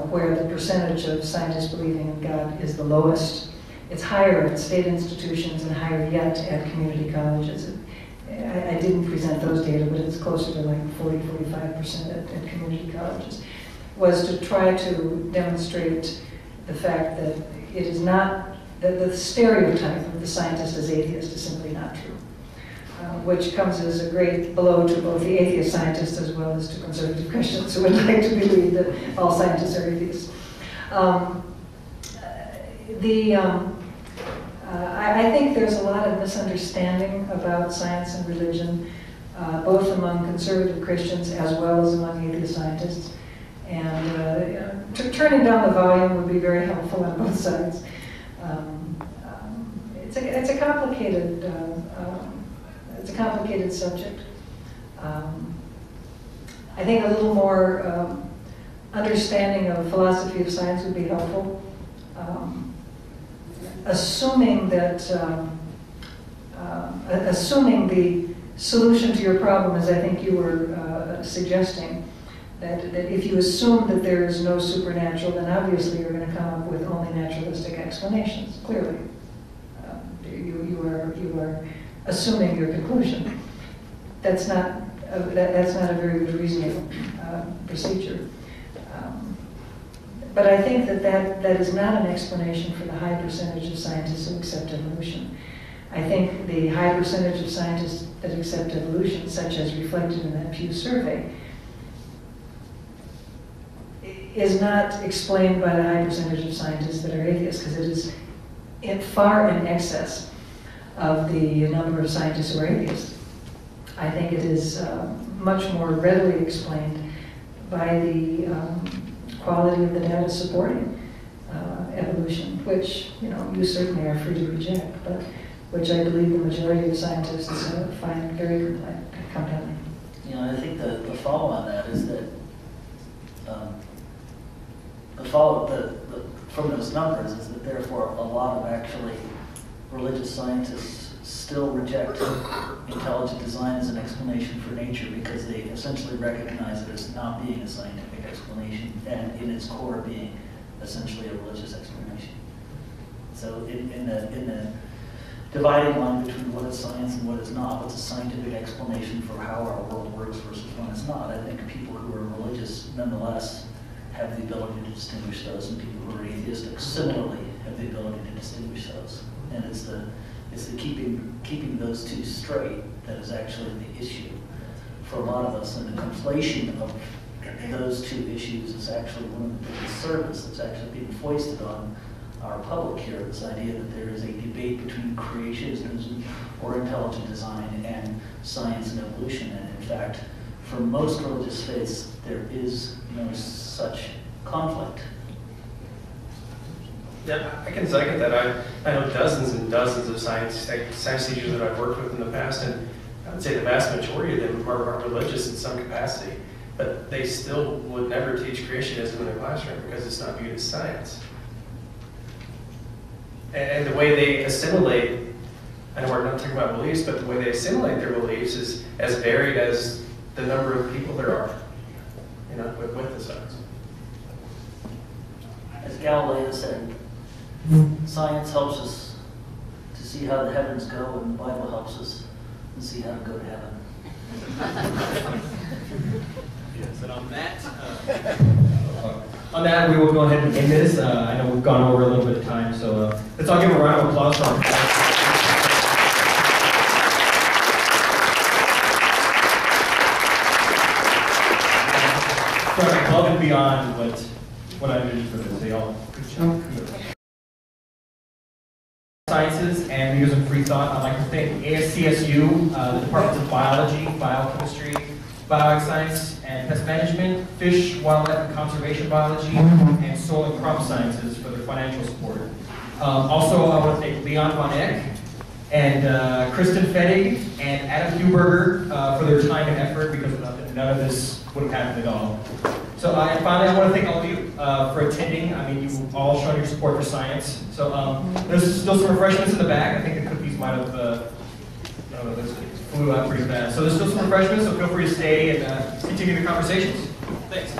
where the percentage of scientists believing in God is the lowest, it's higher at state institutions and higher yet at community colleges. I didn't present those data, but it's closer to like 40–45% at community colleges, was to try to demonstrate the fact that it is not, that the stereotype of the scientist as atheist is simply not true, which comes as a great blow to both the atheist scientists as well as to conservative Christians who would like to believe that all scientists are atheists. I think there's a lot of misunderstanding about science and religion, both among conservative Christians as well as among atheist scientists. And turning down the volume would be very helpful on both sides. It's a complicated subject. I think a little more understanding of philosophy of science would be helpful. Assuming the solution to your problem, as I think you were suggesting, that if you assume that there is no supernatural, then obviously you're going to come up with only naturalistic explanations. Clearly, you are assuming your conclusion. That's not a very good reasoning procedure. But I think that is not an explanation for the high percentage of scientists who accept evolution. I think the high percentage of scientists that accept evolution, such as reflected in that Pew survey, is not explained by the high percentage of scientists that are atheists, because it is far in excess of the number of scientists who are atheists. I think it is much more readily explained by the quality of the data supporting evolution, which you certainly are free to reject, but which I believe the majority of scientists find very compelling. I think the follow on that is that from those numbers is that therefore a lot of actually religious scientists still reject intelligent design as an explanation for nature, because they essentially recognize it as not being a scientific explanation and in its core being essentially a religious explanation. So in the dividing line between what is science and what is not, what's a scientific explanation for how our world works versus when it's not, I think people who are religious nonetheless have the ability to distinguish those, and people who are atheistic similarly have the ability to distinguish those. And it's the keeping those two straight that is actually the issue for a lot of us, and the conflation of those two issues is actually one of the biggest service that's actually being foisted on our public here, this idea that there is a debate between creationism or intelligent design and science and evolution. And in fact, for most religious faiths, there is no such conflict. Yeah, I can second that. I know dozens and dozens of science teachers that I've worked with in the past, and I would say the vast majority of them are religious in some capacity, but they still would never teach creationism in a classroom because it's not viewed as science. And the way they assimilate, I know we're not talking about beliefs, but the way they assimilate their beliefs is as varied as the number of people there are, with the science. As Galileo said, science helps us to see how the heavens go, and the Bible helps us to see how to go to heaven. Yes, and on that, we will go ahead and end this. I know we've gone over a little bit of time, so let's all give a round of applause for our above and beyond what I did for this. They all good job. Sciences and Leaders in Free Thought. I'd like to thank ASCSU, the Departments of Biology, Biochemistry, Bioscience and Pest Management, Fish, Wildlife and Conservation Biology, and Soil and Crop Sciences for their financial support. Also, I want to thank Leon Von Eck and Kristen Fettig and Adam Huberger for their time and effort, because none of this would have happened at all. So finally, I want to thank all of you for attending. I mean, you've all shown your support for science. So there's still some refreshments in the back. I think the cookies might have, I don't know, those flew out pretty fast. So there's still some refreshments, so feel free to stay and continue the conversations. Thanks.